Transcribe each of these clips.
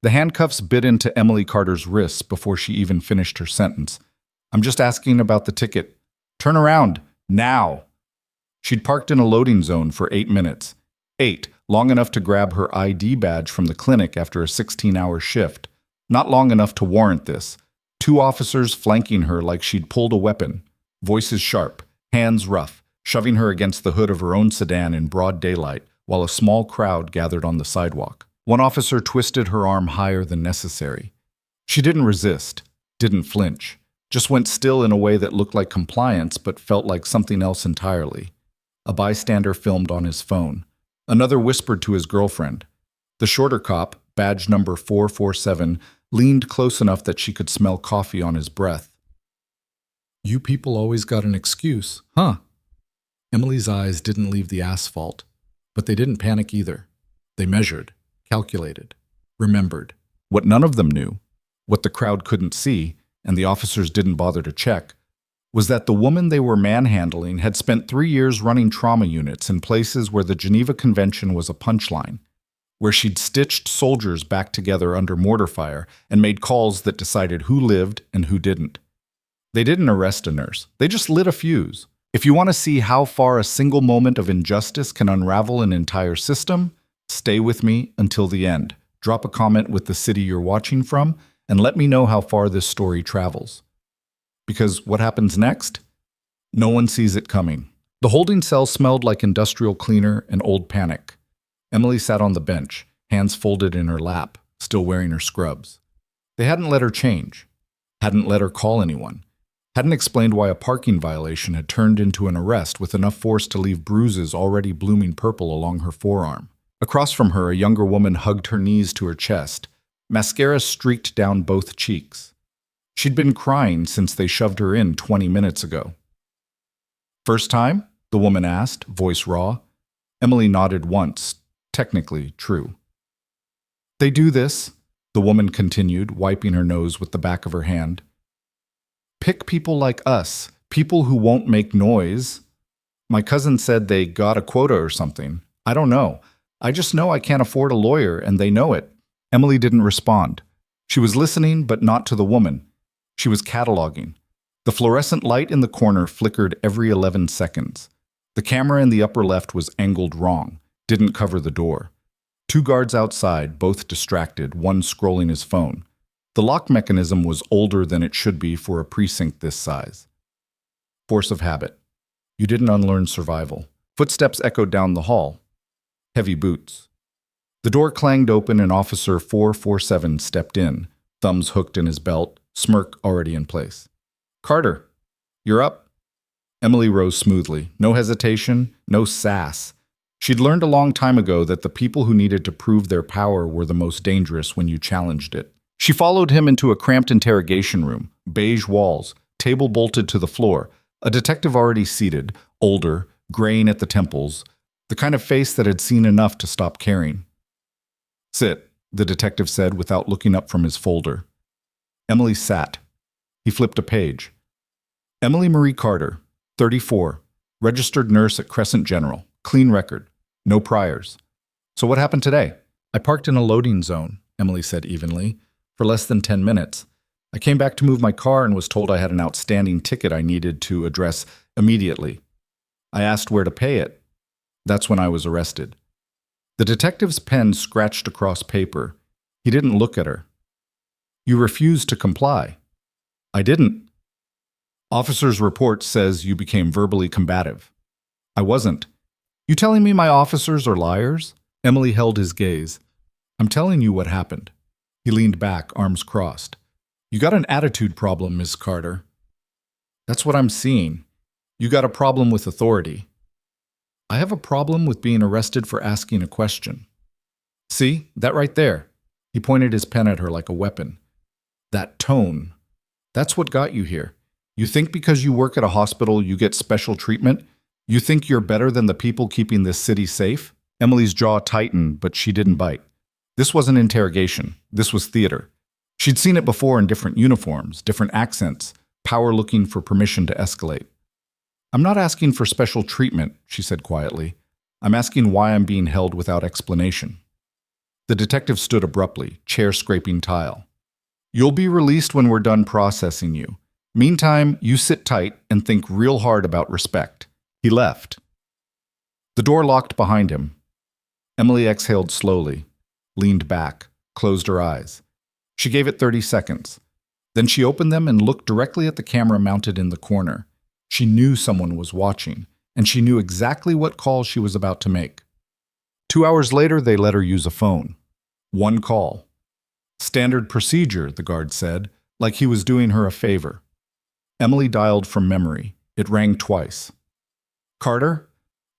The handcuffs bit into Emily Carter's wrists before she even finished her sentence. I'm just asking about the ticket. Turn around, now. She'd parked in a loading zone for 8 minutes. 8, long enough to grab her ID badge from the clinic after a 16-hour shift. Not long enough to warrant this. 2 officers flanking her like she'd pulled a weapon. Voices sharp, hands rough, shoving her against the hood of her own sedan in broad daylight, while a small crowd gathered on the sidewalk. One officer twisted her arm higher than necessary. She didn't resist, didn't flinch, just went still in a way that looked like compliance but felt like something else entirely. A bystander filmed on his phone. Another whispered to his girlfriend. The shorter cop, badge number 447, leaned close enough that she could smell coffee on his breath. You people always got an excuse, huh? Emily's eyes didn't leave the asphalt, but they didn't panic either. They measured, calculated, remembered. What none of them knew, what the crowd couldn't see, and the officers didn't bother to check, was that the woman they were manhandling had spent 3 years running trauma units in places where the Geneva Convention was a punchline, where she'd stitched soldiers back together under mortar fire and made calls that decided who lived and who didn't. They didn't arrest a nurse. They just lit a fuse. If you want to see how far a single moment of injustice can unravel an entire system, stay with me until the end. Drop a comment with the city you're watching from, and let me know how far this story travels. Because what happens next? No one sees it coming. The holding cell smelled like industrial cleaner and old panic. Emily sat on the bench, hands folded in her lap, still wearing her scrubs. They hadn't let her change, hadn't let her call anyone, hadn't explained why a parking violation had turned into an arrest with enough force to leave bruises already blooming purple along her forearm. Across from her, a younger woman hugged her knees to her chest. Mascara streaked down both cheeks. She'd been crying since they shoved her in 20 minutes ago. First time? The woman asked, voice raw. Emily nodded once. Technically true. They do this, the woman continued, wiping her nose with the back of her hand. Pick people like us, people who won't make noise. My cousin said they got a quota or something. I don't know. I just know I can't afford a lawyer, and they know it. Emily didn't respond. She was listening, but not to the woman. She was cataloging. The fluorescent light in the corner flickered every 11 seconds. The camera in the upper left was angled wrong, didn't cover the door. 2 guards outside, both distracted, one scrolling his phone. The lock mechanism was older than it should be for a precinct this size. Force of habit. You didn't unlearn survival. Footsteps echoed down the hall. Heavy boots. The door clanged open and Officer 447 stepped in, thumbs hooked in his belt, smirk already in place. Carter, you're up. Emily rose smoothly. No hesitation, no sass. She'd learned a long time ago that the people who needed to prove their power were the most dangerous when you challenged it. She followed him into a cramped interrogation room, beige walls, table bolted to the floor, a detective already seated, older, graying at the temples, the kind of face that had seen enough to stop caring. Sit, the detective said without looking up from his folder. Emily sat. He flipped a page. Emily Marie Carter, 34, registered nurse at Crescent General, clean record, no priors. So what happened today? I parked in a loading zone, Emily said evenly, for less than 10 minutes. I came back to move my car and was told I had an outstanding ticket I needed to address immediately. I asked where to pay it. That's when I was arrested. The detective's pen scratched across paper. He didn't look at her. You refused to comply. I didn't. Officer's report says you became verbally combative. I wasn't. You telling me my officers are liars? Emily held his gaze. I'm telling you what happened. He leaned back, arms crossed. You got an attitude problem, Miss Carter. That's what I'm seeing. You got a problem with authority. I have a problem with being arrested for asking a question. See, that right there. He pointed his pen at her like a weapon. That tone. That's what got you here. You think because you work at a hospital you get special treatment? You think you're better than the people keeping this city safe? Emily's jaw tightened, but she didn't bite. This wasn't interrogation. This was theater. She'd seen it before in different uniforms, different accents, power looking for permission to escalate. I'm not asking for special treatment, she said quietly. I'm asking why I'm being held without explanation. The detective stood abruptly, chair scraping tile. You'll be released when we're done processing you. Meantime, you sit tight and think real hard about respect. He left. The door locked behind him. Emily exhaled slowly, leaned back, closed her eyes. She gave it 30 seconds. Then she opened them and looked directly at the camera mounted in the corner. She knew someone was watching, and she knew exactly what call she was about to make. 2 hours later, they let her use a phone. One call. Standard procedure, the guard said, like he was doing her a favor. Emily dialed from memory. It rang twice. Carter?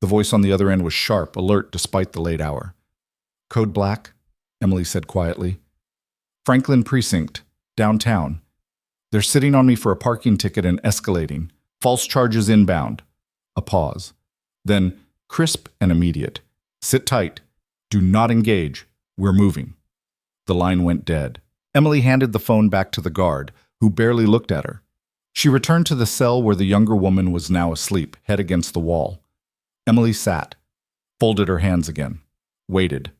The voice on the other end was sharp, alert despite the late hour. Code Black, Emily said quietly. Franklin Precinct, downtown. They're sitting on me for a parking ticket and escalating. False charges inbound. A pause. Then, crisp and immediate. Sit tight. Do not engage. We're moving. The line went dead. Emily handed the phone back to the guard, who barely looked at her. She returned to the cell where the younger woman was now asleep, head against the wall. Emily sat, folded her hands again, waited.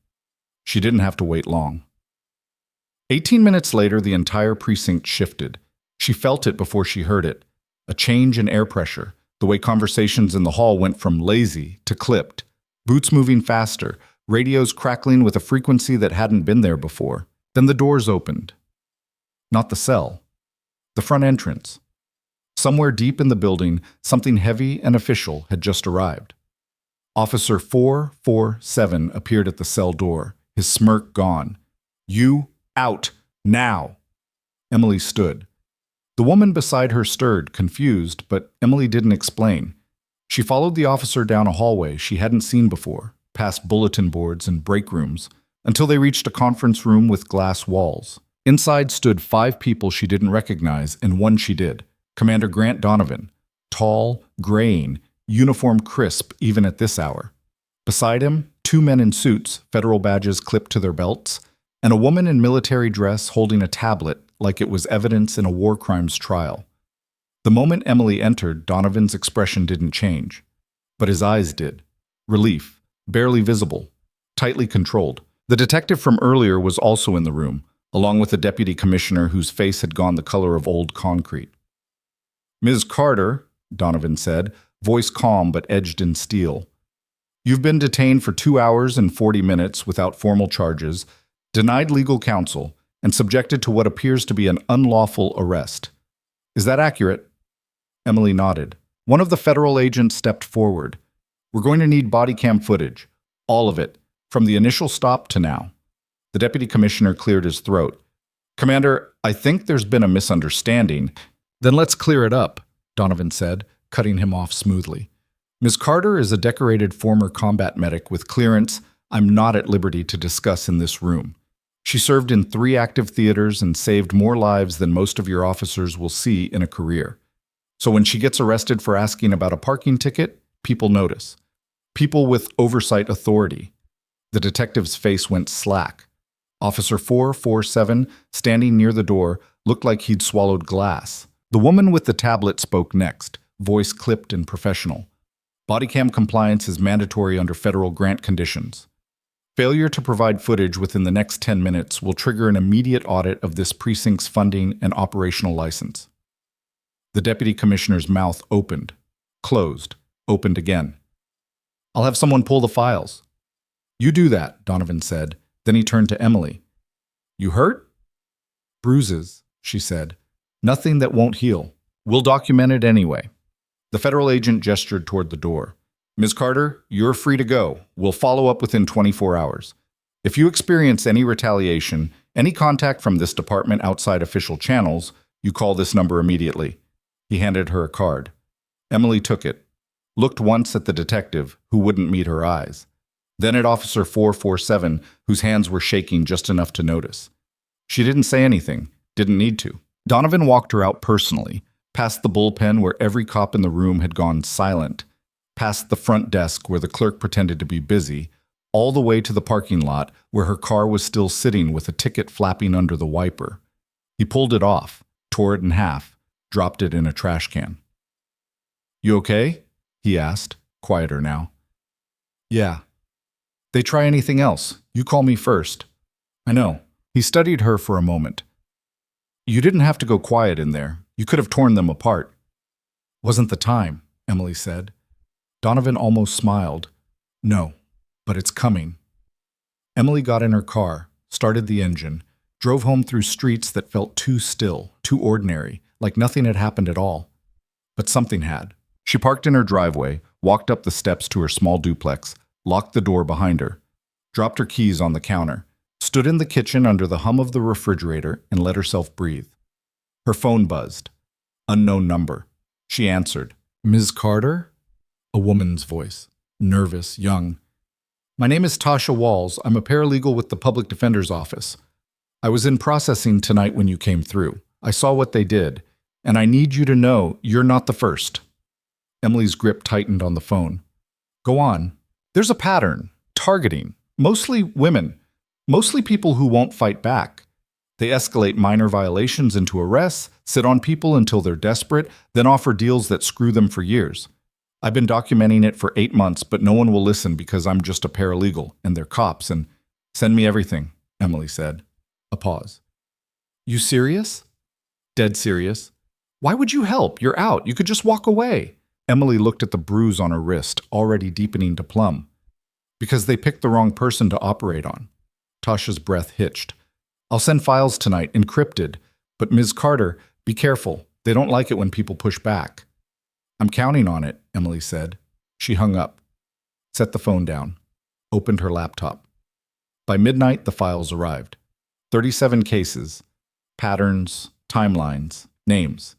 She didn't have to wait long. 18 minutes later, the entire precinct shifted. She felt it before she heard it. A change in air pressure, the way conversations in the hall went from lazy to clipped, boots moving faster, radios crackling with a frequency that hadn't been there before. Then the doors opened. Not the cell, the front entrance. Somewhere deep in the building, something heavy and official had just arrived. Officer 447 appeared at the cell door, his smirk gone. You out, now! Emily stood. The woman beside her stirred, confused, but Emily didn't explain. She followed the officer down a hallway she hadn't seen before, past bulletin boards and break rooms, until they reached a conference room with glass walls. Inside stood 5 people she didn't recognize, and one she did. Commander Grant Donovan, tall, graying, uniform crisp even at this hour. Beside him, 2 men in suits, federal badges clipped to their belts, and a woman in military dress holding a tablet like it was evidence in a war crimes trial. The moment Emily entered, Donovan's expression didn't change, but his eyes did. Relief, barely visible, tightly controlled. The detective from earlier was also in the room, along with the deputy commissioner whose face had gone the color of old concrete. Ms. Carter, Donovan said, voice calm but edged in steel. You've been detained for 2 hours and 40 minutes without formal charges, denied legal counsel, and subjected to what appears to be an unlawful arrest. Is that accurate? Emily nodded. One of the federal agents stepped forward. We're going to need body cam footage. All of it, from the initial stop to now. The deputy commissioner cleared his throat. Commander, I think there's been a misunderstanding. Then let's clear it up, Donovan said, cutting him off smoothly. Ms. Carter is a decorated former combat medic with clearance I'm not at liberty to discuss in this room. She served in 3 active theaters and saved more lives than most of your officers will see in a career. So when she gets arrested for asking about a parking ticket, people notice. People with oversight authority. The detective's face went slack. Officer 447, standing near the door, looked like he'd swallowed glass. The woman with the tablet spoke next, voice clipped and professional. Bodycam compliance is mandatory under federal grant conditions. Failure to provide footage within the next 10 minutes will trigger an immediate audit of this precinct's funding and operational license. The deputy commissioner's mouth opened, closed, opened again. I'll have someone pull the files. You do that, Donovan said. Then he turned to Emily. You hurt? Bruises, she said. Nothing that won't heal. We'll document it anyway. The federal agent gestured toward the door. Ms. Carter, you're free to go. We'll follow up within 24 hours. If you experience any retaliation, any contact from this department outside official channels, you call this number immediately. He handed her a card. Emily took it, looked once at the detective, who wouldn't meet her eyes, then at Officer 447, whose hands were shaking just enough to notice. She didn't say anything, didn't need to. Donovan walked her out personally, past the bullpen where every cop in the room had gone silent, past the front desk where the clerk pretended to be busy, all the way to the parking lot where her car was still sitting with a ticket flapping under the wiper. He pulled it off, tore it in half, dropped it in a trash can. You okay? He asked, quieter now. Yeah. They try anything else, you call me first. I know. He studied her for a moment. You didn't have to go quiet in there. You could have torn them apart. Wasn't the time, Emily said. Donovan almost smiled. No, but it's coming. Emily got in her car, started the engine, drove home through streets that felt too still, too ordinary, like nothing had happened at all. But something had. She parked in her driveway, walked up the steps to her small duplex, locked the door behind her, dropped her keys on the counter, stood in the kitchen under the hum of the refrigerator, and let herself breathe. Her phone buzzed. Unknown number. She answered. Ms. Carter? A woman's voice. Nervous, young. My name is Tasha Walls. I'm a paralegal with the Public Defender's Office. I was in processing tonight when you came through. I saw what they did, and I need you to know you're not the first. Emily's grip tightened on the phone. Go on. There's a pattern. Targeting. Mostly women. Mostly people who won't fight back. They escalate minor violations into arrests, sit on people until they're desperate, then offer deals that screw them for years. I've been documenting it for 8 months, but no one will listen because I'm just a paralegal, and they're cops, and send me everything, Emily said. A pause. You serious? Dead serious. Why would you help? You're out. You could just walk away. Emily looked at the bruise on her wrist, already deepening to plum. Because they picked the wrong person to operate on. Tasha's breath hitched. I'll send files tonight, encrypted. But Ms. Carter, be careful. They don't like it when people push back. I'm counting on it, Emily said. She hung up, set the phone down, opened her laptop. By midnight, the files arrived. 37 cases, patterns, timelines, names.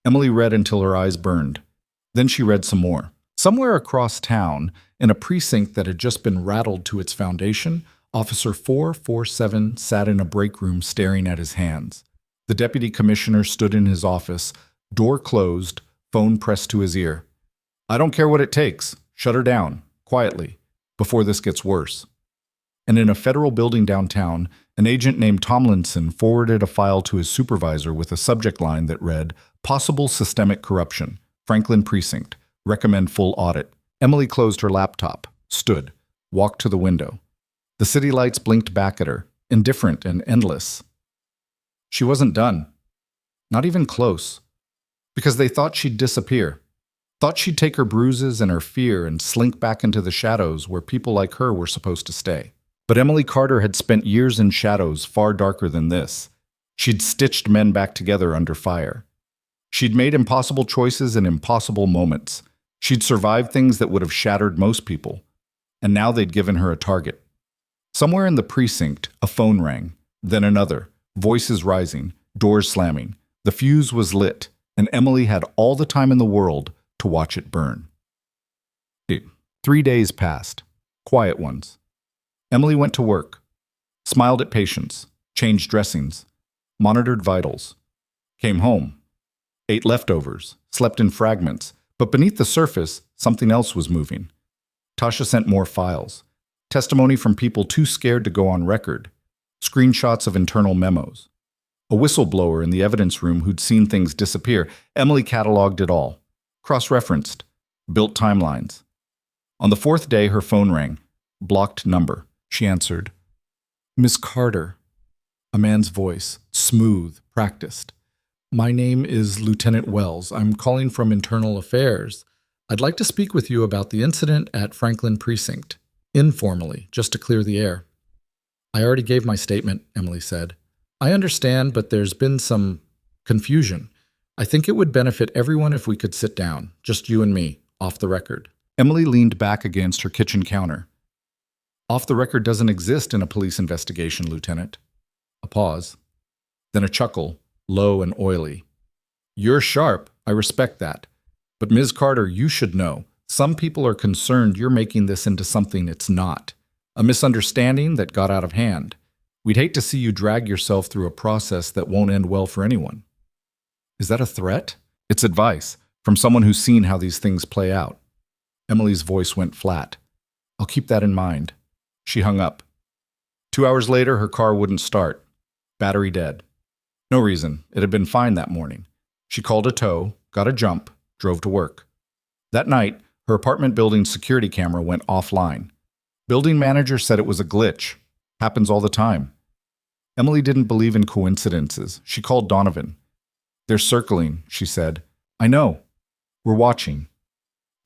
Emily read until her eyes burned. Then she read some more. Somewhere across town, in a precinct that had just been rattled to its foundation, Officer 447 sat in a break room staring at his hands. The deputy commissioner stood in his office, door closed, phone pressed to his ear. I don't care what it takes. Shut her down, quietly, before this gets worse. And in a federal building downtown, an agent named Tomlinson forwarded a file to his supervisor with a subject line that read, Possible systemic corruption. Franklin Precinct. Recommend full audit. Emily closed her laptop, stood, walked to the window. The city lights blinked back at her, indifferent and endless. She wasn't done. Not even close. Because they thought she'd disappear. Thought she'd take her bruises and her fear and slink back into the shadows where people like her were supposed to stay. But Emily Carter had spent years in shadows far darker than this. She'd stitched men back together under fire. She'd made impossible choices in impossible moments. She'd survived things that would have shattered most people. And now they'd given her a target. Somewhere in the precinct, a phone rang, then another, voices rising, doors slamming. The fuse was lit, and Emily had all the time in the world to watch it burn. 3 days passed, quiet ones. Emily went to work, smiled at patients, changed dressings, monitored vitals, came home, ate leftovers, slept in fragments, but beneath the surface, something else was moving. Tasha sent more files, testimony from people too scared to go on record, screenshots of internal memos. A whistleblower in the evidence room who'd seen things disappear. Emily cataloged it all, cross-referenced, built timelines. On the 4th day, her phone rang. Blocked number. She answered. Miss Carter. A man's voice, smooth, practiced. My name is Lieutenant Wells. I'm calling from Internal Affairs. I'd like to speak with you about the incident at Franklin Precinct. Informally, just to clear the air. I already gave my statement, Emily said. I understand, but there's been some confusion. I think it would benefit everyone if we could sit down, just you and me, off the record. Emily leaned back against her kitchen counter. Off the record doesn't exist in a police investigation, Lieutenant. A pause. Then a chuckle, low and oily. You're sharp, I respect that. But Ms. Carter, you should know, some people are concerned you're making this into something it's not. A misunderstanding that got out of hand. We'd hate to see you drag yourself through a process that won't end well for anyone. Is that a threat? It's advice, from someone who's seen how these things play out. Emily's voice went flat. I'll keep that in mind. She hung up. 2 hours later, her car wouldn't start. Battery dead. No reason. It had been fine that morning. She called a tow, got a jump, drove to work. That night, her apartment building's security camera went offline. Building manager said it was a glitch. Happens all the time. Emily didn't believe in coincidences. She called Donovan. "They're circling," she said. "I know. We're watching.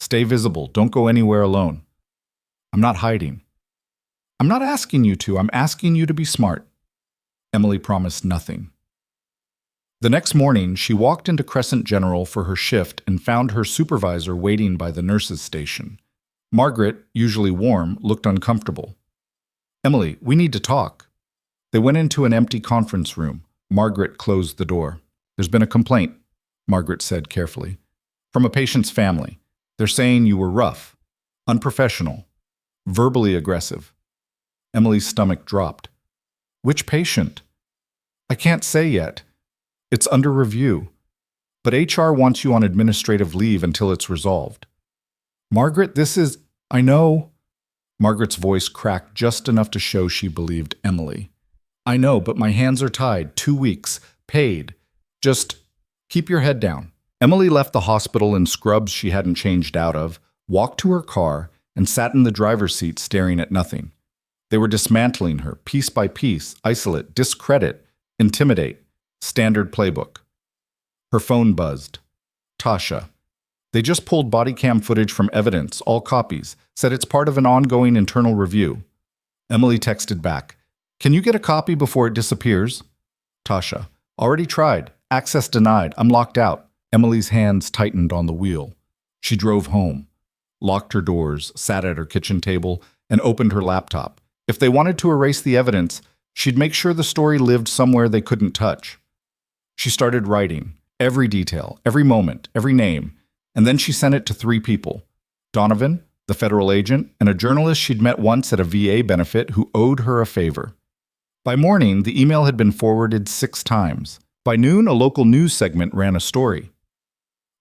Stay visible. Don't go anywhere alone." "I'm not hiding." "I'm not asking you to. I'm asking you to be smart." Emily promised nothing. The next morning, she walked into Crescent General for her shift and found her supervisor waiting by the nurses' station. Margaret, usually warm, looked uncomfortable. "Emily, we need to talk." They went into an empty conference room. Margaret closed the door. "There's been a complaint," Margaret said carefully, "from a patient's family. They're saying you were rough, unprofessional, verbally aggressive." Emily's stomach dropped. "Which patient?" "I can't say yet. It's under review. But HR wants you on administrative leave until it's resolved." "Margaret, this is—" "I know." Margaret's voice cracked just enough to show she believed Emily. "I know, but my hands are tied. 2 weeks. Paid. Just keep your head down." Emily left the hospital in scrubs she hadn't changed out of, walked to her car, and sat in the driver's seat staring at nothing. They were dismantling her, piece by piece, isolate, discredit, intimidate. Standard playbook. Her phone buzzed. Tasha. They just pulled body cam footage from evidence, all copies, said it's part of an ongoing internal review. Emily texted back. "Can you get a copy before it disappears?" Tasha. "Already tried. Access denied. I'm locked out." Emily's hands tightened on the wheel. She drove home, locked her doors, sat at her kitchen table, and opened her laptop. If they wanted to erase the evidence, she'd make sure the story lived somewhere they couldn't touch. She started writing, every detail, every moment, every name, and then she sent it to 3 people. Donovan, the federal agent, and a journalist she'd met once at a VA benefit who owed her a favor. By morning, the email had been forwarded 6 times. By noon, a local news segment ran a story.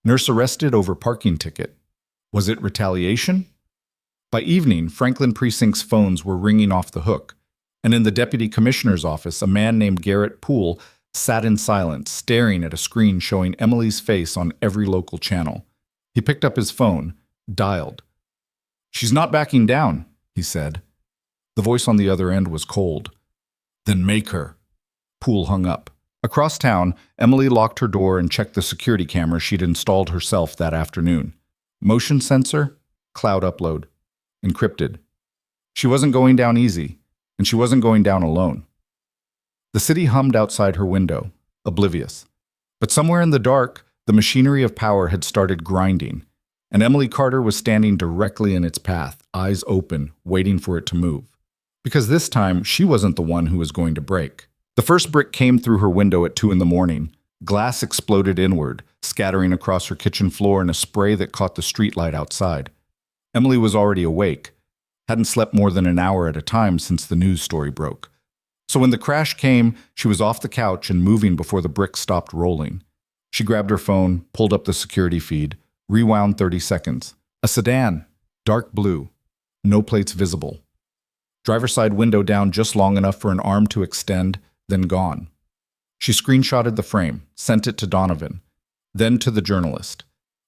Nurse arrested over parking ticket. Was it retaliation? By evening, Franklin Precinct's phones were ringing off the hook, and in the deputy commissioner's office, a man named Garrett Poole sat in silence, staring at a screen showing Emily's face on every local channel. He picked up his phone, dialed. "She's not backing down," he said. The voice on the other end was cold. "Then make her." Poole hung up. Across town, Emily locked her door and checked the security camera she'd installed herself that afternoon. Motion sensor, cloud upload, encrypted. She wasn't going down easy, and she wasn't going down alone. The city hummed outside her window, oblivious. But somewhere in the dark, the machinery of power had started grinding, and Emily Carter was standing directly in its path, eyes open, waiting for it to move. Because this time, she wasn't the one who was going to break. The first brick came through her window at 2 a.m. Glass exploded inward, scattering across her kitchen floor in a spray that caught the streetlight outside. Emily was already awake, hadn't slept more than an hour at a time since the news story broke. So when the crash came, she was off the couch and moving before the brick stopped rolling. She grabbed her phone, pulled up the security feed, rewound 30 seconds. A sedan, dark blue, no plates visible. Driver's side window down just long enough for an arm to extend, then gone. She screenshotted the frame, sent it to Donovan, then to the journalist.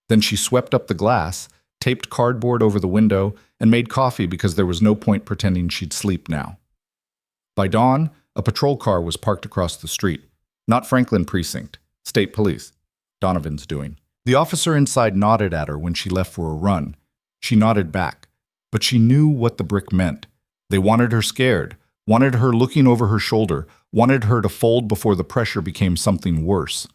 Then she swept up the glass, taped cardboard over the window, and made coffee because there was no point pretending she'd sleep now. By dawn, a patrol car was parked across the street. Not Franklin Precinct, state police. Donovan's doing. The officer inside nodded at her when she left for a run. She nodded back, but she knew what the brick meant. They wanted her scared, wanted her looking over her shoulder, wanted her to fold before the pressure became something worse.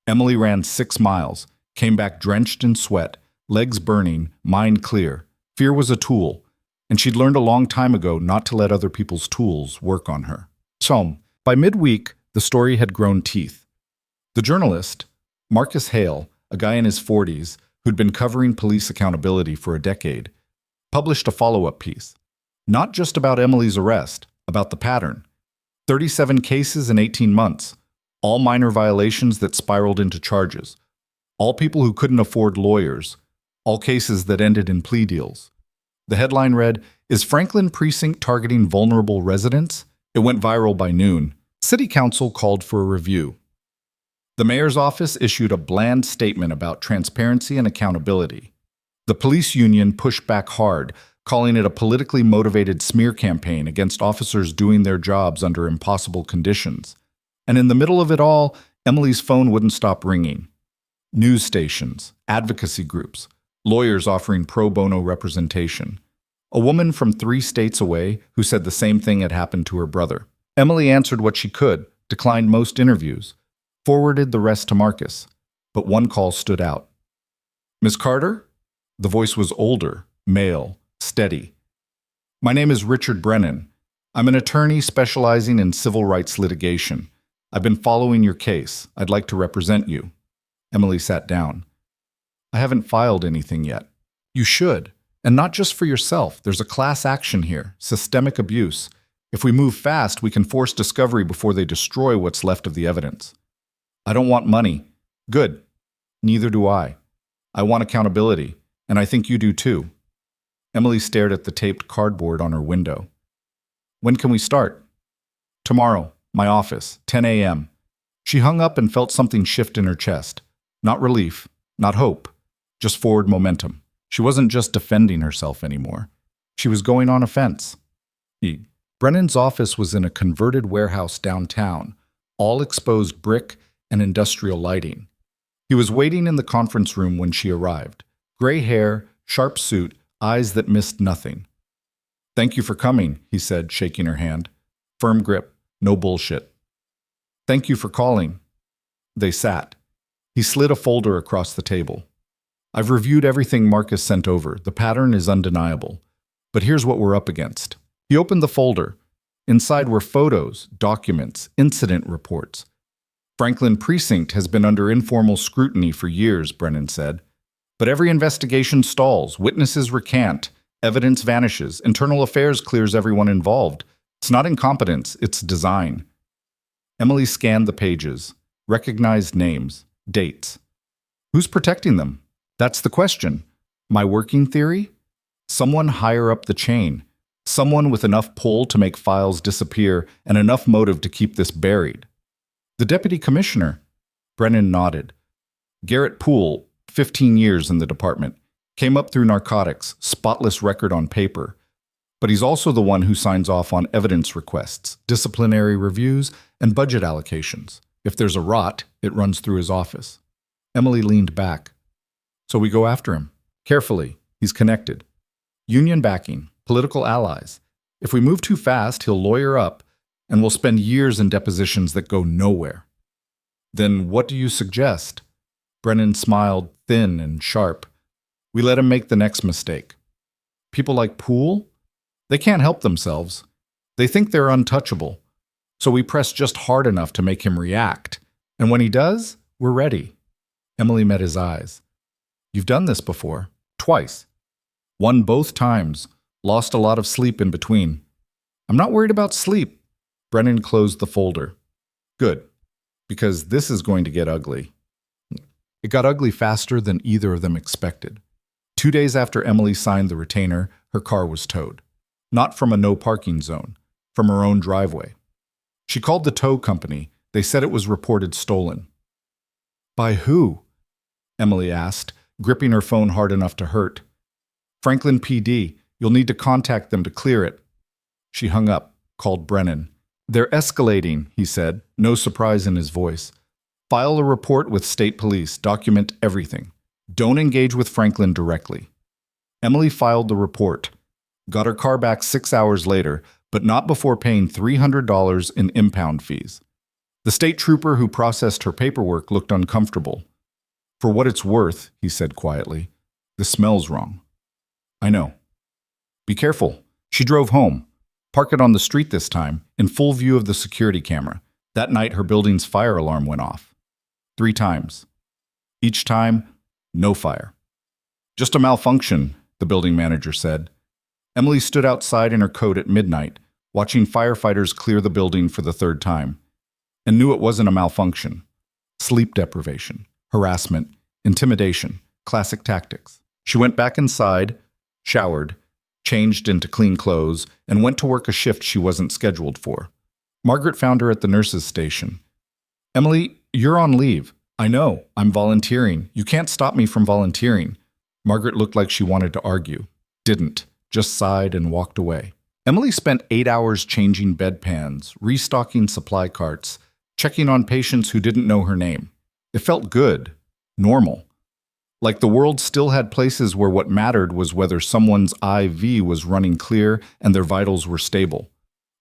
Emily ran 6 miles, came back drenched in sweat, legs burning, mind clear. Fear was a tool, and she'd learned a long time ago not to let other people's tools work on her. So, by midweek, the story had grown teeth. The journalist, Marcus Hale, a guy in his 40s who'd been covering police accountability for a decade, published a follow-up piece. Not just about Emily's arrest, about the pattern. 37 cases in 18 months, all minor violations that spiraled into charges, all people who couldn't afford lawyers, all cases that ended in plea deals. The headline read, "Is Franklin Precinct targeting vulnerable residents?" It went viral by noon. City Council called for a review. The mayor's office issued a bland statement about transparency and accountability. The police union pushed back hard, calling it a politically motivated smear campaign against officers doing their jobs under impossible conditions. And in the middle of it all, Emily's phone wouldn't stop ringing. News stations, advocacy groups, lawyers offering pro bono representation. A woman from 3 states away who said the same thing had happened to her brother. Emily answered what she could, declined most interviews, forwarded the rest to Marcus. But one call stood out. "Miss Carter?" The voice was older, male, steady. "My name is Richard Brennan. I'm an attorney specializing in civil rights litigation. I've been following your case. I'd like to represent you." Emily sat down. "I haven't filed anything yet." "You should. And not just for yourself. There's a class action here, systemic abuse. If we move fast, we can force discovery before they destroy what's left of the evidence." "I don't want money." "Good. Neither do I. I want accountability, and I think you do too." Emily stared at the taped cardboard on her window. "When can we start?" "Tomorrow. My office, 10 a.m. She hung up and felt something shift in her chest. Not relief, not hope, just forward momentum. She wasn't just defending herself anymore. She was going on offense. Brennan's office was in a converted warehouse downtown, all exposed brick and industrial lighting. He was waiting in the conference room when she arrived. Gray hair, sharp suit, eyes that missed nothing. "Thank you for coming," he said, shaking her hand. Firm grip, no bullshit. "Thank you for calling." They sat. He slid a folder across the table. "I've reviewed everything Marcus sent over. The pattern is undeniable. But here's what we're up against." He opened the folder. Inside were photos, documents, incident reports. "Franklin Precinct has been under informal scrutiny for years," Brennan said. "But every investigation stalls, witnesses recant, evidence vanishes, internal affairs clears everyone involved. It's not incompetence, it's design." Emily scanned the pages, recognized names, dates. Who's protecting them? That's the question. My working theory? Someone higher up the chain. Someone with enough pull to make files disappear and enough motive to keep this buried. The deputy commissioner. Brennan nodded. Garrett Poole, 15 years in the department. Came up through narcotics, spotless record on paper. But he's also the one who signs off on evidence requests, disciplinary reviews, and budget allocations. If there's a rot, it runs through his office. Emily leaned back. "So we go after him. Carefully. He's connected. Union backing, political allies. If we move too fast, he'll lawyer up, and we'll spend years in depositions that go nowhere." "Then what do you suggest?" Brennan smiled, thin and sharp. "We let him make the next mistake. People like Poole? They can't help themselves. They think they're untouchable. So we press just hard enough to make him react. And when he does, we're ready." Emily met his eyes. "You've done this before. Twice. Won both times. Lost a lot of sleep in between." "I'm not worried about sleep." Brennan closed the folder. "Good. Because this is going to get ugly." It got ugly faster than either of them expected. 2 days after Emily signed the retainer, her car was towed. Not from a no-parking zone, from her own driveway. She called the tow company. They said it was reported stolen. "By who?" Emily asked, gripping her phone hard enough to hurt. "Franklin PD. You'll need to contact them to clear it." She hung up, called Brennan. "They're escalating," he said, no surprise in his voice. "File a report with state police. Document everything. Don't engage with Franklin directly." Emily filed the report. Got her car back 6 hours later, but not before paying $300 in impound fees. The state trooper who processed her paperwork looked uncomfortable. "For what it's worth," he said quietly, "the smell's wrong." "I know." "Be careful." She drove home. Park it on the street this time, in full view of the security camera. That night, her building's fire alarm went off. 3 times. Each time, no fire. "Just a malfunction," the building manager said. Emily stood outside in her coat at midnight, watching firefighters clear the building for the 3rd time, and knew it wasn't a malfunction. Sleep deprivation, harassment, intimidation, classic tactics. She went back inside, showered, changed into clean clothes, and went to work a shift she wasn't scheduled for. Margaret found her at the nurse's station. "Emily, you're on leave." "I know, I'm volunteering. You can't stop me from volunteering." Margaret looked like she wanted to argue. Didn't. just sighed and walked away. Emily spent 8 hours changing bedpans, restocking supply carts, checking on patients who didn't know her name. It felt good, normal. Like the world still had places where what mattered was whether someone's IV was running clear and their vitals were stable.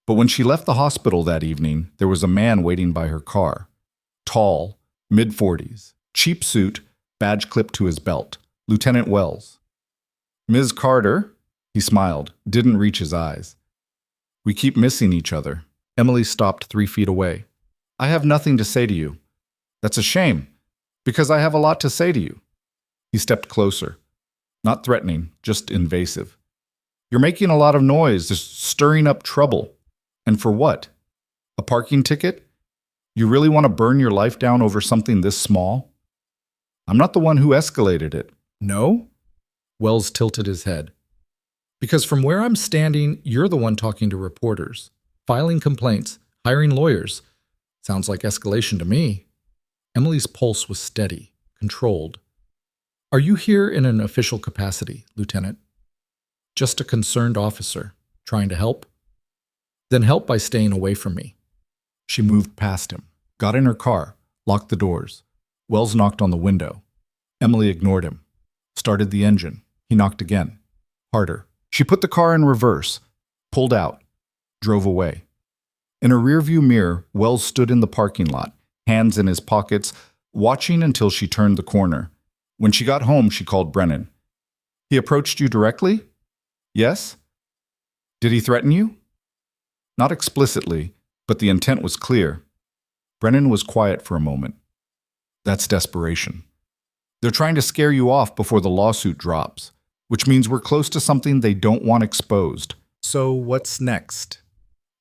But when she left the hospital that evening, there was a man waiting by her car. Tall, mid-40s, cheap suit, badge clipped to his belt. Lieutenant Wells. "Ms. Carter," he smiled, didn't reach his eyes. "We keep missing each other." Emily stopped 3 feet away. "I have nothing to say to you." "That's a shame, because I have a lot to say to you." He stepped closer. Not threatening, just invasive. "You're making a lot of noise, just stirring up trouble. And for what? A parking ticket? You really want to burn your life down over something this small?" "I'm not the one who escalated it." "No?" Wells tilted his head. "Because from where I'm standing, you're the one talking to reporters, filing complaints, hiring lawyers. Sounds like escalation to me." Emily's pulse was steady, controlled. "Are you here in an official capacity, Lieutenant?" "Just a concerned officer, trying to help?" "Then help by staying away from me." She moved past him, got in her car, locked the doors. Wells knocked on the window. Emily ignored him, started the engine. He knocked again, harder. She put the car in reverse, pulled out, drove away. In her rearview mirror, Wells stood in the parking lot, hands in his pockets, watching until she turned the corner. When she got home, she called Brennan. "He approached you directly?" "Yes." "Did he threaten you?" "Not explicitly, but the intent was clear." Brennan was quiet for a moment. "That's desperation. They're trying to scare you off before the lawsuit drops, which means we're close to something they don't want exposed." "So what's next?"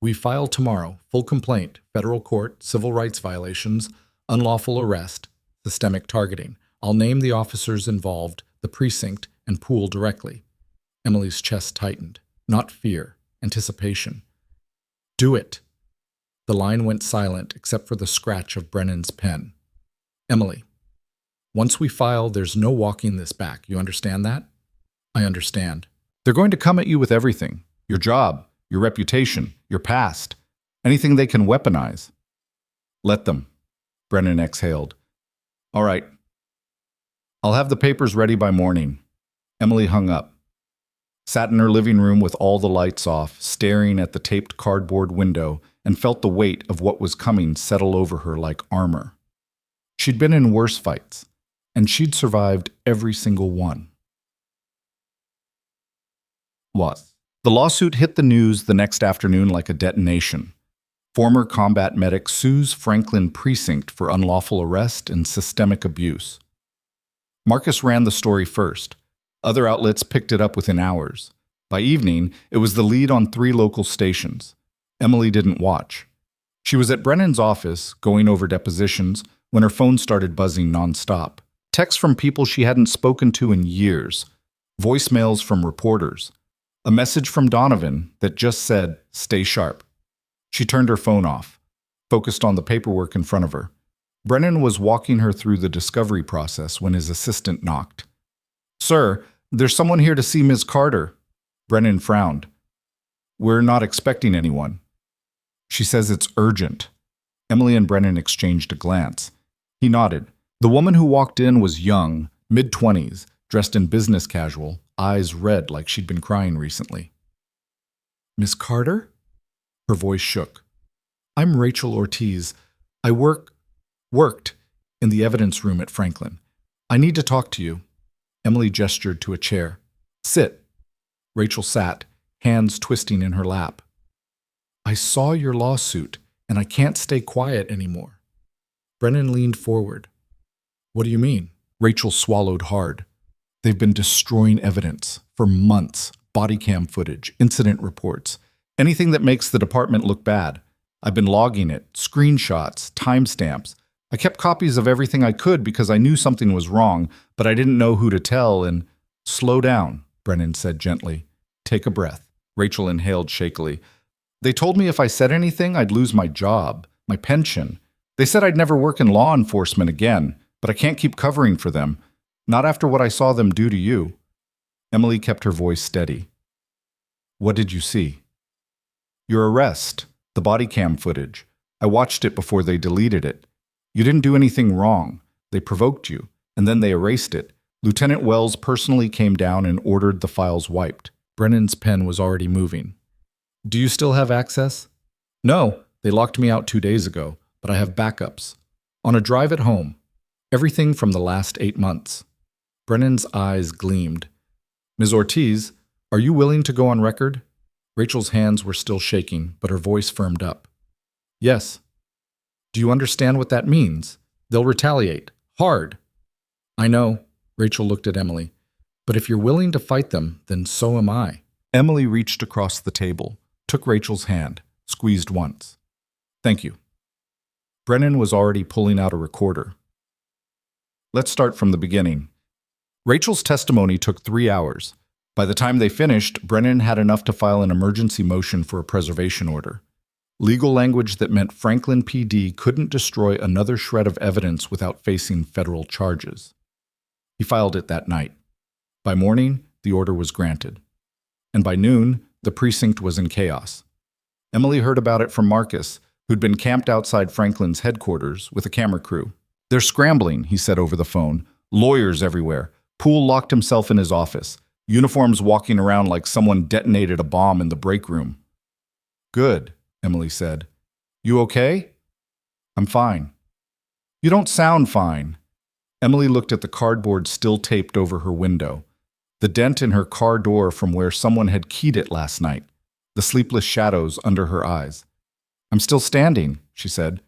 "We file tomorrow, full complaint, federal court, civil rights violations, unlawful arrest, systemic targeting. I'll name the officers involved, the precinct, and pool directly." Emily's chest tightened. Not fear, anticipation. "Do it." The line went silent except for the scratch of Brennan's pen. "Emily, once we file, there's no walking this back. You understand that?" "I understand." "They're going to come at you with everything. Your job, your reputation, your past. Anything they can weaponize." "Let them." Brennan exhaled. "All right. I'll have the papers ready by morning." Emily hung up. Sat in her living room with all the lights off, staring at the taped cardboard window, and felt the weight of what was coming settle over her like armor. She'd been in worse fights, and she'd survived every single one. The lawsuit hit the news the next afternoon like a detonation. Former combat medic sues Franklin Precinct for unlawful arrest and systemic abuse. Marcus ran the story first. Other outlets picked it up within hours. By evening, it was the lead on 3 local stations. Emily didn't watch. She was at Brennan's office, going over depositions, when her phone started buzzing nonstop. Texts from people she hadn't spoken to in years. Voicemails from reporters. A message from Donovan that just said, "Stay sharp." She turned her phone off, focused on the paperwork in front of her. Brennan was walking her through the discovery process when his assistant knocked. "Sir, there's someone here to see Ms. Carter." Brennan frowned. "We're not expecting anyone." "She says it's urgent." Emily and Brennan exchanged a glance. He nodded. The woman who walked in was young, mid-20s, dressed in business casual, eyes red like she'd been crying recently. "Miss Carter?" Her voice shook. "I'm Rachel Ortiz. I worked in the evidence room at Franklin. I need to talk to you." Emily gestured to a chair. "Sit." Rachel sat, hands twisting in her lap. "I saw your lawsuit, and I can't stay quiet anymore." Brennan leaned forward. "What do you mean?" Rachel swallowed hard. "They've been destroying evidence for months. Body cam footage, incident reports, anything that makes the department look bad. I've been logging it, screenshots, timestamps. I kept copies of everything I could because I knew something was wrong, but I didn't know who to tell and—" "Slow down," Brennan said gently. "Take a breath." Rachel inhaled shakily. "They told me if I said anything, I'd lose my job, my pension. They said I'd never work in law enforcement again, but I can't keep covering for them. Not after what I saw them do to you." Emily kept her voice steady. What did you see? Your arrest, the body cam footage. I watched it before they deleted it. You didn't do anything wrong. They provoked you, and then they erased it. Lieutenant Wells personally came down and ordered the files wiped. Brennan's pen was already moving. Do you still have access? No, they locked me out 2 days ago, but I have backups. On a drive at home. Everything from the last 8 months. Brennan's eyes gleamed. Ms. Ortiz, are you willing to go on record? Rachel's hands were still shaking, but her voice firmed up. Yes. Do you understand what that means? They'll retaliate. Hard. I know. Rachel looked at Emily. But if you're willing to fight them, then so am I. Emily reached across the table, took Rachel's hand, squeezed once. Thank you. Brennan was already pulling out a recorder. Let's start from the beginning. Rachel's testimony took 3 hours. By the time they finished, Brennan had enough to file an emergency motion for a preservation order. Legal language that meant Franklin PD couldn't destroy another shred of evidence without facing federal charges. He filed it that night. By morning, the order was granted. And by noon, the precinct was in chaos. Emily heard about it from Marcus, who'd been camped outside Franklin's headquarters with a camera crew. They're scrambling, he said over the phone. Lawyers everywhere. Poole locked himself in his office. Uniforms walking around like someone detonated a bomb in the break room. Good, Emily said. You okay? I'm fine. You don't sound fine. Emily looked at the cardboard still taped over her window. The dent in her car door from where someone had keyed it last night. The sleepless shadows under her eyes. I'm still standing, she said.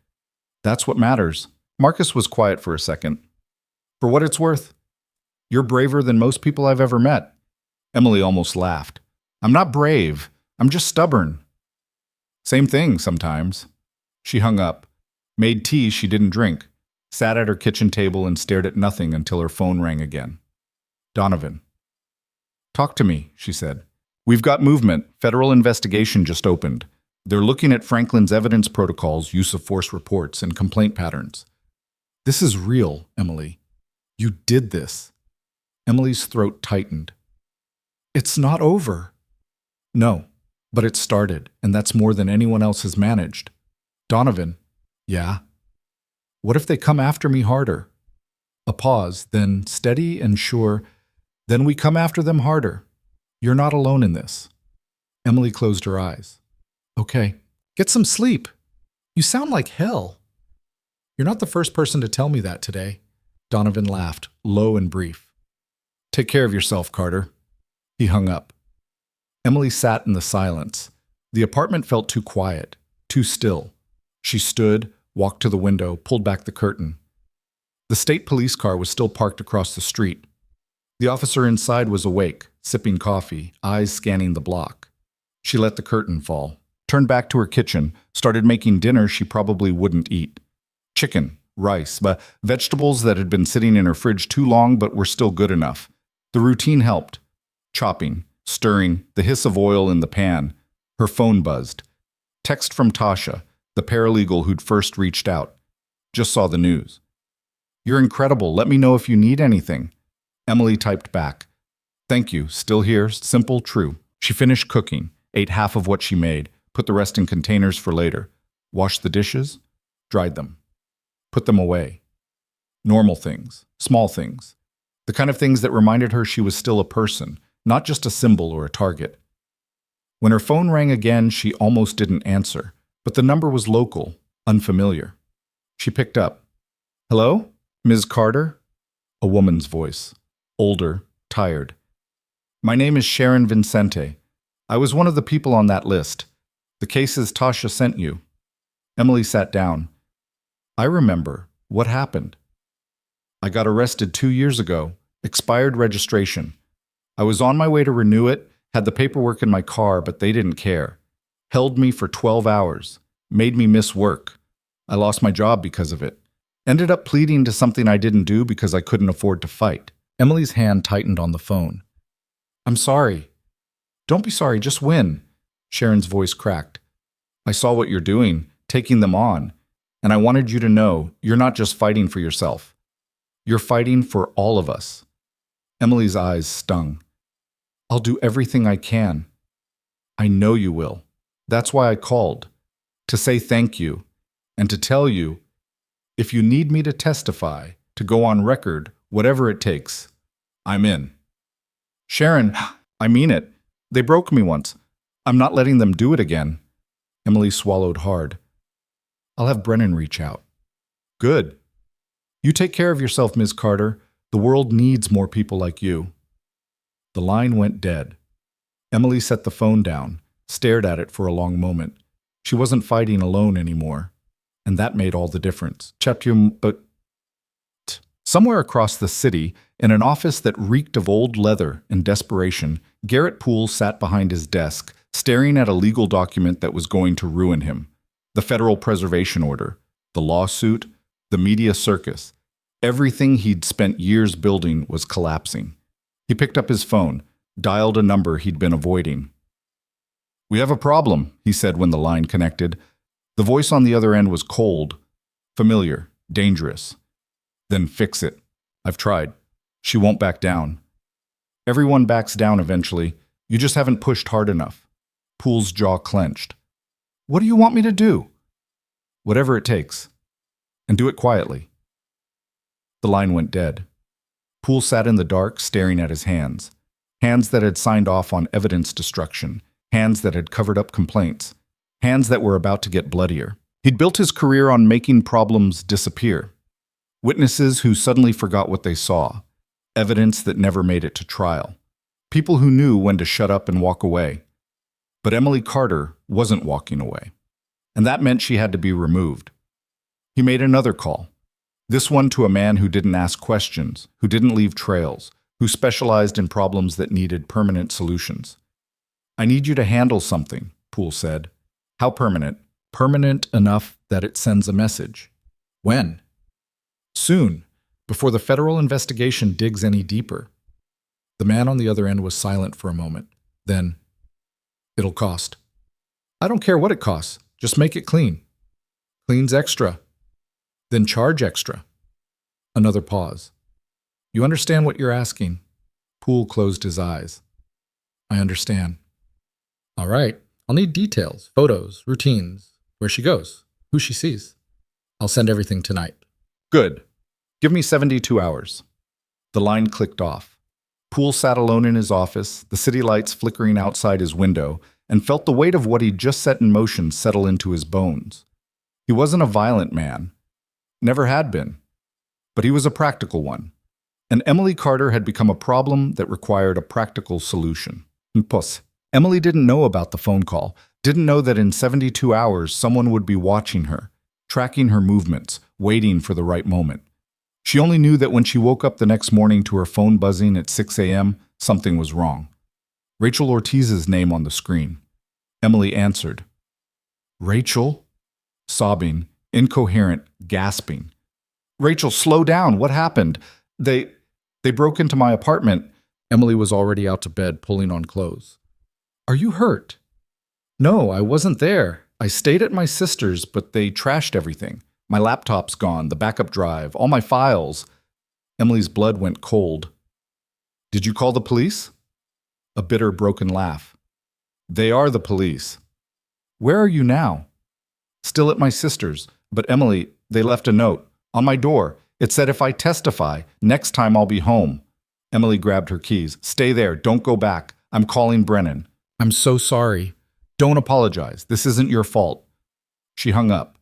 That's what matters. Marcus was quiet for a second. For what it's worth, you're braver than most people I've ever met. Emily almost laughed. I'm not brave. I'm just stubborn. Same thing sometimes. She hung up, made tea she didn't drink, sat at her kitchen table and stared at nothing until her phone rang again. Donovan. Talk to me, she said. We've got movement. Federal investigation just opened. They're looking at Franklin's evidence protocols, use of force reports, and complaint patterns. This is real, Emily. You did this. Emily's throat tightened. It's not over. No, but it started, and that's more than anyone else has managed. Donovan. Yeah? What if they come after me harder? A pause, then steady and sure. Then we come after them harder. You're not alone in this. Emily closed her eyes. Okay, get some sleep. You sound like hell. You're not the first person to tell me that today. Donovan laughed, low and brief. Take care of yourself, Carter. He hung up. Emily sat in the silence. The apartment felt too quiet, too still. She stood, walked to the window, pulled back the curtain. The state police car was still parked across the street. The officer inside was awake, sipping coffee, eyes scanning the block. She let the curtain fall, turned back to her kitchen, started making dinner she probably wouldn't eat. Chicken, rice, but vegetables that had been sitting in her fridge too long but were still good enough. The routine helped. Chopping, stirring, the hiss of oil in the pan. Her phone buzzed. Text from Tasha, the paralegal who'd first reached out. Just saw the news. You're incredible. Let me know if you need anything. Emily typed back. Thank you. Still here. Simple, true. She finished cooking, ate half of what she made, put the rest in containers for later. Washed the dishes, dried them. Put them away. Normal things, small things. The kind of things that reminded her she was still a person, not just a symbol or a target. When her phone rang again, she almost didn't answer, but the number was local, unfamiliar. She picked up. Hello? Ms. Carter? A woman's voice. Older, tired. My name is Sharon Vincente. I was one of the people on that list. The cases Tasha sent you. Emily sat down. I remember. What happened? I got arrested 2 years ago. Expired registration. I was on my way to renew it, had the paperwork in my car, but they didn't care. Held me for 12 hours. Made me miss work. I lost my job because of it. Ended up pleading to something I didn't do because I couldn't afford to fight. Emily's hand tightened on the phone. I'm sorry. Don't be sorry, just win. Sharon's voice cracked. I saw what you're doing, taking them on, and I wanted you to know you're not just fighting for yourself. You're fighting for all of us. Emily's eyes stung. I'll do everything I can. I know you will. That's why I called. To say thank you. And to tell you, if you need me to testify, to go on record, whatever it takes, I'm in. Sharon, I mean it. They broke me once. I'm not letting them do it again. Emily swallowed hard. I'll have Brennan reach out. Good. You take care of yourself, Ms. Carter. The world needs more people like you. The line went dead. Emily set the phone down, stared at it for a long moment. She wasn't fighting alone anymore, and that made all the difference. But somewhere across the city, in an office that reeked of old leather and desperation, Garrett Poole sat behind his desk, staring at a legal document that was going to ruin him. The federal preservation order, the lawsuit, the media circus. Everything he'd spent years building was collapsing. He picked up his phone, dialed a number he'd been avoiding. We have a problem, he said when the line connected. The voice on the other end was cold, familiar, dangerous. Then fix it. I've tried. She won't back down. Everyone backs down eventually. You just haven't pushed hard enough. Poole's jaw clenched. What do you want me to do? Whatever it takes. And do it quietly. The line went dead. Poole sat in the dark, staring at his hands. Hands that had signed off on evidence destruction. Hands that had covered up complaints. Hands that were about to get bloodier. He'd built his career on making problems disappear. Witnesses who suddenly forgot what they saw. Evidence that never made it to trial. People who knew when to shut up and walk away. But Emily Carter wasn't walking away. And that meant she had to be removed. He made another call. This one to a man who didn't ask questions, who didn't leave trails, who specialized in problems that needed permanent solutions. I need you to handle something, Poole said. How permanent? Permanent enough that it sends a message. When? Soon, before the federal investigation digs any deeper. The man on the other end was silent for a moment. Then, it'll cost. I don't care what it costs. Just make it clean. Clean's extra. Then charge extra. Another pause. You understand what you're asking? Poole closed his eyes. I understand. All right. I'll need details, photos, routines, where she goes, who she sees. I'll send everything tonight. Good. Give me 72 hours. The line clicked off. Poole sat alone in his office, the city lights flickering outside his window, and felt the weight of what he'd just set in motion settle into his bones. He wasn't a violent man. Never had been. But he was a practical one. And Emily Carter had become a problem that required a practical solution. Plus, Emily didn't know about the phone call, didn't know that in 72 hours someone would be watching her, tracking her movements, waiting for the right moment. She only knew that when she woke up the next morning to her phone buzzing at 6 a.m., something was wrong. Rachel Ortiz's name on the screen. Emily answered. Rachel? Sobbing, incoherent, gasping. Rachel, slow down. What happened? They broke into my apartment. Emily was already out to bed, pulling on clothes. Are you hurt? No, I wasn't there. I stayed at my sister's, but they trashed everything. My laptop's gone, the backup drive, all my files. Emily's blood went cold. Did you call the police? A bitter, broken laugh. They are the police. Where are you now? Still at my sister's, but Emily, they left a note. On my door. It said if I testify, next time I'll be home. Emily grabbed her keys. Stay there. Don't go back. I'm calling Brennan. I'm so sorry. Don't apologize. This isn't your fault. She hung up.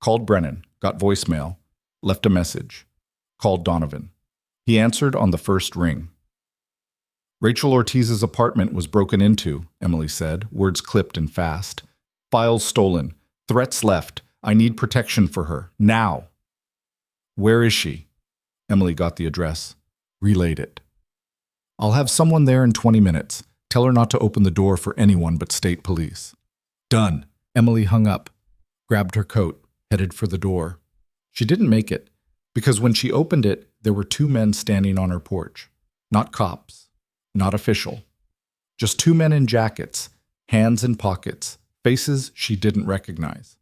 Called Brennan. Got voicemail. Left a message. Called Donovan. He answered on the first ring. Rachel Ortiz's apartment was broken into, Emily said, words clipped and fast. Files stolen. Threats left. I need protection for her. Now. Where is she? Emily got the address. Relayed it. I'll have someone there in 20 minutes. Tell her not to open the door for anyone but state police. Done. Emily hung up, grabbed her coat, headed for the door. She didn't make it, because when she opened it, there were two men standing on her porch. Not cops, not official. Just two men in jackets, hands in pockets, faces she didn't recognize.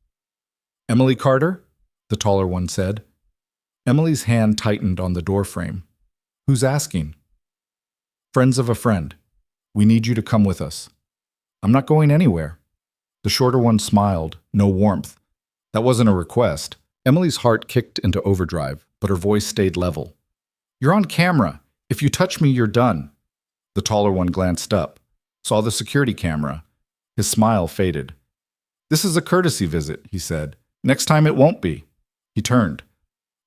Emily Carter? The taller one said. Emily's hand tightened on the doorframe. Who's asking? Friends of a friend. We need you to come with us. I'm not going anywhere. The shorter one smiled, no warmth. That wasn't a request. Emily's heart kicked into overdrive, but her voice stayed level. You're on camera. If you touch me, you're done. The taller one glanced up, saw the security camera. His smile faded. This is a courtesy visit, he said. Next time it won't be. He turned.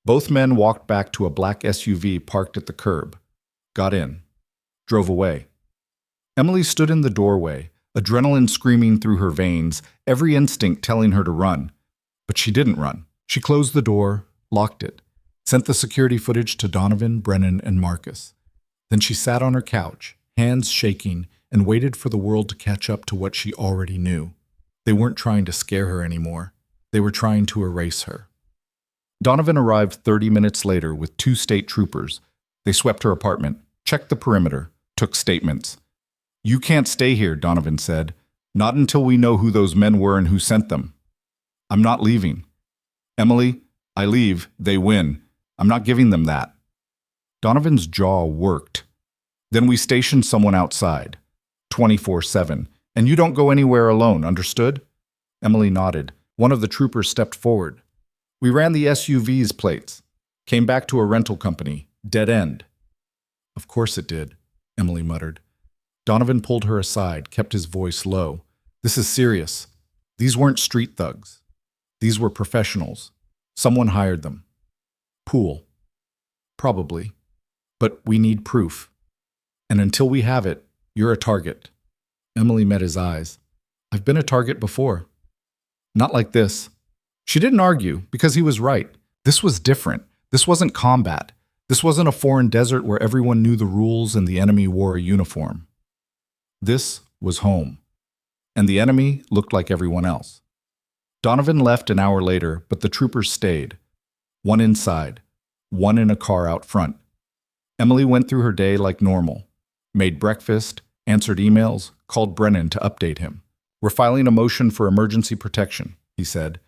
Both men walked back to a black SUV parked at the curb, got in, drove away. Emily stood in the doorway, adrenaline screaming through her veins, every instinct telling her to run. But she didn't run. She closed the door, locked it, sent the security footage to Donovan, Brennan, and Marcus. Then she sat on her couch, hands shaking, and waited for the world to catch up to what she already knew. They weren't trying to scare her anymore. They were trying to erase her. Donovan arrived 30 minutes later with 2 state troopers. They swept her apartment, checked the perimeter, took statements. You can't stay here, Donovan said. Not until we know who those men were and who sent them. I'm not leaving. Emily, I leave, they win. I'm not giving them that. Donovan's jaw worked. Then we stationed someone outside, 24/7, and you don't go anywhere alone, understood? Emily nodded. One of the troopers stepped forward. We ran the SUV's plates. Came back to a rental company, dead end. Of course it did, Emily muttered. Donovan pulled her aside, kept his voice low. This is serious. These weren't street thugs. These were professionals. Someone hired them. Pool. Probably. But we need proof. And until we have it, you're a target. Emily met his eyes. I've been a target before. Not like this. She didn't argue, because he was right. This was different. This wasn't combat. This wasn't a foreign desert where everyone knew the rules and the enemy wore a uniform. This was home. And the enemy looked like everyone else. Donovan left an hour later, but the troopers stayed. One inside, one in a car out front. Emily went through her day like normal. Made breakfast, answered emails, called Brennan to update him. We're filing a motion for emergency protection, he said.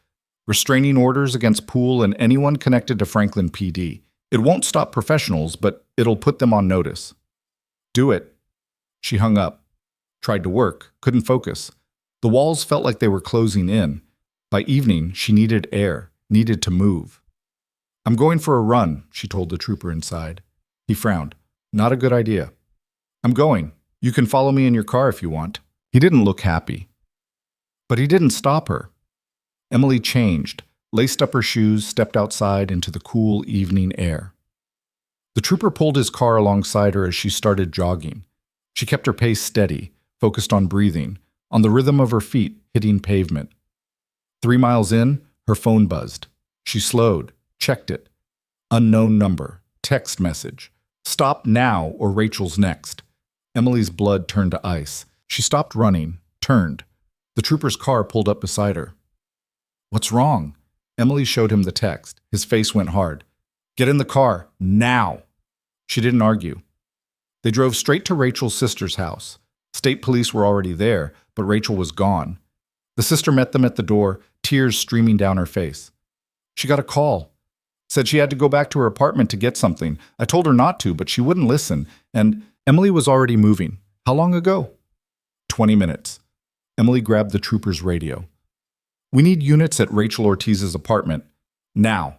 Restraining orders against Poole and anyone connected to Franklin PD. It won't stop professionals, but it'll put them on notice. Do it. She hung up. Tried to work, couldn't focus. The walls felt like they were closing in. By evening, she needed air, needed to move. I'm going for a run, she told the trooper inside. He frowned. Not a good idea. I'm going. You can follow me in your car if you want. He didn't look happy. But he didn't stop her. Emily changed, laced up her shoes, stepped outside into the cool evening air. The trooper pulled his car alongside her as she started jogging. She kept her pace steady, focused on breathing, on the rhythm of her feet hitting pavement. 3 miles in, her phone buzzed. She slowed, checked it. Unknown number, text message. Stop now or Rachel's next. Emily's blood turned to ice. She stopped running, turned. The trooper's car pulled up beside her. What's wrong? Emily showed him the text. His face went hard. Get in the car, now. She didn't argue. They drove straight to Rachel's sister's house. State police were already there, but Rachel was gone. The sister met them at the door, tears streaming down her face. She got a call. Said she had to go back to her apartment to get something. I told her not to, but she wouldn't listen, and Emily was already moving. How long ago? 20 minutes. Emily grabbed the trooper's radio. We need units at Rachel Ortiz's apartment. Now.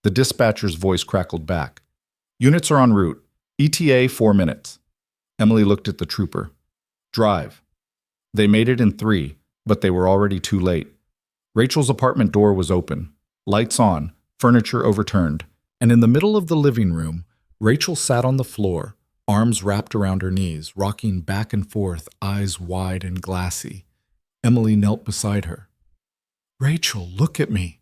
The dispatcher's voice crackled back. Units are en route. ETA 4 minutes. Emily looked at the trooper. Drive. They made it in 3, but they were already too late. Rachel's apartment door was open. Lights on, furniture overturned. And in the middle of the living room, Rachel sat on the floor, arms wrapped around her knees, rocking back and forth, eyes wide and glassy. Emily knelt beside her. Rachel, look at me.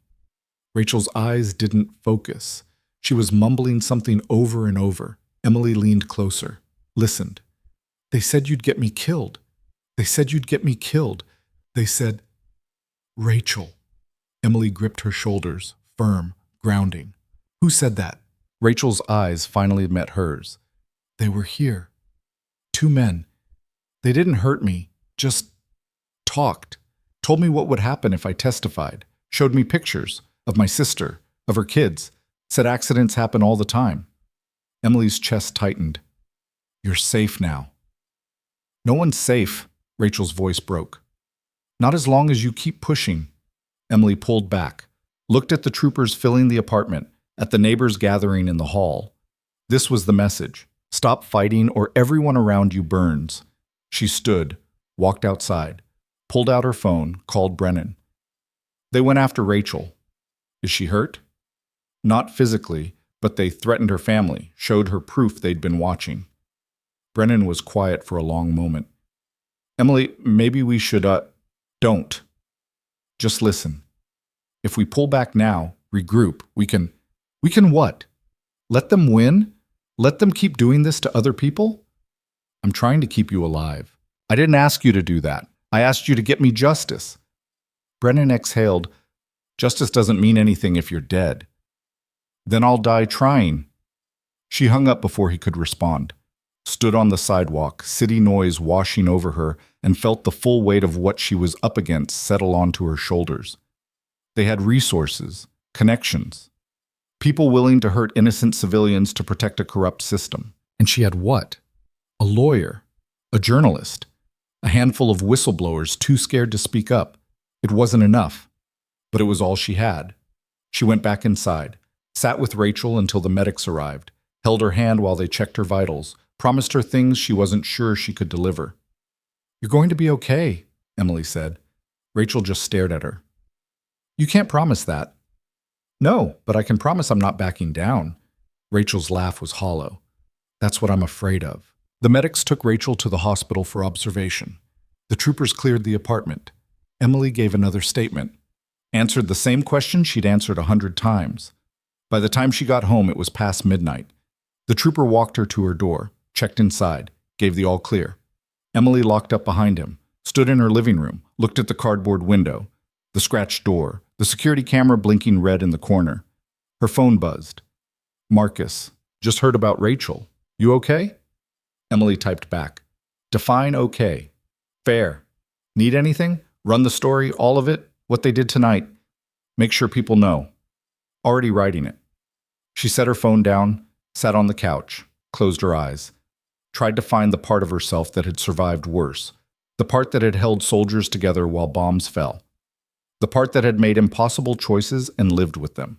Rachel's eyes didn't focus. She was mumbling something over and over. Emily leaned closer, listened. They said you'd get me killed. They said you'd get me killed. They said, Rachel. Emily gripped her shoulders, firm, grounding. Who said that? Rachel's eyes finally met hers. They were here. 2 men. They didn't hurt me, just talked. Told me what would happen if I testified. Showed me pictures of my sister, of her kids. Said accidents happen all the time. Emily's chest tightened. You're safe now. No one's safe, Rachel's voice broke. Not as long as you keep pushing. Emily pulled back, looked at the troopers filling the apartment, at the neighbors gathering in the hall. This was the message. Stop fighting or everyone around you burns. She stood, walked outside, pulled out her phone, called Brennan. They went after Rachel. Is she hurt? Not physically, but they threatened her family, showed her proof they'd been watching. Brennan was quiet for a long moment. Emily, maybe we should, don't. Just listen. If we pull back now, regroup, we can what? Let them win? Let them keep doing this to other people? I'm trying to keep you alive. I didn't ask you to do that. I asked you to get me justice. Brennan exhaled. Justice doesn't mean anything if you're dead. Then I'll die trying. She hung up before he could respond, stood on the sidewalk, city noise washing over her, and felt the full weight of what she was up against settle onto her shoulders. They had resources, connections, people willing to hurt innocent civilians to protect a corrupt system. And she had what? A lawyer, a journalist, a handful of whistleblowers too scared to speak up. It wasn't enough, but it was all she had. She went back inside, sat with Rachel until the medics arrived, held her hand while they checked her vitals, promised her things she wasn't sure she could deliver. You're going to be okay, Emily said. Rachel just stared at her. You can't promise that. No, but I can promise I'm not backing down. Rachel's laugh was hollow. That's what I'm afraid of. The medics took Rachel to the hospital for observation. The troopers cleared the apartment. Emily gave another statement, answered the same question she'd answered 100 times. By the time she got home, it was past midnight. The trooper walked her to her door, checked inside, gave the all clear. Emily locked up behind him, stood in her living room, looked at the cardboard window, the scratched door, the security camera blinking red in the corner. Her phone buzzed. Marcus, just heard about Rachel. You okay? Emily typed back. Define okay. Fair. Need anything? Run the story, all of it, what they did tonight. Make sure people know. Already writing it. She set her phone down, sat on the couch, closed her eyes, tried to find the part of herself that had survived worse, the part that had held soldiers together while bombs fell, the part that had made impossible choices and lived with them.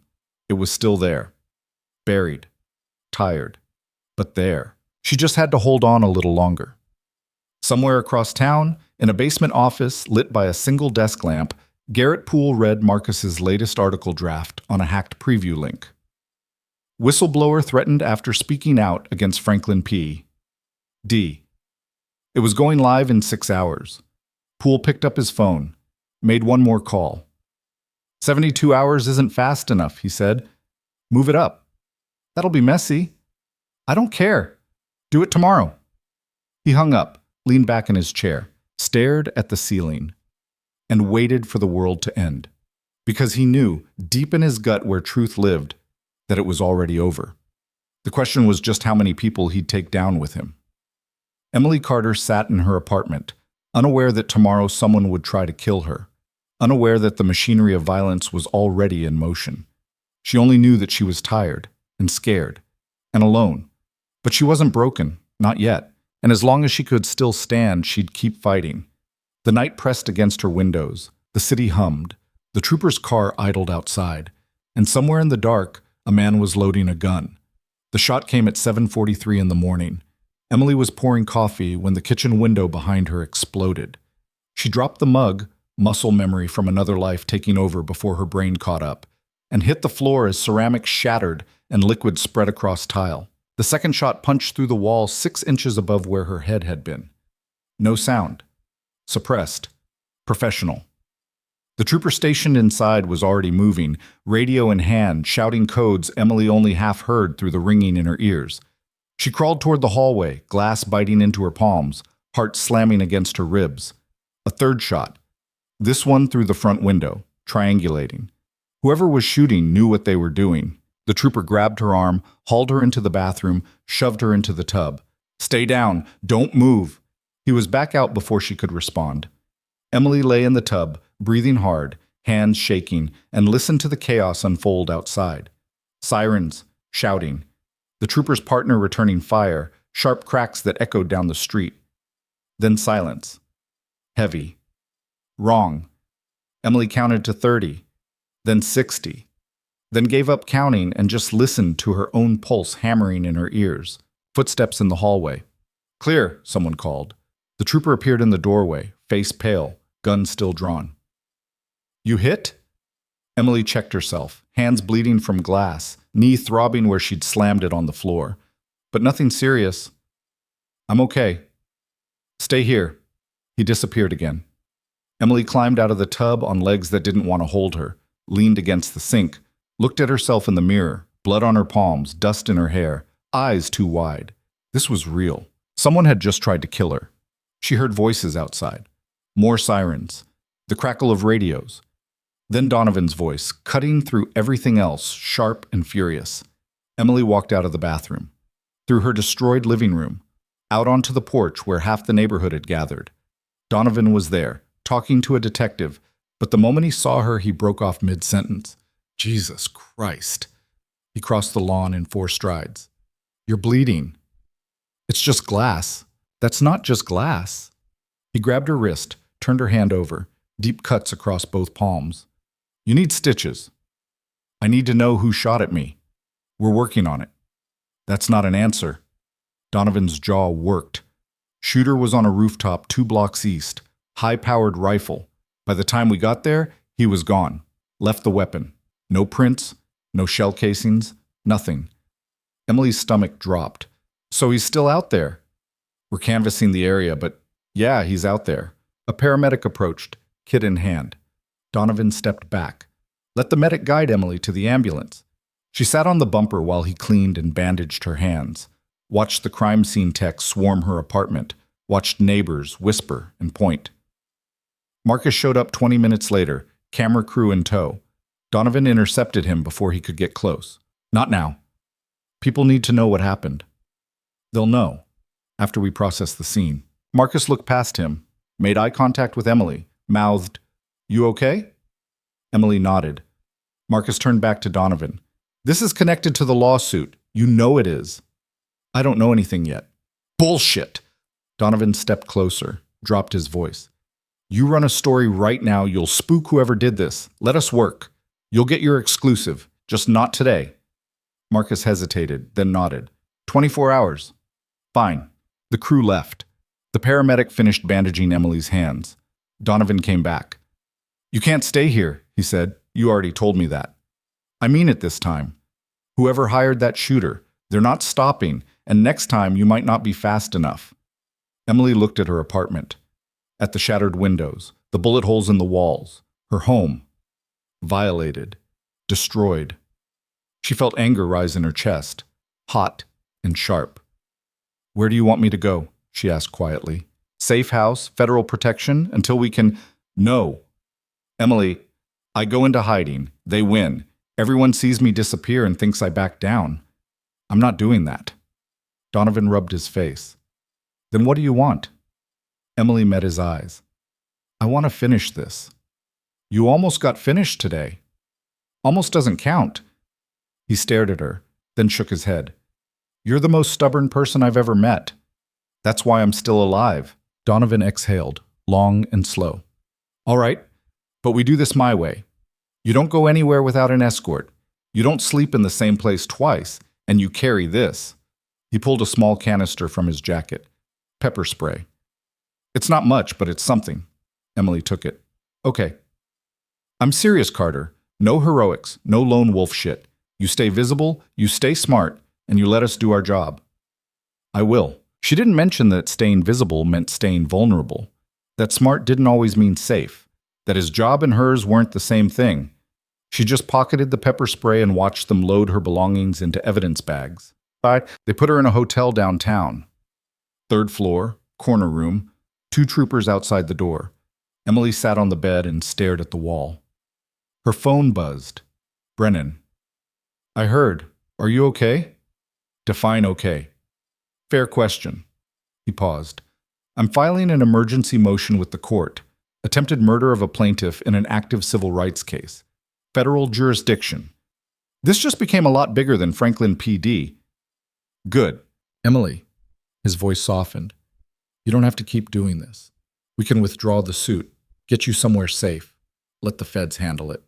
It was still there, buried, tired, but there. She just had to hold on a little longer. Somewhere across town, in a basement office lit by a single desk lamp, Garrett Poole read Marcus's latest article draft on a hacked preview link. Whistleblower threatened after speaking out against Franklin P. D. It was going live in 6 hours. Poole picked up his phone, made one more call. 72 hours isn't fast enough, he said. Move it up. That'll be messy. I don't care. Do it tomorrow. He hung up, leaned back in his chair, stared at the ceiling, and waited for the world to end. Because he knew, deep in his gut where truth lived, that it was already over. The question was just how many people he'd take down with him. Emily Carter sat in her apartment, unaware that tomorrow someone would try to kill her, unaware that the machinery of violence was already in motion. She only knew that she was tired and scared and alone. But she wasn't broken, not yet, and as long as she could still stand, she'd keep fighting. The night pressed against her windows, the city hummed, the trooper's car idled outside, and somewhere in the dark, a man was loading a gun. The shot came at 7:43 in the morning. Emily was pouring coffee when the kitchen window behind her exploded. She dropped the mug, muscle memory from another life taking over before her brain caught up, and hit the floor as ceramic shattered and liquid spread across tile. The second shot punched through the wall 6 inches above where her head had been. No sound. Suppressed. Professional. The trooper stationed inside was already moving, radio in hand, shouting codes Emily only half heard through the ringing in her ears. She crawled toward the hallway, glass biting into her palms, heart slamming against her ribs. A third shot. This one through the front window, triangulating. Whoever was shooting knew what they were doing. The trooper grabbed her arm, hauled her into the bathroom, shoved her into the tub. Stay down. Don't move. He was back out before she could respond. Emily lay in the tub, breathing hard, hands shaking, and listened to the chaos unfold outside. Sirens, shouting. The trooper's partner returning fire, sharp cracks that echoed down the street. Then silence. Heavy. Wrong. Emily counted to 30, then 60, then gave up counting and just listened to her own pulse hammering in her ears. Footsteps in the hallway. "Clear," someone called. The trooper appeared in the doorway, face pale, gun still drawn. "You hit?" Emily checked herself, hands bleeding from glass, knee throbbing where she'd slammed it on the floor. "But nothing serious." "I'm okay." "Stay here." He disappeared again. Emily climbed out of the tub on legs that didn't want to hold her, leaned against the sink, looked at herself in the mirror, blood on her palms, dust in her hair, eyes too wide. This was real. Someone had just tried to kill her. She heard voices outside. More sirens. The crackle of radios. Then Donovan's voice, cutting through everything else, sharp and furious. Emily walked out of the bathroom. Through her destroyed living room. Out onto the porch where half the neighborhood had gathered. Donovan was there, talking to a detective, but the moment he saw her, he broke off mid-sentence. "Jesus Christ." He crossed the lawn in 4 strides. "You're bleeding." "It's just glass." "That's not just glass." He grabbed her wrist, turned her hand over, deep cuts across both palms. "You need stitches." "I need to know who shot at me." "We're working on it." "That's not an answer." Donovan's jaw worked. Shooter was on a rooftop 2 blocks east, high-powered rifle. By the time we got there, he was gone. Left the weapon. No prints, no shell casings, nothing. Emily's stomach dropped. "So he's still out there." "We're canvassing the area, but yeah, he's out there." A paramedic approached, kit in hand. Donovan stepped back. Let the medic guide Emily to the ambulance. She sat on the bumper while he cleaned and bandaged her hands. Watched the crime scene techs swarm her apartment. Watched neighbors whisper and point. Marcus showed up 20 minutes later, camera crew in tow. Donovan intercepted him before he could get close. "Not now. People need to know what happened." "They'll know after we process the scene." Marcus looked past him, made eye contact with Emily, mouthed, "You okay?" Emily nodded. Marcus turned back to Donovan. "This is connected to the lawsuit. You know it is." "I don't know anything yet." "Bullshit!" Donovan stepped closer, dropped his voice. "You run a story right now, you'll spook whoever did this. Let us work. You'll get your exclusive, just not today." Marcus hesitated, then nodded. 24 hours. "Fine." The crew left. The paramedic finished bandaging Emily's hands. Donovan came back. "You can't stay here," he said. "You already told me that." "I mean it this time. Whoever hired that shooter, they're not stopping, and next time you might not be fast enough." Emily looked at her apartment, at the shattered windows, the bullet holes in the walls, her home. Violated. Destroyed. She felt anger rise in her chest, hot and sharp. "Where do you want me to go?" she asked quietly. "Safe house, federal protection, until we can—" "No." "Emily, I go into hiding. They win. Everyone sees me disappear and thinks I back down. I'm not doing that." Donovan rubbed his face. "Then what do you want?" Emily met his eyes. "I want to finish this." "You almost got finished today." "Almost doesn't count." He stared at her, then shook his head. "You're the most stubborn person I've ever met. That's why I'm still alive." Donovan exhaled, long and slow. "All right, but we do this my way. You don't go anywhere without an escort. You don't sleep in the same place twice, and you carry this." He pulled a small canister from his jacket. Pepper spray. "It's not much, but it's something." Emily took it. "Okay." "I'm serious, Carter. No heroics, no lone wolf shit. You stay visible, you stay smart, and you let us do our job." "I will." She didn't mention that staying visible meant staying vulnerable. That smart didn't always mean safe. That his job and hers weren't the same thing. She just pocketed the pepper spray and watched them load her belongings into evidence bags. They put her in a hotel downtown. 3rd floor, corner room, 2 troopers outside the door. Emily sat on the bed and stared at the wall. Her phone buzzed. Brennan. "I heard. Are you okay?" "Define okay." "Fair question." He paused. "I'm filing an emergency motion with the court. Attempted murder of a plaintiff in an active civil rights case. Federal jurisdiction. This just became a lot bigger than Franklin PD. "Good." "Emily." His voice softened. "You don't have to keep doing this." We can withdraw the suit, get you somewhere safe. Let the feds handle it.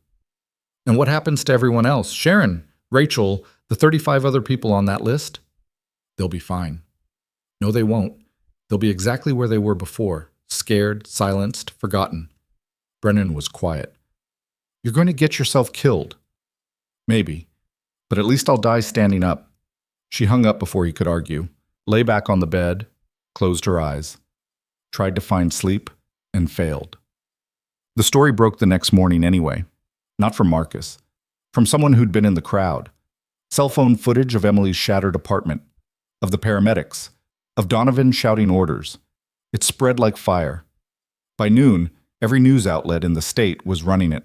And what happens to everyone else? Sharon, Rachel, the 35 other people on that list? They'll be fine. No, they won't. They'll be exactly where they were before, scared, silenced, forgotten. Brennan was quiet. You're going to get yourself killed. Maybe. But at least I'll die standing up. She hung up before he could argue, lay back on the bed, closed her eyes, tried to find sleep, and failed. The story broke the next morning anyway. Not from Marcus. From someone who'd been in the crowd. Cell phone footage of Emily's shattered apartment. Of the paramedics. Of Donovan shouting orders. It spread like fire. By noon, every news outlet in the state was running it.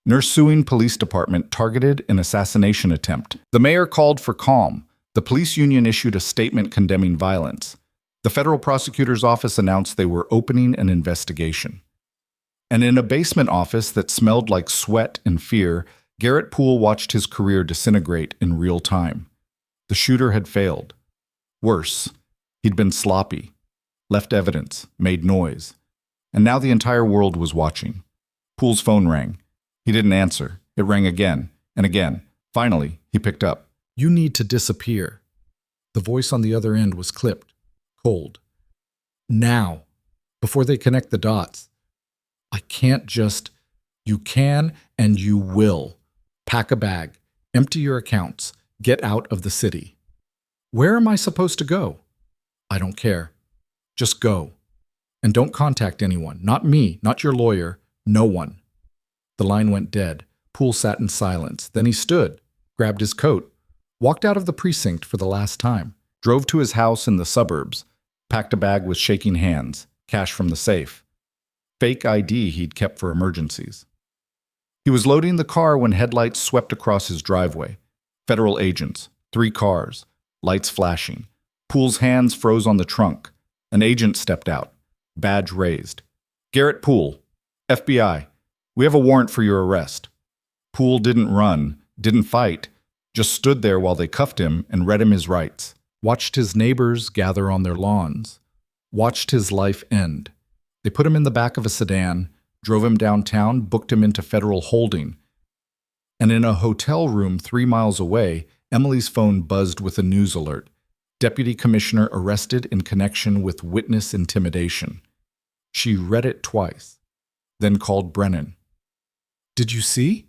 Nurse suing police department targeted an assassination attempt. The mayor called for calm. The police union issued a statement condemning violence. The federal prosecutor's office announced they were opening an investigation. And in a basement office that smelled like sweat and fear, Garrett Poole watched his career disintegrate in real time. The shooter had failed. Worse, he'd been sloppy, left evidence, made noise. And now the entire world was watching. Poole's phone rang. He didn't answer. It rang again and again. Finally, he picked up. You need to disappear. The voice on the other end was clipped, cold. Now, before they connect the dots. I can't just... You can and you will. Pack a bag. Empty your accounts. Get out of the city. Where am I supposed to go? I don't care. Just go. And don't contact anyone. Not me, not your lawyer. No one. The line went dead. Poole sat in silence. Then he stood, grabbed his coat, walked out of the precinct for the last time, drove to his house in the suburbs, packed a bag with shaking hands, cash from the safe. Fake ID he'd kept for emergencies. He was loading the car when headlights swept across his driveway. Federal agents, 3 cars, lights flashing. Poole's hands froze on the trunk. An agent stepped out, badge raised. Garrett Poole, FBI. We have a warrant for your arrest. Poole didn't run, didn't fight, just stood there while they cuffed him and read him his rights. Watched his neighbors gather on their lawns. Watched his life end. They put him in the back of a sedan, drove him downtown, booked him into federal holding. And in a hotel room 3 miles away, Emily's phone buzzed with a news alert. Deputy Commissioner arrested in connection with witness intimidation. She read it twice, then called Brennan. Did you see?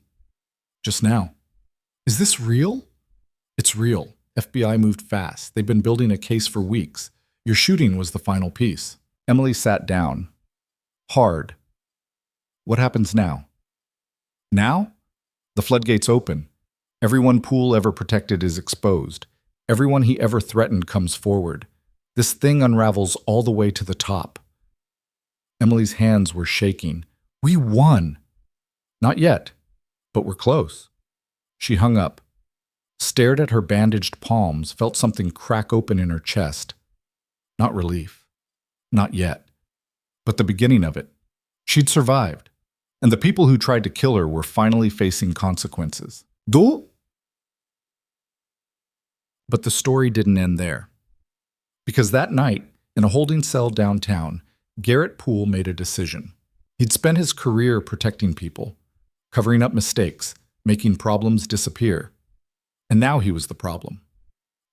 Just now. Is this real? It's real. FBI moved fast. They've been building a case for weeks. Your shooting was the final piece. Emily sat down. Hard. What happens now? Now? The floodgates open. Everyone Poole ever protected is exposed. Everyone he ever threatened comes forward. This thing unravels all the way to the top. Emily's hands were shaking. We won. Not yet, but we're close. She hung up, stared at her bandaged palms, felt something crack open in her chest. Not relief. Not yet. But the beginning of it. She'd survived. And the people who tried to kill her were finally facing consequences. Do? But the story didn't end there. Because that night, in a holding cell downtown, Garrett Poole made a decision. He'd spent his career protecting people, covering up mistakes, making problems disappear. And now he was the problem.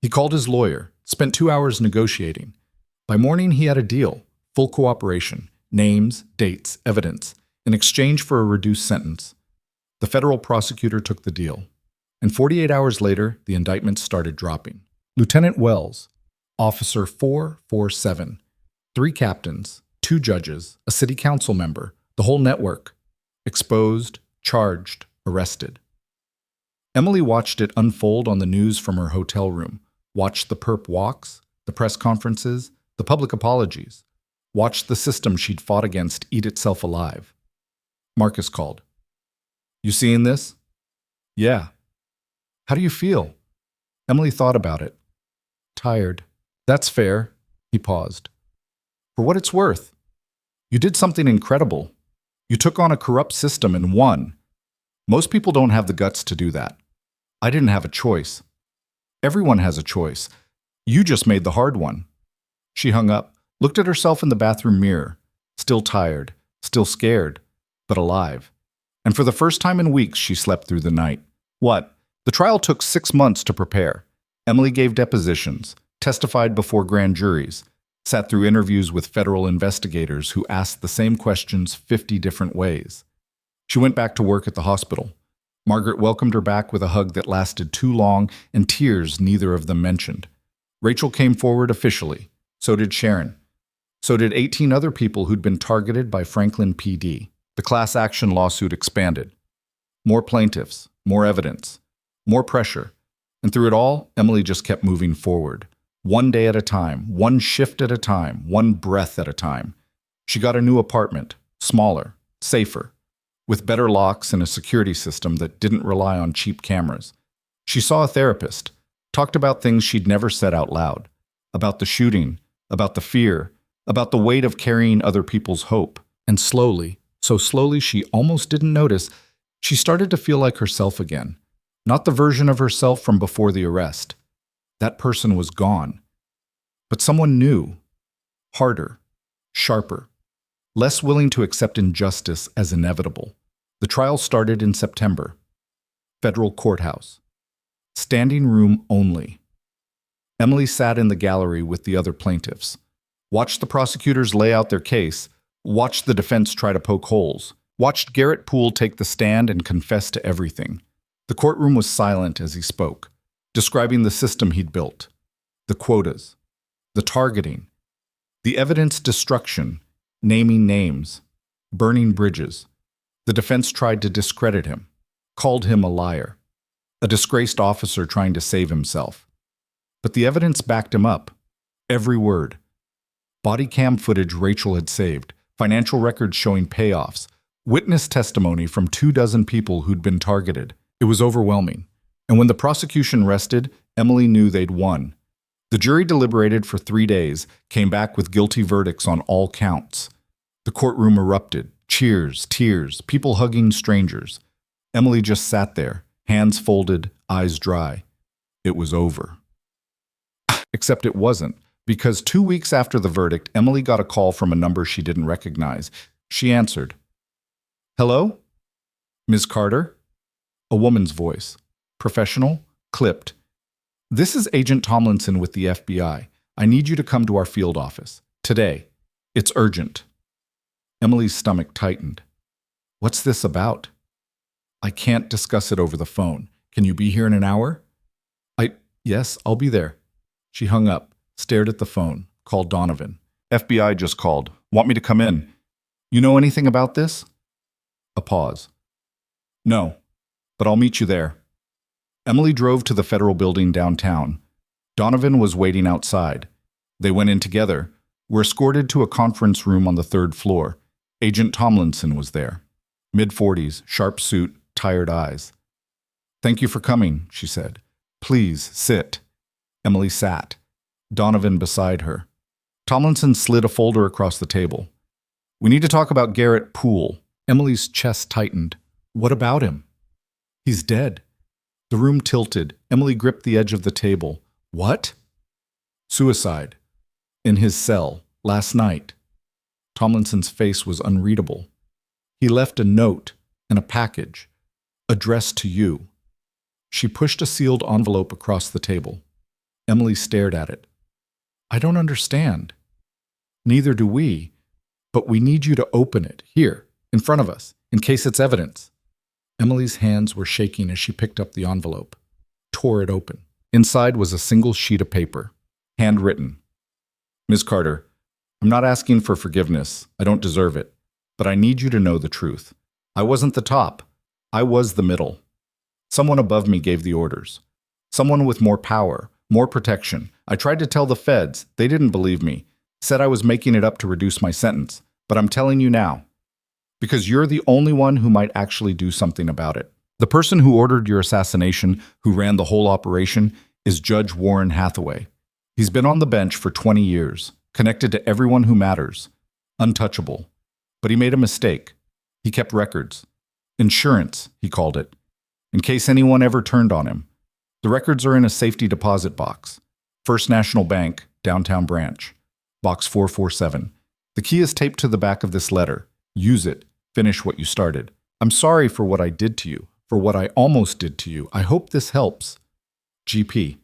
He called his lawyer, spent 2 hours negotiating. By morning, he had a deal, full cooperation, names, dates, evidence, in exchange for a reduced sentence. The federal prosecutor took the deal. And 48 hours later, the indictments started dropping. Lieutenant Wells, Officer 447, 3 captains, 2 judges, a city council member, the whole network, exposed, charged, arrested. Emily watched it unfold on the news from her hotel room, watched the perp walks, the press conferences, the public apologies, watched the system she'd fought against eat itself alive. Marcus called. You seeing this? Yeah. How do you feel? Emily thought about it. Tired. That's fair. He paused. For what it's worth. You did something incredible. You took on a corrupt system and won. Most people don't have the guts to do that. I didn't have a choice. Everyone has a choice. You just made the hard one. She hung up, looked at herself in the bathroom mirror. Still tired, still scared, but alive. And for the first time in weeks, she slept through the night. What? The trial took 6 months to prepare. Emily gave depositions, testified before grand juries, sat through interviews with federal investigators who asked the same questions 50 different ways. She went back to work at the hospital. Margaret welcomed her back with a hug that lasted too long and tears neither of them mentioned. Rachel came forward officially. So did Sharon. So did 18 other people who'd been targeted by Franklin PD. The class action lawsuit expanded. More plaintiffs, more evidence, more pressure. And through it all, Emily just kept moving forward. One day at a time, one shift at a time, one breath at a time. She got a new apartment, smaller, safer, with better locks and a security system that didn't rely on cheap cameras. She saw a therapist, talked about things she'd never said out loud, about the shooting, about the fear, about the weight of carrying other people's hope. And slowly, so slowly she almost didn't notice, she started to feel like herself again. Not the version of herself from before the arrest. That person was gone. But someone new, harder, sharper, less willing to accept injustice as inevitable. The trial started in September. Federal courthouse. Standing room only. Emily sat in the gallery with the other plaintiffs, watched the prosecutors lay out their case, watched the defense try to poke holes, watched Garrett Poole take the stand and confess to everything. The courtroom was silent as he spoke, describing the system he'd built, the quotas, the targeting, the evidence destruction, naming names, burning bridges. The defense tried to discredit him, called him a liar, a disgraced officer trying to save himself. But the evidence backed him up, every word. Body cam footage Rachel had saved, financial records showing payoffs, witness testimony from 24 people who'd been targeted. It was overwhelming. And when the prosecution rested, Emily knew they'd won. The jury deliberated for 3 days, came back with guilty verdicts on all counts. The courtroom erupted. Cheers, tears, people hugging strangers. Emily just sat there, hands folded, eyes dry. It was over. Except it wasn't, because 2 weeks after the verdict, Emily got a call from a number she didn't recognize. She answered. Hello? Ms. Carter? A woman's voice. Professional, clipped. This is Agent Tomlinson with the FBI. I need you to come to our field office. Today. It's urgent. Emily's stomach tightened. What's this about? I can't discuss it over the phone. Can you be here in an hour? Yes, I'll be there. She hung up, stared at the phone, called Donovan. FBI just called. Want me to come in? You know anything about this? A pause. No, but I'll meet you there. Emily drove to the federal building downtown. Donovan was waiting outside. They went in together, were escorted to a conference room on the 3rd floor. Agent Tomlinson was there. Mid-40s, sharp suit, tired eyes. Thank you for coming, she said. Please, sit. Emily sat. Donovan beside her. Tomlinson slid a folder across the table. We need to talk about Garrett Poole. Emily's chest tightened. What about him? He's dead. The room tilted. Emily gripped the edge of the table. What? Suicide. In his cell, last night. Tomlinson's face was unreadable. He left a note and a package, addressed to you. She pushed a sealed envelope across the table. Emily stared at it. I don't understand. Neither do we, but we need you to open it, here, in front of us, in case it's evidence. Emily's hands were shaking as she picked up the envelope, tore it open. Inside was a single sheet of paper, handwritten. Ms. Carter, I'm not asking for forgiveness. I don't deserve it. But I need you to know the truth. I wasn't the top. I was the middle. Someone above me gave the orders. Someone with more power, more protection. I tried to tell the feds. They didn't believe me. Said I was making it up to reduce my sentence. But I'm telling you now. Because you're the only one who might actually do something about it. The person who ordered your assassination, who ran the whole operation, is Judge Warren Hathaway. He's been on the bench for 20 years, connected to everyone who matters, untouchable. But he made a mistake. He kept records. Insurance, he called it, in case anyone ever turned on him. The records are in a safety deposit box. First National Bank, downtown branch. Box 447. The key is taped to the back of this letter. Use it. Finish what you started. I'm sorry for what I did to you, for what I almost did to you. I hope this helps. GP.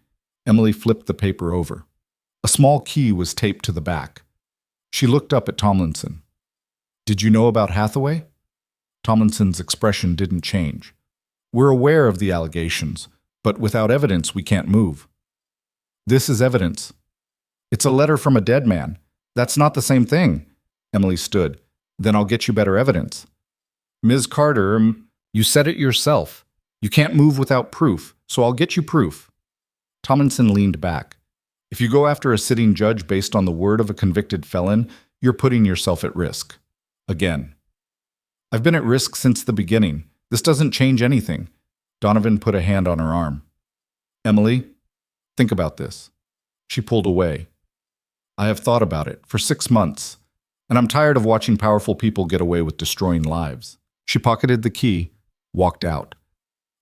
Emily flipped the paper over. A small key was taped to the back. She looked up at Tomlinson. Did you know about Hathaway? Tomlinson's expression didn't change. We're aware of the allegations, but without evidence we can't move. This is evidence. It's a letter from a dead man. That's not the same thing. Emily stood. Then I'll get you better evidence. Ms. Carter, you said it yourself. You can't move without proof, so I'll get you proof. Tomlinson leaned back. If you go after a sitting judge based on the word of a convicted felon, you're putting yourself at risk. Again. I've been at risk since the beginning. This doesn't change anything. Donovan put a hand on her arm. Emily, think about this. She pulled away. I have thought about it for 6 months, and I'm tired of watching powerful people get away with destroying lives. She pocketed the key, walked out.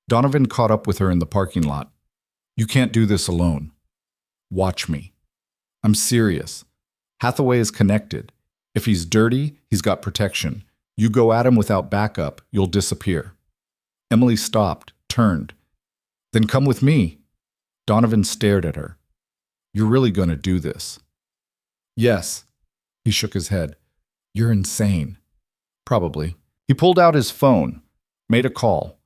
Donovan caught up with her in the parking lot. You can't do this alone. Watch me. I'm serious. Hathaway is connected. If he's dirty, he's got protection. You go at him without backup, you'll disappear. Emily stopped, turned. Then come with me. Donovan stared at her. You're really going to do this? Yes. He shook his head. You're insane. Probably. He pulled out his phone, made a call.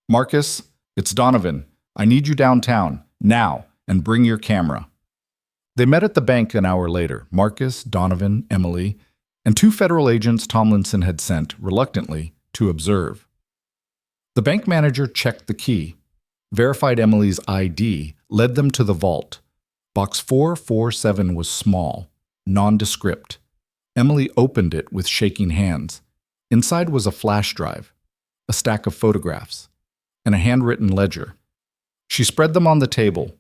Marcus, it's Donovan. I need you downtown, now, and bring your camera. They met at the bank an hour later, Marcus, Donovan, Emily, and 2 federal agents Tomlinson had sent, reluctantly, to observe. The bank manager checked the key, verified Emily's ID, led them to the vault. Box 447 was small, nondescript. Emily opened it with shaking hands. Inside was a flash drive, a stack of photographs, and a handwritten ledger. She spread them on the table.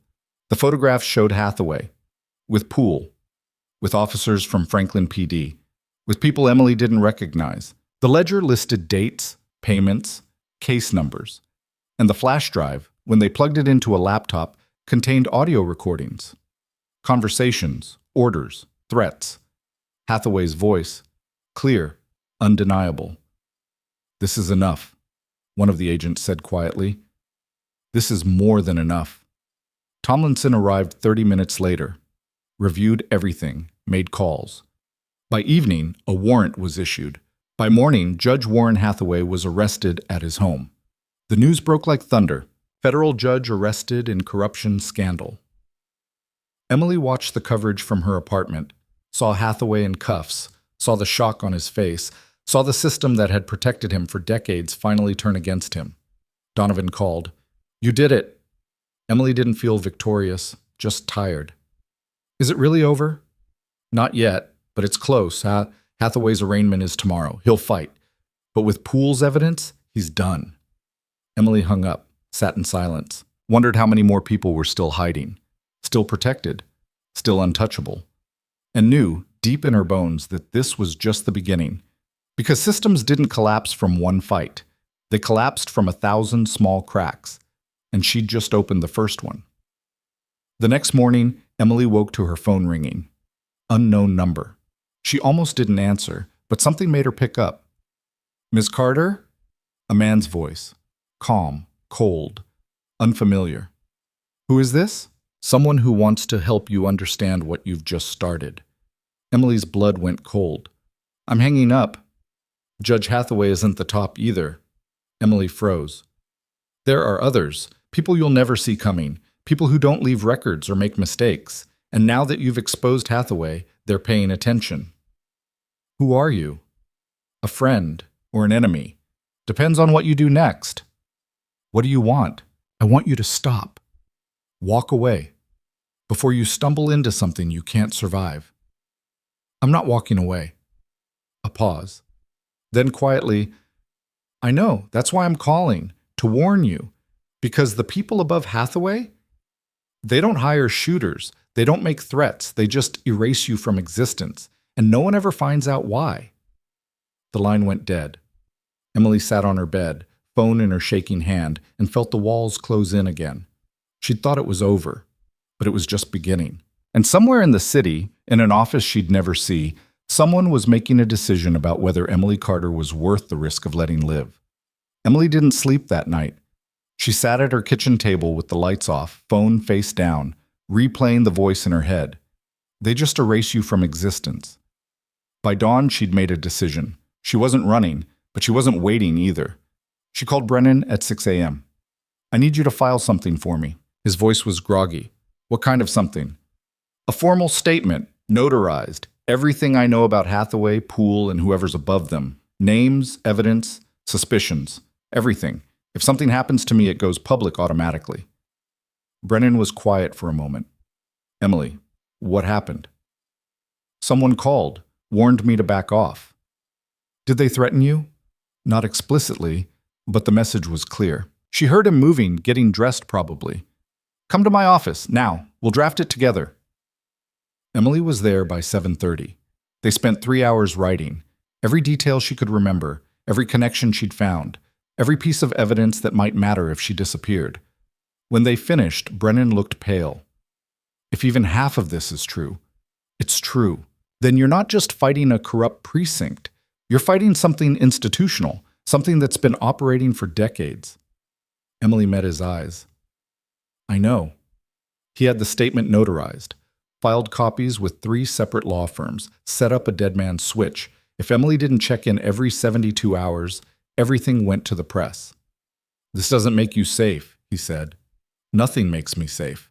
The photographs showed Hathaway, with Poole, with officers from Franklin PD, with people Emily didn't recognize. The ledger listed dates, payments, case numbers, and the flash drive, when they plugged it into a laptop, contained audio recordings, conversations, orders, threats. Hathaway's voice, clear, undeniable. This is enough, one of the agents said quietly. This is more than enough. Tomlinson arrived 30 minutes later, reviewed everything, made calls. By evening, a warrant was issued. By morning, Judge Warren Hathaway was arrested at his home. The news broke like thunder. Federal judge arrested in corruption scandal. Emily watched the coverage from her apartment, saw Hathaway in cuffs, saw the shock on his face, saw the system that had protected him for decades finally turn against him. Donovan called. You did it. Emily didn't feel victorious, just tired. Is it really over? Not yet, but it's close. Hathaway's arraignment is tomorrow. He'll fight. But with Poole's evidence, he's done. Emily hung up, sat in silence, wondered how many more people were still hiding, still protected, still untouchable, and knew, deep in her bones, that this was just the beginning. Because systems didn't collapse from one fight. They collapsed from 1,000 small cracks, and she'd just opened the first one. The next morning, Emily woke to her phone ringing. Unknown number. She almost didn't answer, but something made her pick up. Ms. Carter? A man's voice. Calm, cold, unfamiliar. Who is this? Someone who wants to help you understand what you've just started. Emily's blood went cold. I'm hanging up. Judge Hathaway isn't the top either. Emily froze. There are others, people you'll never see coming, people who don't leave records or make mistakes. And now that you've exposed Hathaway, they're paying attention. Who are you? A friend or an enemy? Depends on what you do next. What do you want? I want you to stop. Walk away before you stumble into something you can't survive. I'm not walking away. A pause. Then quietly, I know, that's why I'm calling, to warn you. Because the people above Hathaway, they don't hire shooters. They don't make threats. They just erase you from existence. And no one ever finds out why. The line went dead. Emily sat on her bed, phone in her shaking hand, and felt the walls close in again. She'd thought it was over, but it was just beginning. And somewhere in the city, in an office she'd never see, Someone was making a decision about whether Emily Carter was worth the risk of letting live. Emily didn't sleep that night. She sat at her kitchen table with the lights off, phone face down, replaying the voice in her head. They just erase you from existence. By dawn, she'd made a decision. She wasn't running, but she wasn't waiting either. She called Brennan at 6 a.m. "I need you to file something for me." His voice was groggy. "What kind of something?" "A formal statement, notarized. Everything I know about Hathaway, Poole, and whoever's above them. Names, evidence, suspicions. Everything. If something happens to me, it goes public automatically." Brennan was quiet for a moment. "Emily, what happened?" "Someone called, warned me to back off." "Did they threaten you?" "Not explicitly, but the message was clear." She heard him moving, getting dressed probably. "Come to my office, now. We'll draft it together." Emily was there by 7:30. They spent 3 hours writing. Every detail she could remember, every connection she'd found, every piece of evidence that might matter if she disappeared. When they finished, Brennan looked pale. "If even half of this is true, it's true. Then you're not just fighting a corrupt precinct. You're fighting something institutional, something that's been operating for decades." Emily met his eyes. "I know." He had the statement notarized, filed copies with 3 separate law firms, set up a dead man's switch. If Emily didn't check in every 72 hours, everything went to the press. "This doesn't make you safe," he said. "Nothing makes me safe.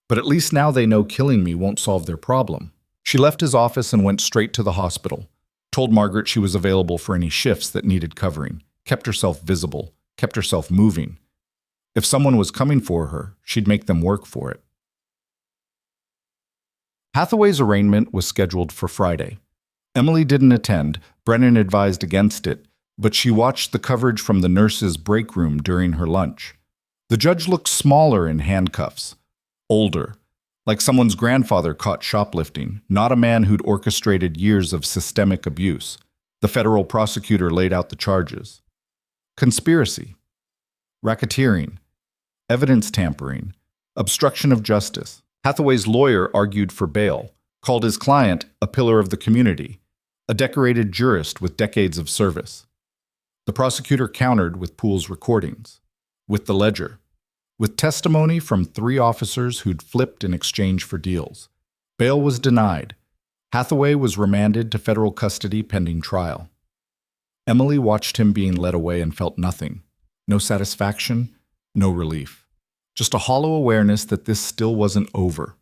But at least now they know killing me won't solve their problem." She left his office and went straight to the hospital, told Margaret she was available for any shifts that needed covering, kept herself visible, kept herself moving. If someone was coming for her, she'd make them work for it. Hathaway's arraignment was scheduled for Friday. Emily didn't attend. Brennan advised against it, but she watched the coverage from the nurse's break room during her lunch. The judge looked smaller in handcuffs, older, like someone's grandfather caught shoplifting, not a man who'd orchestrated years of systemic abuse. The federal prosecutor laid out the charges: conspiracy, racketeering, evidence tampering, obstruction of justice. Hathaway's lawyer argued for bail, called his client a pillar of the community, a decorated jurist with decades of service. The prosecutor countered with Poole's recordings, with the ledger, with testimony from 3 officers who'd flipped in exchange for deals. Bail was denied. Hathaway was remanded to federal custody pending trial. Emily watched him being led away and felt nothing. No satisfaction, no relief. Just a hollow awareness that this still wasn't over.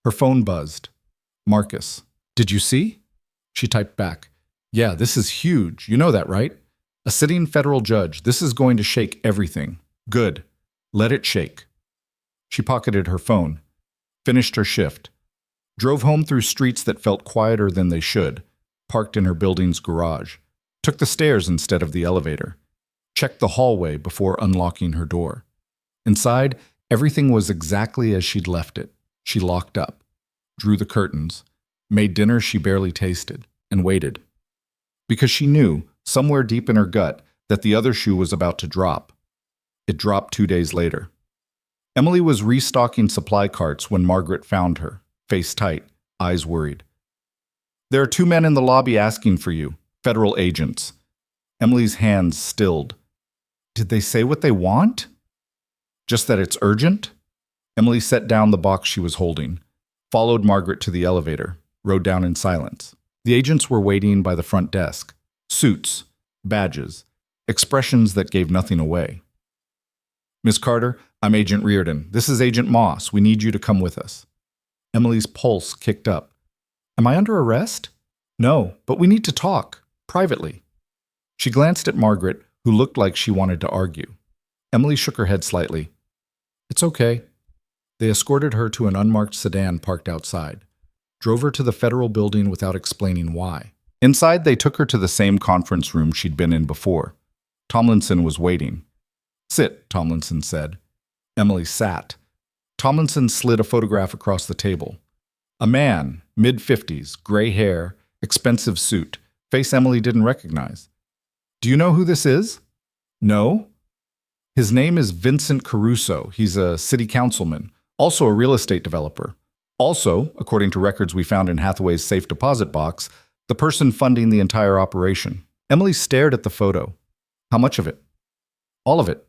Her phone buzzed. "Marcus, did you see?" She typed back, "Yeah, this is huge. You know that, right? A sitting federal judge. This is going to shake everything." "Good. Let it shake." She pocketed her phone, finished her shift, drove home through streets that felt quieter than they should, parked in her building's garage, took the stairs instead of the elevator, checked the hallway before unlocking her door. Inside, everything was exactly as she'd left it. She locked up, drew the curtains, made dinner she barely tasted, and waited. Because she knew, somewhere deep in her gut, that the other shoe was about to drop. It dropped 2 days later. Emily was restocking supply carts when Margaret found her, face tight, eyes worried. "There are 2 men in the lobby asking for you, federal agents." Emily's hands stilled. "Did they say what they want?" "Just that it's urgent?" Emily set down the box she was holding, followed Margaret to the elevator, rode down in silence. The agents were waiting by the front desk. Suits, badges, expressions that gave nothing away. "Miss Carter, I'm Agent Reardon. This is Agent Moss. We need you to come with us." Emily's pulse kicked up. "Am I under arrest?" "No, but we need to talk, privately." She glanced at Margaret, who looked like she wanted to argue. Emily shook her head slightly. "It's okay." They escorted her to an unmarked sedan parked outside, drove her to the federal building without explaining why. Inside, they took her to the same conference room she'd been in before. Tomlinson was waiting. "Sit," Tomlinson said. Emily sat. Tomlinson slid a photograph across the table. A man, mid-50s, gray hair, expensive suit, face Emily didn't recognize. "Do you know who this is?" "No." "His name is Vincent Caruso. He's a city councilman, also a real estate developer. Also, according to records we found in Hathaway's safe deposit box, The person funding the entire operation. Emily stared at the photo. How much of it? All of it.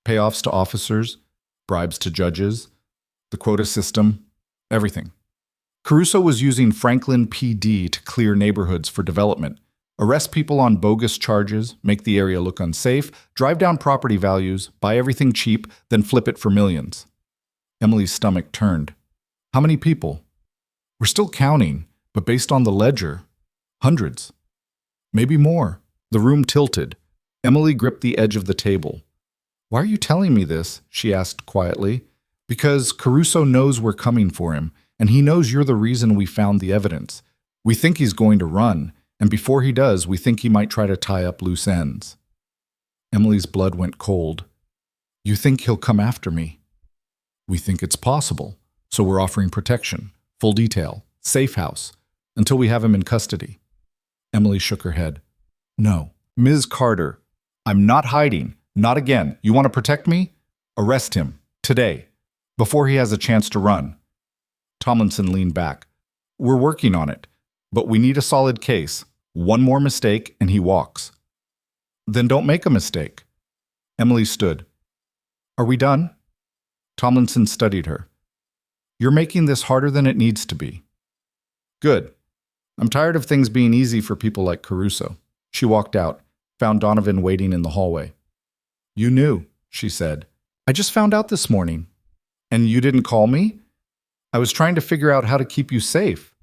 Payoffs to officers, bribes to judges, the quota system, everything. Caruso was using Franklin PD to clear neighborhoods for development, arrest people on bogus charges, make the area look unsafe, drive down property values, buy everything cheap, then flip it for millions. Emily's stomach turned. How many people? We're still counting, but based on the ledger, hundreds. Maybe more. The room tilted. Emily gripped the edge of the table. Why are you telling me this? She asked quietly. Because Caruso knows we're coming for him, and he knows you're the reason we found the evidence. We think he's going to run, and before he does, we think he might try to tie up loose ends. Emily's blood went cold. You think he'll come after me? We think it's possible, so we're offering protection, full detail, safe house, until we have him in custody. Emily shook her head. No. Ms. Carter, I'm not hiding. Not again. You want to protect me? Arrest him. Today. Before he has a chance to run. Tomlinson leaned back. We're working on it, but we need a solid case. One more mistake and he walks. Then don't make a mistake. Emily stood. Are we done? Tomlinson studied her. You're making this harder than it needs to be. Good. I'm tired of things being easy for people like Caruso. She walked out, found Donovan waiting in the hallway. You knew, she said. I just found out this morning. And you didn't call me? I was trying to figure out how to keep you safe.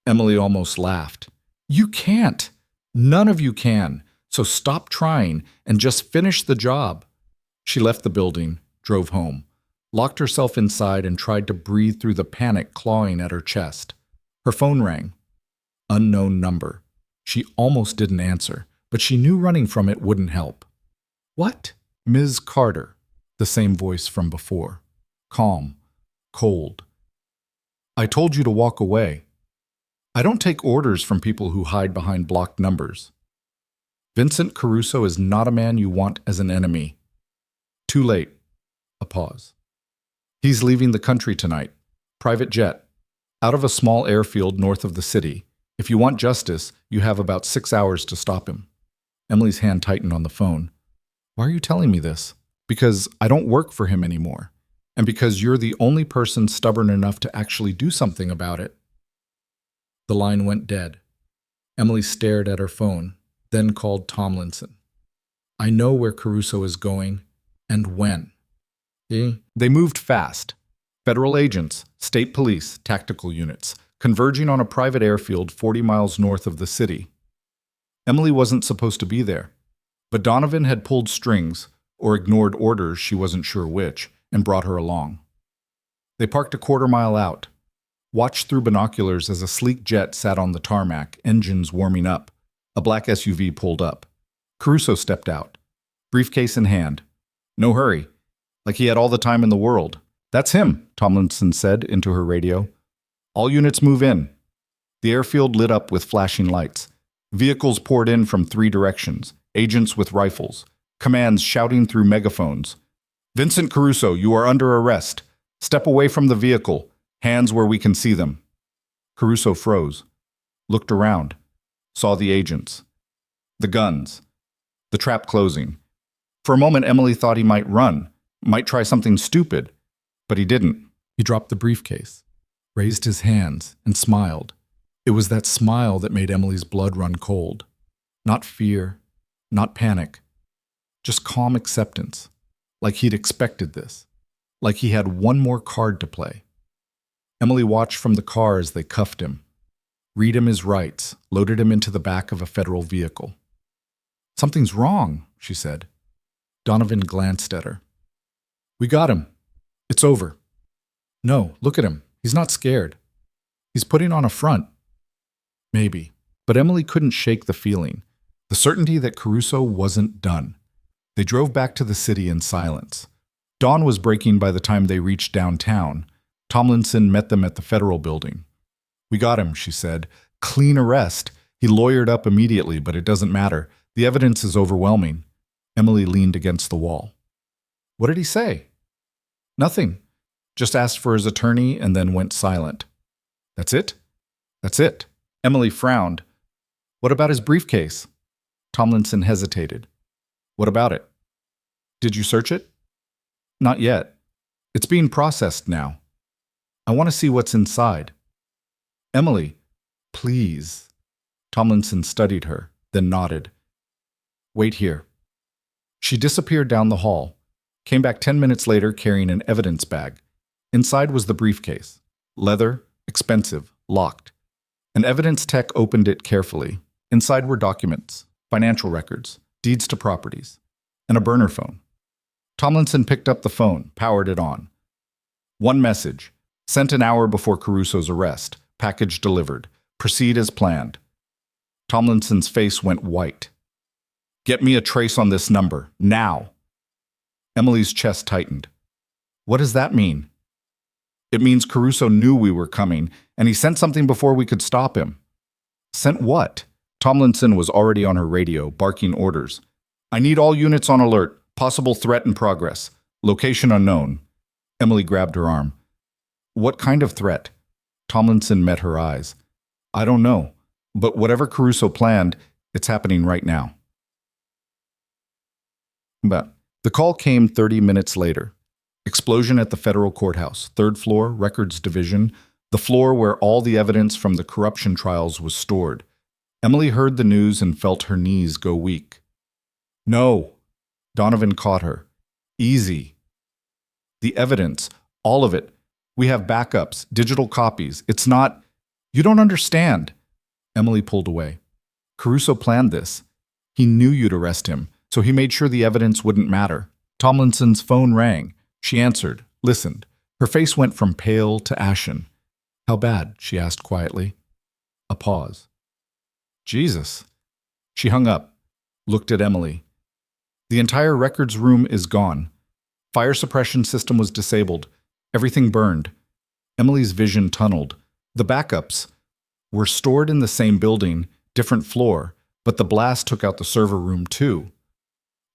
Emily almost laughed. You can't. None of you can. So stop trying and just finish the job. She left the building, drove home, locked herself inside and tried to breathe through the panic clawing at her chest. Her phone rang. Unknown number. She almost didn't answer, but she knew running from it wouldn't help. What? Ms. Carter. The same voice from before. Calm. Cold. I told you to walk away. I don't take orders from people who hide behind blocked numbers. Vincent Caruso is not a man you want as an enemy. Too late. A pause. He's leaving the country tonight. Private jet. Out of a small airfield north of the city. If you want justice, you have about 6 hours to stop him. Emily's hand tightened on the phone. Why are you telling me this? Because I don't work for him anymore. And because you're the only person stubborn enough to actually do something about it. The line went dead. Emily stared at her phone, then called Tomlinson. I know where Caruso is going, and when. They moved fast. Federal agents, state police, tactical units, converging on a private airfield 40 miles north of the city. Emily wasn't supposed to be there, but Donovan had pulled strings, or ignored orders, she wasn't sure which, and brought her along. They parked a quarter-mile out, watched through binoculars as a sleek jet sat on the tarmac, engines warming up. A black SUV pulled up. Caruso stepped out, briefcase in hand. No hurry, like he had all the time in the world. That's him, Tomlinson said into her radio. All units move in. The airfield lit up with flashing lights. Vehicles poured in from 3 directions, agents with rifles, commands shouting through megaphones. Vincent Caruso, you are under arrest. Step away from the vehicle, hands where we can see them. Caruso froze, looked around, saw the agents, the guns, the trap closing. For a moment, Emily thought he might run, might try something stupid, but he didn't. He dropped the briefcase, raised his hands, and smiled. It was that smile that made Emily's blood run cold. Not fear, not panic, just calm acceptance, like he'd expected this, like he had one more card to play. Emily watched from the car as they cuffed him, read him his rights, loaded him into the back of a federal vehicle. Something's wrong, she said. Donovan glanced at her. We got him. It's over. No, look at him. He's not scared. He's putting on a front. Maybe. But Emily couldn't shake the feeling, the certainty that Caruso wasn't done. They drove back to the city in silence. Dawn was breaking by the time they reached downtown. Tomlinson met them at the federal building. We got him, she said. Clean arrest. He lawyered up immediately, but it doesn't matter. The evidence is overwhelming. Emily leaned against the wall. What did he say? Nothing. Just asked for his attorney and then went silent. That's it? That's it. Emily frowned. What about his briefcase? Tomlinson hesitated. What about it? Did you search it? Not yet. It's being processed now. I want to see what's inside. Emily, please. Tomlinson studied her, then nodded. Wait here. She disappeared down the hall, came back 10 minutes later carrying an evidence bag. Inside was the briefcase. Leather, expensive, locked. An evidence tech opened it carefully. Inside were documents, financial records, deeds to properties, and a burner phone. Tomlinson picked up the phone, powered it on. One message, sent an hour before Caruso's arrest, package delivered, proceed as planned. Tomlinson's face went white. Get me a trace on this number, now. Emily's chest tightened. What does that mean? It means Caruso knew we were coming, and he sent something before we could stop him. Sent what? Tomlinson was already on her radio, barking orders. I need all units on alert. Possible threat in progress. Location unknown. Emily grabbed her arm. What kind of threat? Tomlinson met her eyes. I don't know, but whatever Caruso planned, it's happening right now. But the call came 30 minutes later. Explosion at the federal courthouse, third floor, records division, the floor where all the evidence from the corruption trials was stored. Emily heard the news and felt her knees go weak. No. Donovan caught her. Easy. The evidence, all of it. We have backups, digital copies. It's not... You don't understand. Emily pulled away. Caruso planned this. He knew you'd arrest him, so he made sure the evidence wouldn't matter. Tomlinson's phone rang. She answered, listened. Her face went from pale to ashen. How bad? She asked quietly. A pause. Jesus. She hung up, looked at Emily. The entire records room is gone. Fire suppression system was disabled. Everything burned. Emily's vision tunneled. The backups were stored in the same building, different floor, but the blast took out the server room too.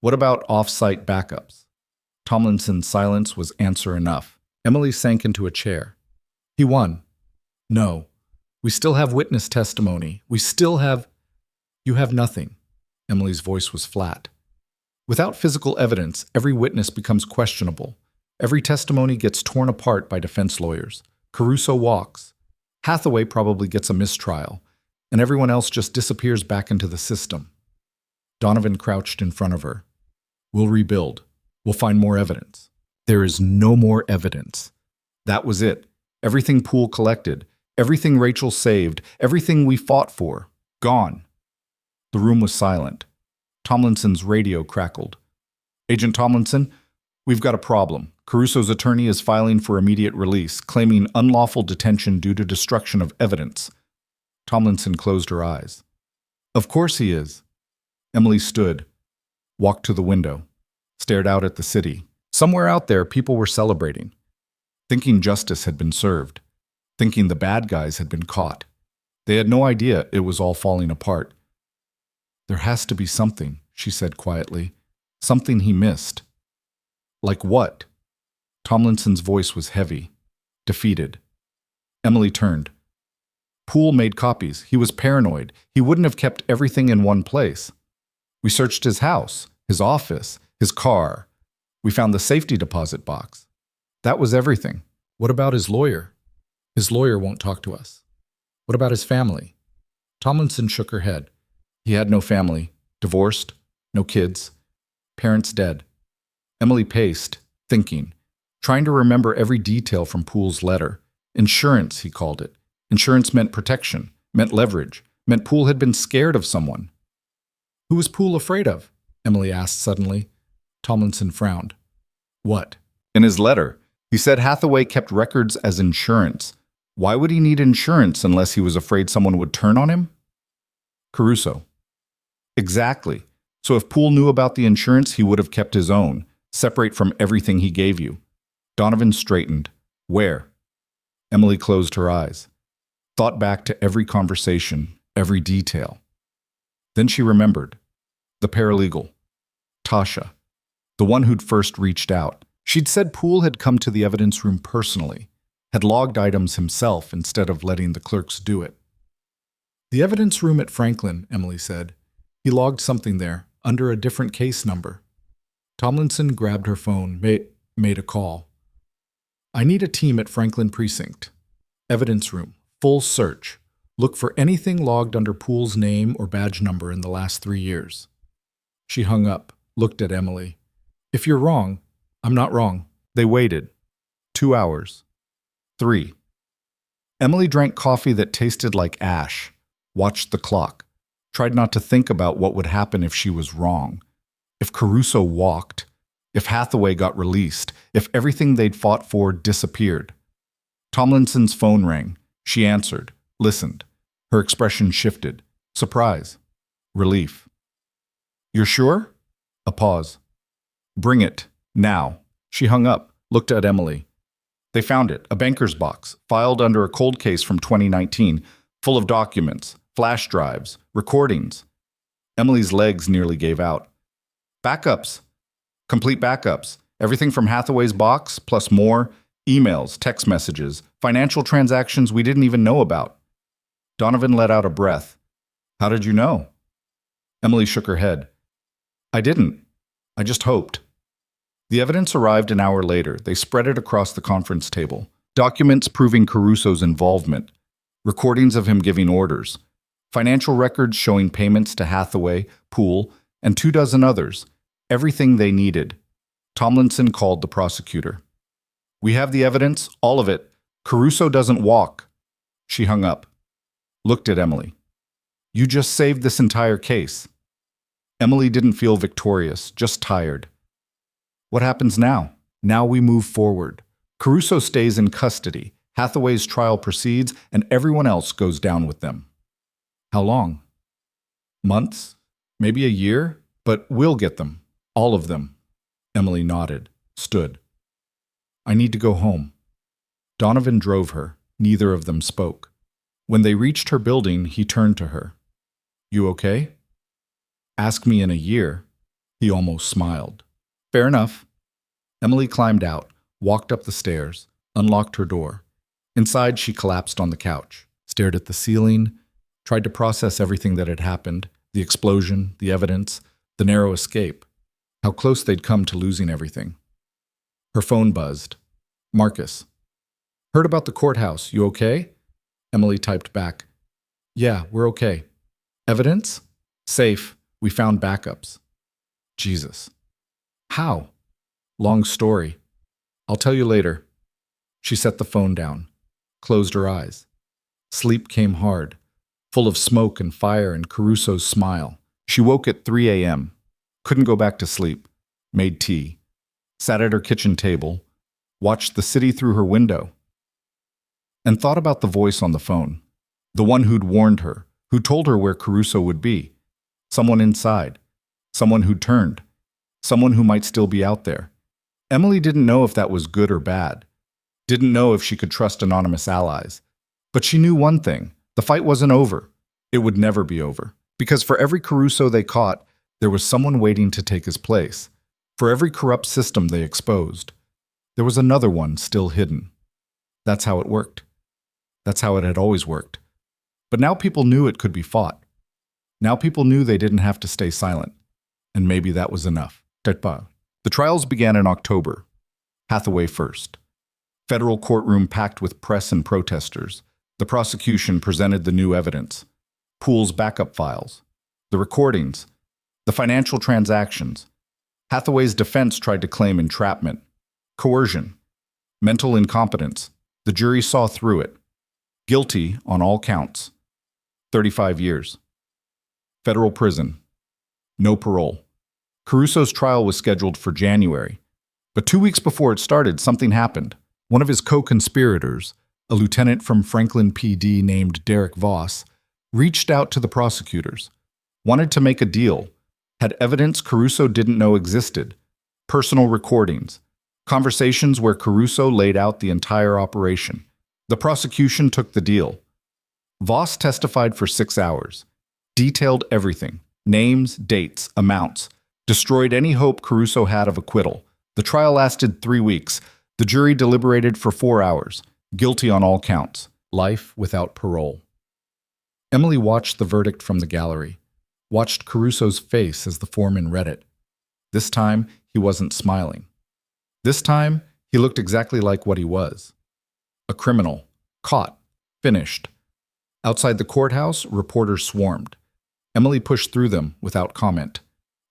What about off-site backups? Tomlinson's silence was answer enough. Emily sank into a chair. He won. No. We still have witness testimony. We still have... You have nothing. Emily's voice was flat. Without physical evidence, every witness becomes questionable. Every testimony gets torn apart by defense lawyers. Caruso walks. Hathaway probably gets a mistrial, and everyone else just disappears back into the system. Donovan crouched in front of her. We'll rebuild. We'll find more evidence. There is no more evidence. That was it. Everything Poole collected, everything Rachel saved, everything we fought for, gone. The room was silent. Tomlinson's radio crackled. Agent Tomlinson, we've got a problem. Caruso's attorney is filing for immediate release, claiming unlawful detention due to destruction of evidence. Tomlinson closed her eyes. Of course he is. Emily stood, walked to the window, stared out at the city. Somewhere out there, people were celebrating, thinking justice had been served, thinking the bad guys had been caught. They had no idea it was all falling apart. There has to be something, she said quietly. Something he missed. Like what? Tomlinson's voice was heavy, defeated. Emily turned. Poole made copies. He was paranoid. He wouldn't have kept everything in one place. We searched his house, his office, his car. We found the safety deposit box. That was everything. What about his lawyer? His lawyer won't talk to us. What about his family? Tomlinson shook her head. He had no family, divorced, no kids, parents dead. Emily paced, thinking, trying to remember every detail from Poole's letter. Insurance, he called it. Insurance meant protection, meant leverage, meant Poole had been scared of someone. Who was Poole afraid of? Emily asked suddenly. Tomlinson frowned. What? In his letter, he said Hathaway kept records as insurance. Why would he need insurance unless he was afraid someone would turn on him? Caruso. Exactly. So if Poole knew about the insurance, he would have kept his own, separate from everything he gave you. Donovan straightened. Where? Emily closed her eyes, thought back to every conversation, every detail. Then she remembered. The paralegal. Tasha. The one who'd first reached out. She'd said Poole had come to the evidence room personally, had logged items himself instead of letting the clerks do it. The evidence room at Franklin, Emily said. He logged something there, under a different case number. Tomlinson grabbed her phone, made a call. I need a team at Franklin Precinct. Evidence room, full search. Look for anything logged under Poole's name or badge number in the last 3 years. She hung up, looked at Emily. If you're wrong, I'm not wrong. They waited. 2 hours. 3. Emily drank coffee that tasted like ash, watched the clock, tried not to think about what would happen if she was wrong. If Caruso walked, if Hathaway got released, if everything they'd fought for disappeared. Tomlinson's phone rang. She answered, listened. Her expression shifted. Surprise. Relief. You're sure? A pause. Bring it. Now. She hung up, looked at Emily. They found it, a banker's box, filed under a cold case from 2019, full of documents, flash drives, recordings. Emily's legs nearly gave out. Backups. Complete backups. Everything from Hathaway's box, plus more, emails, text messages, financial transactions we didn't even know about. Donovan let out a breath. How did you know? Emily shook her head. I didn't. I just hoped. The evidence arrived an hour later. They spread it across the conference table. Documents proving Caruso's involvement, recordings of him giving orders, financial records showing payments to Hathaway, Poole, and 24 others. Everything they needed. Tomlinson called the prosecutor. We have the evidence, all of it. Caruso doesn't walk. She hung up. Looked at Emily. You just saved this entire case. Emily didn't feel victorious, just tired. What happens now? Now we move forward. Caruso stays in custody. Hathaway's trial proceeds, and everyone else goes down with them. How long? Months? Maybe a year? But we'll get them. All of them. Emily nodded, stood. I need to go home. Donovan drove her. Neither of them spoke. When they reached her building, he turned to her. You okay? Ask me in a year. He almost smiled. Fair enough. Emily climbed out, walked up the stairs, unlocked her door. Inside, she collapsed on the couch, stared at the ceiling, tried to process everything that had happened, the explosion, the evidence, the narrow escape, how close they'd come to losing everything. Her phone buzzed. Marcus. Heard about the courthouse. You okay? Emily typed back. Yeah, we're okay. Evidence? Safe. We found backups. Jesus. How? Long story. I'll tell you later. She set the phone down, closed her eyes. Sleep came hard, full of smoke and fire and Caruso's smile. She woke at 3 a.m., couldn't go back to sleep, made tea, sat at her kitchen table, watched the city through her window, and thought about the voice on the phone, the one who'd warned her, who told her where Caruso would be, someone inside, someone who'd turned, someone who might still be out there. Emily didn't know if that was good or bad, didn't know if she could trust anonymous allies. But she knew one thing, the fight wasn't over. It would never be over. Because for every Caruso they caught, there was someone waiting to take his place. For every corrupt system they exposed, there was another one still hidden. That's how it worked. That's how it had always worked. But now people knew it could be fought. Now people knew they didn't have to stay silent. And maybe that was enough. The trials began in October. Hathaway first. Federal courtroom packed with press and protesters. The prosecution presented the new evidence. Poole's backup files. The recordings. The financial transactions. Hathaway's defense tried to claim entrapment. Coercion. Mental incompetence. The jury saw through it. Guilty on all counts. 35 years. Federal prison. No parole. Caruso's trial was scheduled for January. But 2 weeks before it started, something happened. One of his co-conspirators, a lieutenant from Franklin PD named Derek Voss, reached out to the prosecutors, wanted to make a deal, had evidence Caruso didn't know existed, personal recordings, conversations where Caruso laid out the entire operation. The prosecution took the deal. Voss testified for 6 hours, detailed everything, names, dates, amounts, destroyed any hope Caruso had of acquittal. The trial lasted 3 weeks. The jury deliberated for 4 hours. Guilty on all counts. Life without parole. Emily watched the verdict from the gallery, watched Caruso's face as the foreman read it. This time, he wasn't smiling. This time, he looked exactly like what he was. A criminal, caught, finished. Outside the courthouse, reporters swarmed. Emily pushed through them without comment.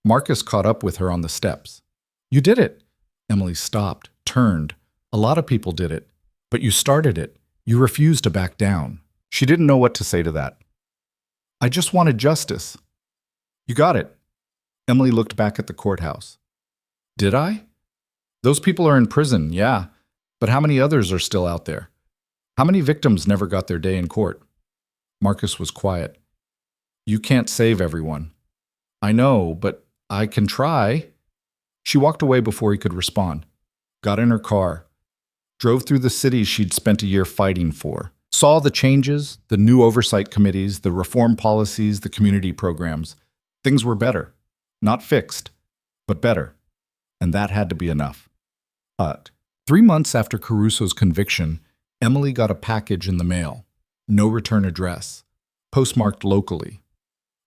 Marcus caught up with her on the steps. "You did it!" Emily stopped, turned. "A lot of people did it. But you started it. You refused to back down." She didn't know what to say to that. "I just wanted justice." "You got it." Emily looked back at the courthouse. "Did I? Those people are in prison, yeah. But how many others are still out there? How many victims never got their day in court?" Marcus was quiet. "You can't save everyone." "I know, but I can try." She walked away before he could respond. Got in her car. Drove through the cities she'd spent a year fighting for. Saw the changes, the new oversight committees, the reform policies, the community programs. Things were better. Not fixed, but better. And that had to be enough. But 3 months after Caruso's conviction, Emily got a package in the mail. No return address. Postmarked locally.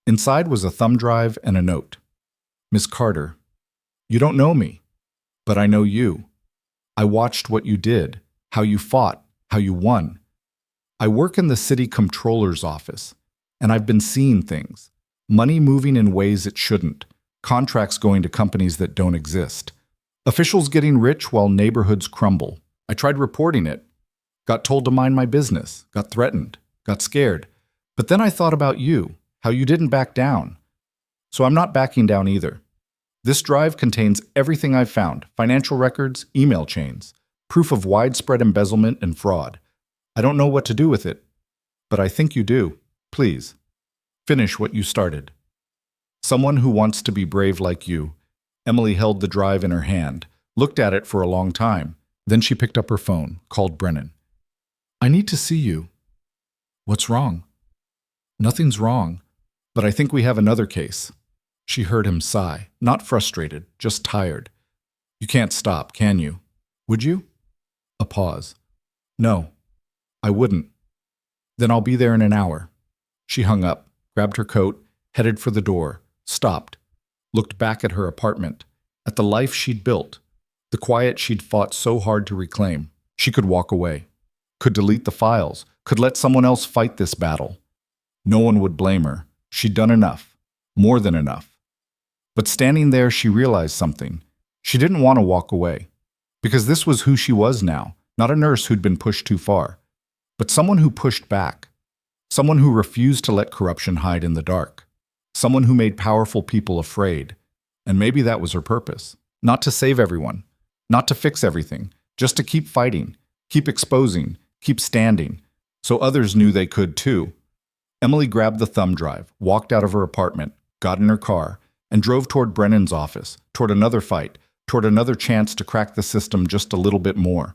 Inside was a thumb drive and a note. "Miss Carter, you don't know me, but I know you. I watched what you did, how you fought, how you won. I work in the city comptroller's office, and I've been seeing things. Money moving in ways it shouldn't. Contracts going to companies that don't exist. Officials getting rich while neighborhoods crumble. I tried reporting it. Got told to mind my business. Got threatened. Got scared. But then I thought about you, how you didn't back down. So I'm not backing down either. This drive contains everything I've found: financial records, email chains, proof of widespread embezzlement and fraud. I don't know what to do with it, but I think you do. Please, finish what you started." Someone who wants to be brave like you. Emily held the drive in her hand, looked at it for a long time. Then she picked up her phone, called Brennan. "I need to see you." "What's wrong?" "Nothing's wrong, but I think we have another case." She heard him sigh, not frustrated, just tired. "You can't stop, can you? Would you?" A pause. "No, I wouldn't." "Then I'll be there in an hour." She hung up, grabbed her coat, headed for the door, stopped, looked back at her apartment, at the life she'd built, the quiet she'd fought so hard to reclaim. She could walk away, could delete the files, could let someone else fight this battle. No one would blame her. She'd done enough, more than enough. But standing there, she realized something. She didn't want to walk away, because this was who she was now, not a nurse who'd been pushed too far, but someone who pushed back, someone who refused to let corruption hide in the dark. Someone who made powerful people afraid. And maybe that was her purpose. Not to save everyone. Not to fix everything. Just to keep fighting. Keep exposing. Keep standing. So others knew they could too. Emily grabbed the thumb drive, walked out of her apartment, got in her car, and drove toward Brennan's office, toward another fight, toward another chance to crack the system just a little bit more.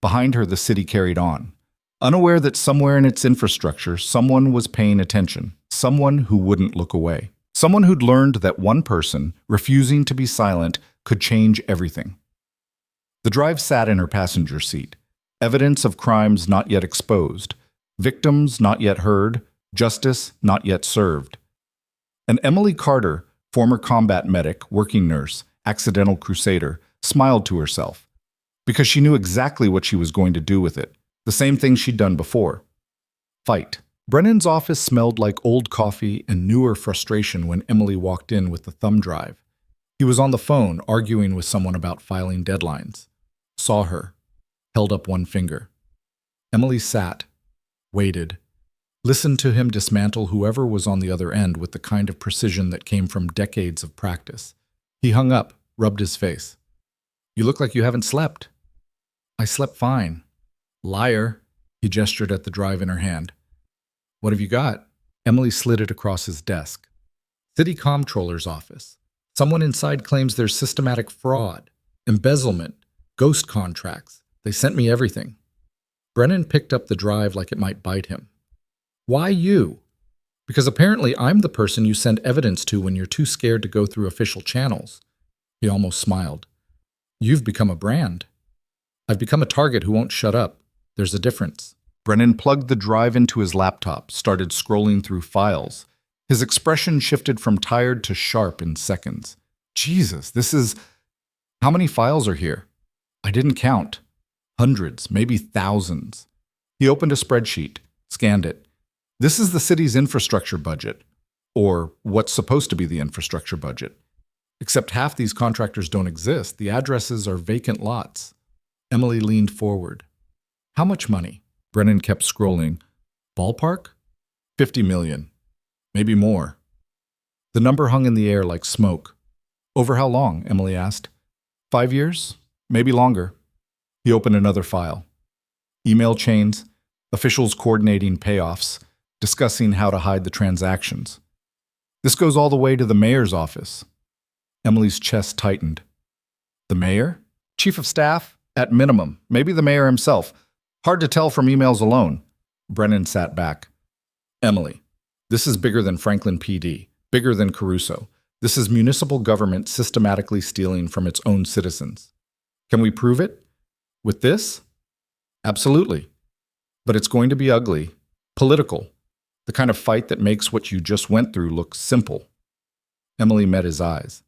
Behind her, the city carried on. Unaware that somewhere in its infrastructure, someone was paying attention. Someone who wouldn't look away. Someone who'd learned that one person, refusing to be silent, could change everything. The drive sat in her passenger seat. Evidence of crimes not yet exposed. Victims not yet heard. Justice not yet served. And Emily Carter, former combat medic, working nurse, accidental crusader, smiled to herself. Because she knew exactly what she was going to do with it. The same thing she'd done before. Fight. Brennan's office smelled like old coffee and newer frustration when Emily walked in with the thumb drive. He was on the phone, arguing with someone about filing deadlines. Saw her. Held up one finger. Emily sat. Waited. Listened to him dismantle whoever was on the other end with the kind of precision that came from decades of practice. He hung up, rubbed his face. "You look like you haven't slept." "I slept fine." "Liar." He gestured at the drive in her hand. "What have you got?" Emily slid it across his desk. "City Comptroller's office. Someone inside claims there's systematic fraud, embezzlement, ghost contracts. They sent me everything." Brennan picked up the drive like it might bite him. "Why you?" "Because apparently I'm the person you send evidence to when you're too scared to go through official channels." He almost smiled. "You've become a brand." "I've become a target who won't shut up. There's a difference." Brennan plugged the drive into his laptop, started scrolling through files. His expression shifted from tired to sharp in seconds. Jesus, this is... How many files are here? I didn't count. Hundreds, maybe thousands. He opened a spreadsheet, scanned it. This is the city's infrastructure budget, or what's supposed to be the infrastructure budget. Except half these contractors don't exist. The addresses are vacant lots. Emily leaned forward. How much money? Brennan kept scrolling. Ballpark? 50 million. Maybe more. The number hung in the air like smoke. Over how long? Emily asked. 5 years? Maybe longer. He opened another file. Email chains, officials coordinating payoffs, discussing how to hide the transactions. This goes all the way to the mayor's office. Emily's chest tightened. The mayor? Chief of staff? At minimum. Maybe the mayor himself. Hard to tell from emails alone. Brennan sat back. Emily, this is bigger than Franklin PD, bigger than Caruso. This is municipal government systematically stealing from its own citizens. Can we prove it? With this? Absolutely. But it's going to be ugly, political, the kind of fight that makes what you just went through look simple. Emily met his eyes.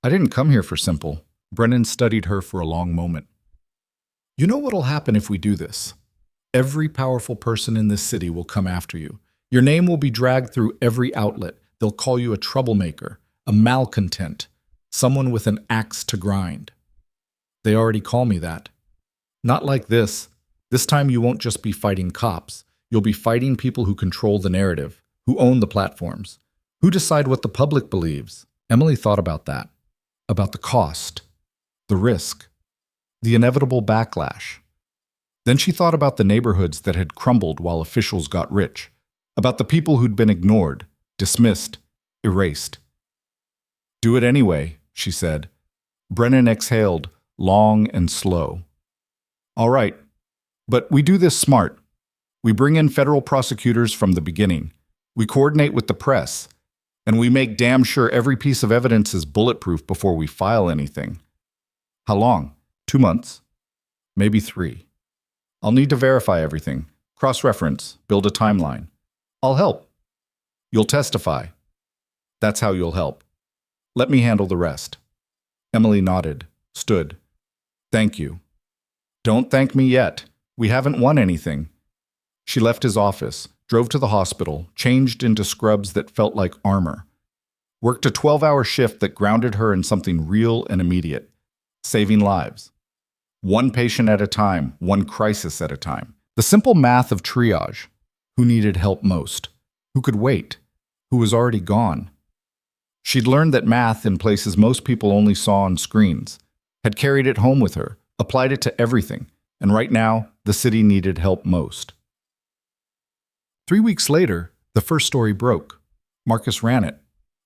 I didn't come here for simple. Brennan studied her for a long moment. You know what'll happen if we do this? Every powerful person in this city will come after you. Your name will be dragged through every outlet. They'll call you a troublemaker, a malcontent, someone with an axe to grind. They already call me that. Not like this. This time you won't just be fighting cops. You'll be fighting people who control the narrative, who own the platforms, who decide what the public believes. Emily thought about that, about the cost, the risk, the inevitable backlash. Then she thought about the neighborhoods that had crumbled while officials got rich, about the people who'd been ignored, dismissed, erased. Do it anyway, she said. Brennan exhaled, long and slow. All right, but we do this smart. We bring in federal prosecutors from the beginning. We coordinate with the press, and we make damn sure every piece of evidence is bulletproof before we file anything. How long? 2 months? Maybe 3. I'll need to verify everything, cross-reference, build a timeline. I'll help. You'll testify. That's how you'll help. Let me handle the rest. Emily nodded, stood. Thank you. Don't thank me yet. We haven't won anything. She left his office, drove to the hospital, changed into scrubs that felt like armor. Worked a 12-hour shift that grounded her in something real and immediate. Saving lives. One patient at a time, one crisis at a time. The simple math of triage. Who needed help most? Who could wait? Who was already gone? She'd learned that math, in places most people only saw on screens, had carried it home with her, applied it to everything, and right now, the city needed help most. 3 weeks later, the first story broke. Marcus ran it.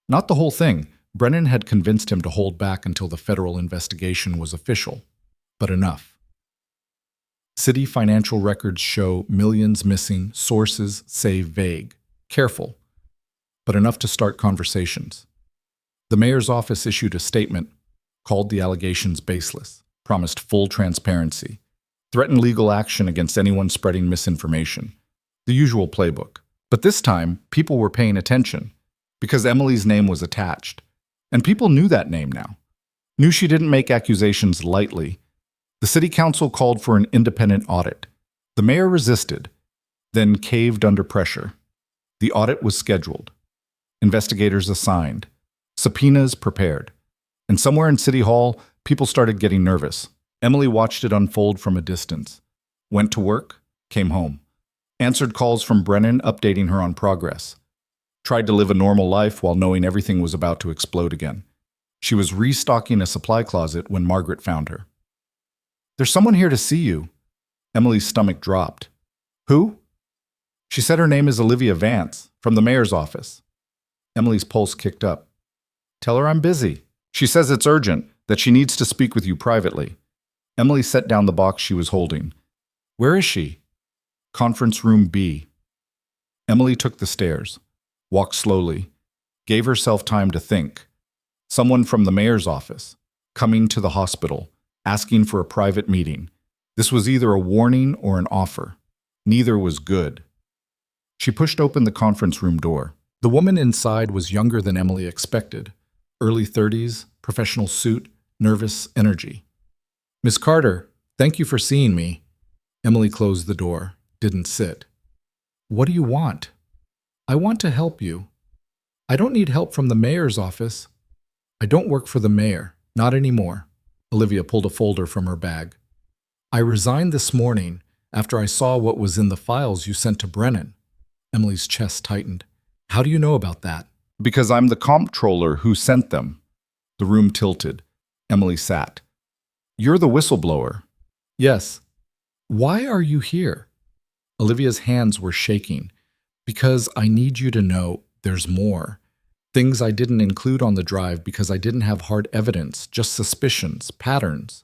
Not the whole thing. Brennan had convinced him to hold back until the federal investigation was official. But enough. City financial records show millions missing, sources say vague. Careful. But enough to start conversations. The mayor's office issued a statement, called the allegations baseless, promised full transparency, threatened legal action against anyone spreading misinformation. The usual playbook. But this time, people were paying attention, because Emily's name was attached. And people knew that name now. Knew she didn't make accusations lightly. The city council called for an independent audit. The mayor resisted, then caved under pressure. The audit was scheduled. Investigators assigned. Subpoenas prepared. And somewhere in City Hall, people started getting nervous. Emily watched it unfold from a distance. Went to work, came home. Answered calls from Brennan updating her on progress. Tried to live a normal life while knowing everything was about to explode again. She was restocking a supply closet when Margaret found her. There's someone here to see you. Emily's stomach dropped. Who? She said her name is Olivia Vance, from the mayor's office. Emily's pulse kicked up. Tell her I'm busy. She says it's urgent, that she needs to speak with you privately. Emily set down the box she was holding. Where is she? Conference room B. Emily took the stairs, walked slowly, gave herself time to think. Someone from the mayor's office, coming to the hospital, asking for a private meeting. This was either a warning or an offer. Neither was good. She pushed open the conference room door. The woman inside was younger than Emily expected. Early 30s, professional suit, nervous energy. "Miss Carter, thank you for seeing me." Emily closed the door, didn't sit. "What do you want?" "I want to help you." "I don't need help from the mayor's office." "I don't work for the mayor, not anymore." Olivia pulled a folder from her bag. "I resigned this morning after I saw what was in the files you sent to Brennan." Emily's chest tightened. "How do you know about that?" "Because I'm the comptroller who sent them." The room tilted. Emily sat. "You're the whistleblower." "Yes." "Why are you here?" Olivia's hands were shaking. "Because I need you to know there's more. Things I didn't include on the drive because I didn't have hard evidence, just suspicions, patterns."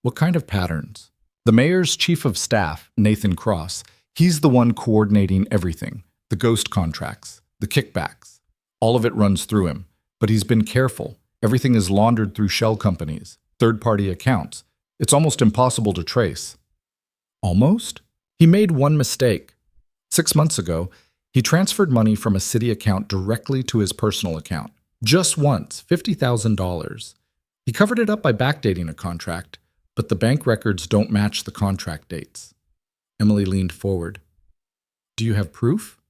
"What kind of patterns?" "The mayor's chief of staff, Nathan Cross, he's the one coordinating everything. The ghost contracts, the kickbacks. All of it runs through him. But he's been careful. Everything is laundered through shell companies, third-party accounts. It's almost impossible to trace." "Almost?" "He made one mistake. 6 months ago, he transferred money from a city account directly to his personal account. Just once, $50,000. He covered it up by backdating a contract, but the bank records don't match the contract dates." Emily leaned forward. "Do you have proof?"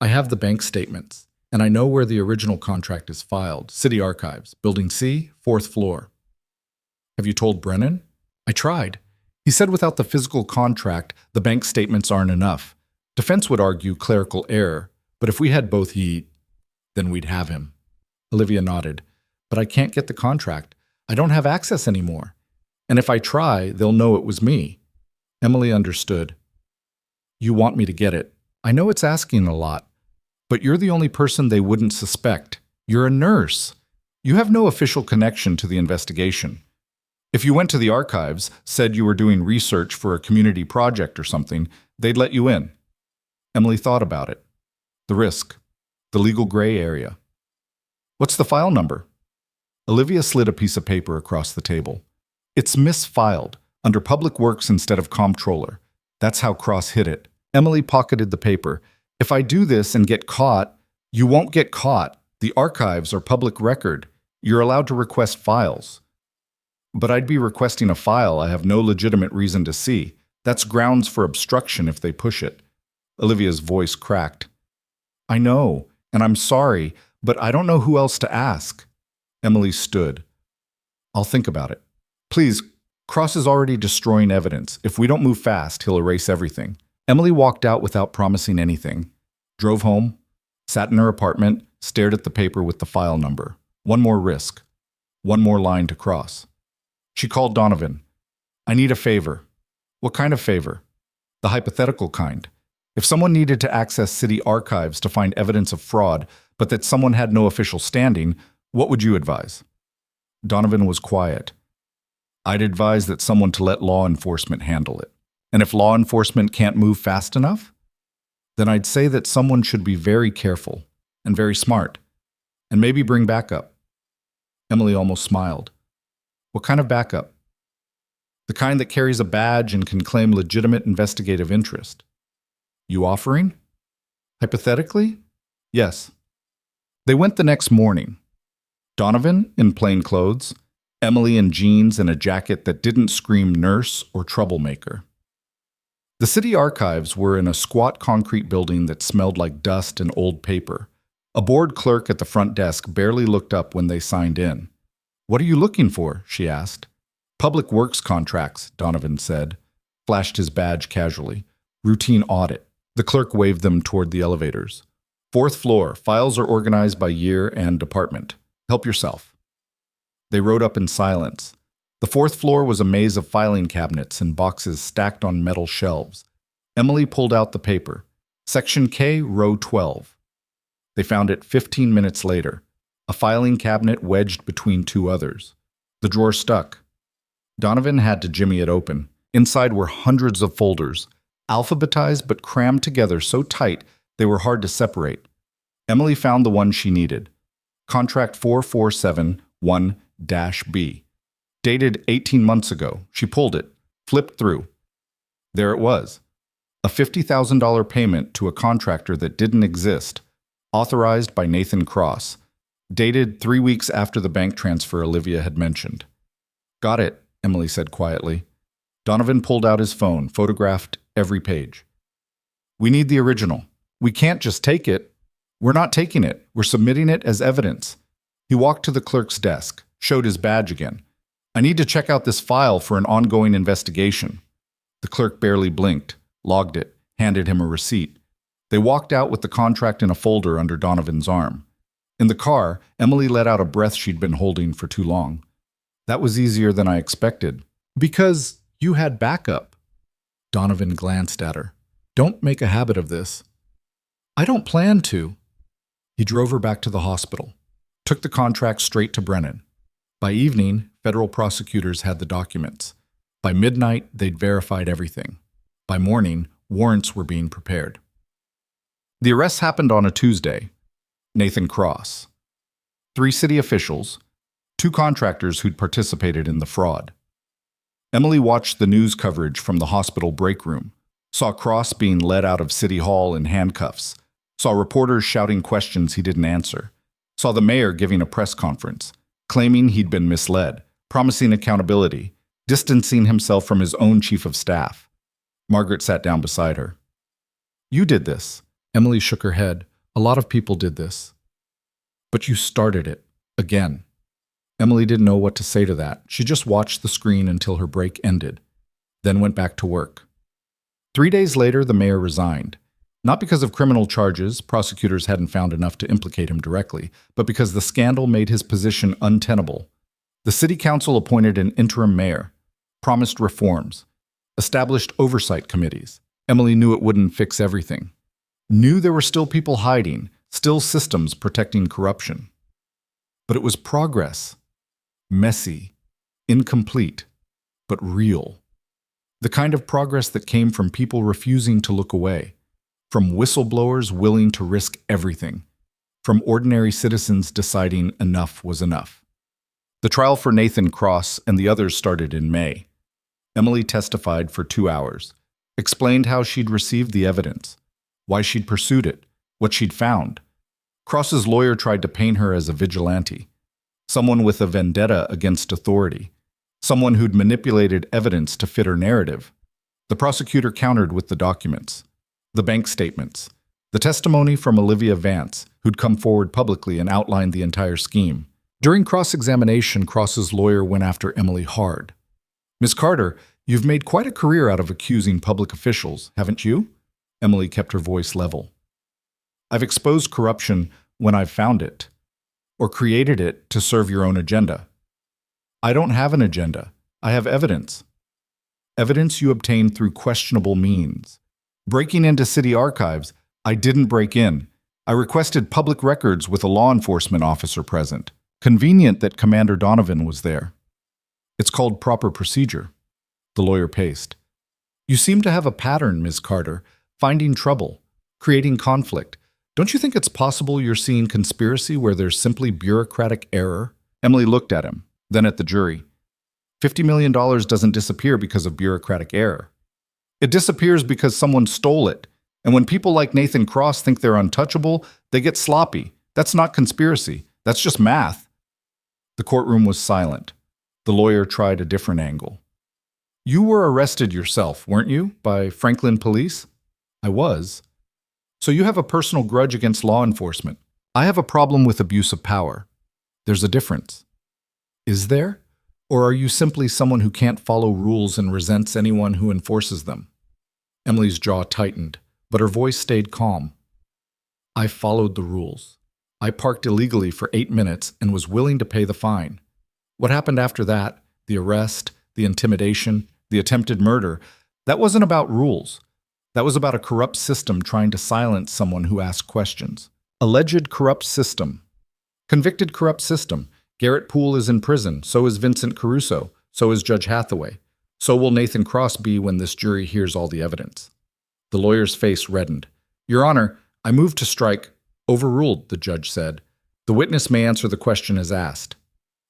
"I have the bank statements, and I know where the original contract is filed. City Archives, Building C, 4th floor." "Have you told Brennan?" "I tried. He said without the physical contract, the bank statements aren't enough. Defense would argue clerical error, but if we had both then we'd have him." Olivia nodded. "But I can't get the contract. I don't have access anymore. And if I try, they'll know it was me." Emily understood. "You want me to get it. I know it's asking a lot, but you're the only person they wouldn't suspect. You're a nurse. You have no official connection to the investigation. If you went to the archives, said you were doing research for a community project or something, they'd let you in." Emily thought about it. The risk. The legal gray area. "What's the file number?" Olivia slid a piece of paper across the table. "It's misfiled, under Public Works instead of Comptroller. That's how Cross hid it." Emily pocketed the paper. "If I do this and get caught—" "You won't get caught. The archives are public record. You're allowed to request files." "But I'd be requesting a file I have no legitimate reason to see. That's grounds for obstruction if they push it." Olivia's voice cracked. "I know, and I'm sorry, but I don't know who else to ask." Emily stood. "I'll think about it. Please, Cross is already destroying evidence. If we don't move fast, he'll erase everything." Emily walked out without promising anything. Drove home, sat in her apartment, stared at the paper with the file number. One more risk. One more line to cross. She called Donovan. "I need a favor." "What kind of favor?" "The hypothetical kind. If someone needed to access city archives to find evidence of fraud, but that someone had no official standing, what would you advise?" Donovan was quiet. "I'd advise that someone to let law enforcement handle it. And if law enforcement can't move fast enough, then I'd say that someone should be very careful and very smart, and maybe bring backup." Emily almost smiled. "What kind of backup?" "The kind that carries a badge and can claim legitimate investigative interest." "You offering?" "Hypothetically, yes." They went the next morning. Donovan in plain clothes, Emily in jeans and a jacket that didn't scream nurse or troublemaker. The city archives were in a squat concrete building that smelled like dust and old paper. A bored clerk at the front desk barely looked up when they signed in. "What are you looking for?" she asked. "Public Works contracts," Donovan said, flashed his badge casually. "Routine audit." The clerk waved them toward the elevators. "4th floor, files are organized by year and department. Help yourself." They rode up in silence. The 4th floor was a maze of filing cabinets and boxes stacked on metal shelves. Emily pulled out the paper. Section K, row 12. They found it 15 minutes later, a filing cabinet wedged between two others. The drawer stuck. Donovan had to jimmy it open. Inside were hundreds of folders, alphabetized but crammed together so tight they were hard to separate. Emily found the one she needed. Contract 4471-B. Dated 18 months ago. She pulled it, flipped through. There it was. A $50,000 payment to a contractor that didn't exist, authorized by Nathan Cross, dated 3 weeks after the bank transfer Olivia had mentioned. Got it, Emily said quietly. Donovan pulled out his phone, photographed every page. We need the original. We can't just take it. We're not taking it. We're submitting it as evidence. He walked to the clerk's desk, showed his badge again. I need to check out this file for an ongoing investigation. The clerk barely blinked, logged it, handed him a receipt. They walked out with the contract in a folder under Donovan's arm. In the car, Emily let out a breath she'd been holding for too long. That was easier than I expected. Because you had backup. Donovan glanced at her. Don't make a habit of this. I don't plan to. He drove her back to the hospital, took the contract straight to Brennan. By evening, federal prosecutors had the documents. By midnight, they'd verified everything. By morning, warrants were being prepared. The arrests happened on a Tuesday. Nathan Cross. 3 city officials, 2 contractors who'd participated in the fraud. Emily watched the news coverage from the hospital break room, saw Cross being led out of City Hall in handcuffs, saw reporters shouting questions he didn't answer, saw the mayor giving a press conference, claiming he'd been misled, promising accountability, distancing himself from his own chief of staff. Margaret sat down beside her. You did this. Emily shook her head. A lot of people did this. But you started it. Again. Emily didn't know what to say to that. She just watched the screen until her break ended, then went back to work. 3 days later, the mayor resigned. Not because of criminal charges, prosecutors hadn't found enough to implicate him directly, but because the scandal made his position untenable. The city council appointed an interim mayor, promised reforms, established oversight committees. Emily knew it wouldn't fix everything. Knew there were still people hiding, still systems protecting corruption. But it was progress. Messy, incomplete, but real. The kind of progress that came from people refusing to look away, from whistleblowers willing to risk everything, from ordinary citizens deciding enough was enough. The trial for Nathan Cross and the others started in May. Emily testified for 2 hours, explained how she'd received the evidence, why she'd pursued it, what she'd found. Cross's lawyer tried to paint her as a vigilante, someone with a vendetta against authority, someone who'd manipulated evidence to fit her narrative. The prosecutor countered with the documents, the bank statements, the testimony from Olivia Vance, who'd come forward publicly and outlined the entire scheme. During cross-examination, Cross's lawyer went after Emily hard. Ms. Carter, you've made quite a career out of accusing public officials, haven't you? Emily kept her voice level. I've exposed corruption when I've found it, or created it to serve your own agenda. I don't have an agenda. I have evidence. Evidence you obtained through questionable means. Breaking into city archives, I didn't break in. I requested public records with a law enforcement officer present. Convenient that Commander Donovan was there. It's called proper procedure. The lawyer paced. You seem to have a pattern, Ms. Carter, finding trouble, creating conflict. Don't you think it's possible you're seeing conspiracy where there's simply bureaucratic error? Emily looked at him, then at the jury. $50 million doesn't disappear because of bureaucratic error. It disappears because someone stole it. And when people like Nathan Cross think they're untouchable, they get sloppy. That's not conspiracy. That's just math. The courtroom was silent. The lawyer tried a different angle. You were arrested yourself, weren't you, by Franklin police? I was. So you have a personal grudge against law enforcement. I have a problem with abuse of power. There's a difference. Is there? Or are you simply someone who can't follow rules and resents anyone who enforces them? Emily's jaw tightened, but her voice stayed calm. I followed the rules. I parked illegally for 8 minutes and was willing to pay the fine. What happened after that, the arrest, the intimidation, the attempted murder, that wasn't about rules. That was about a corrupt system trying to silence someone who asked questions. Alleged corrupt system. Convicted corrupt system. Garrett Poole is in prison, so is Vincent Caruso, so is Judge Hathaway. So will Nathan Cross be when this jury hears all the evidence. The lawyer's face reddened. Your Honor, I move to strike. Overruled, the judge said. The witness may answer the question as asked.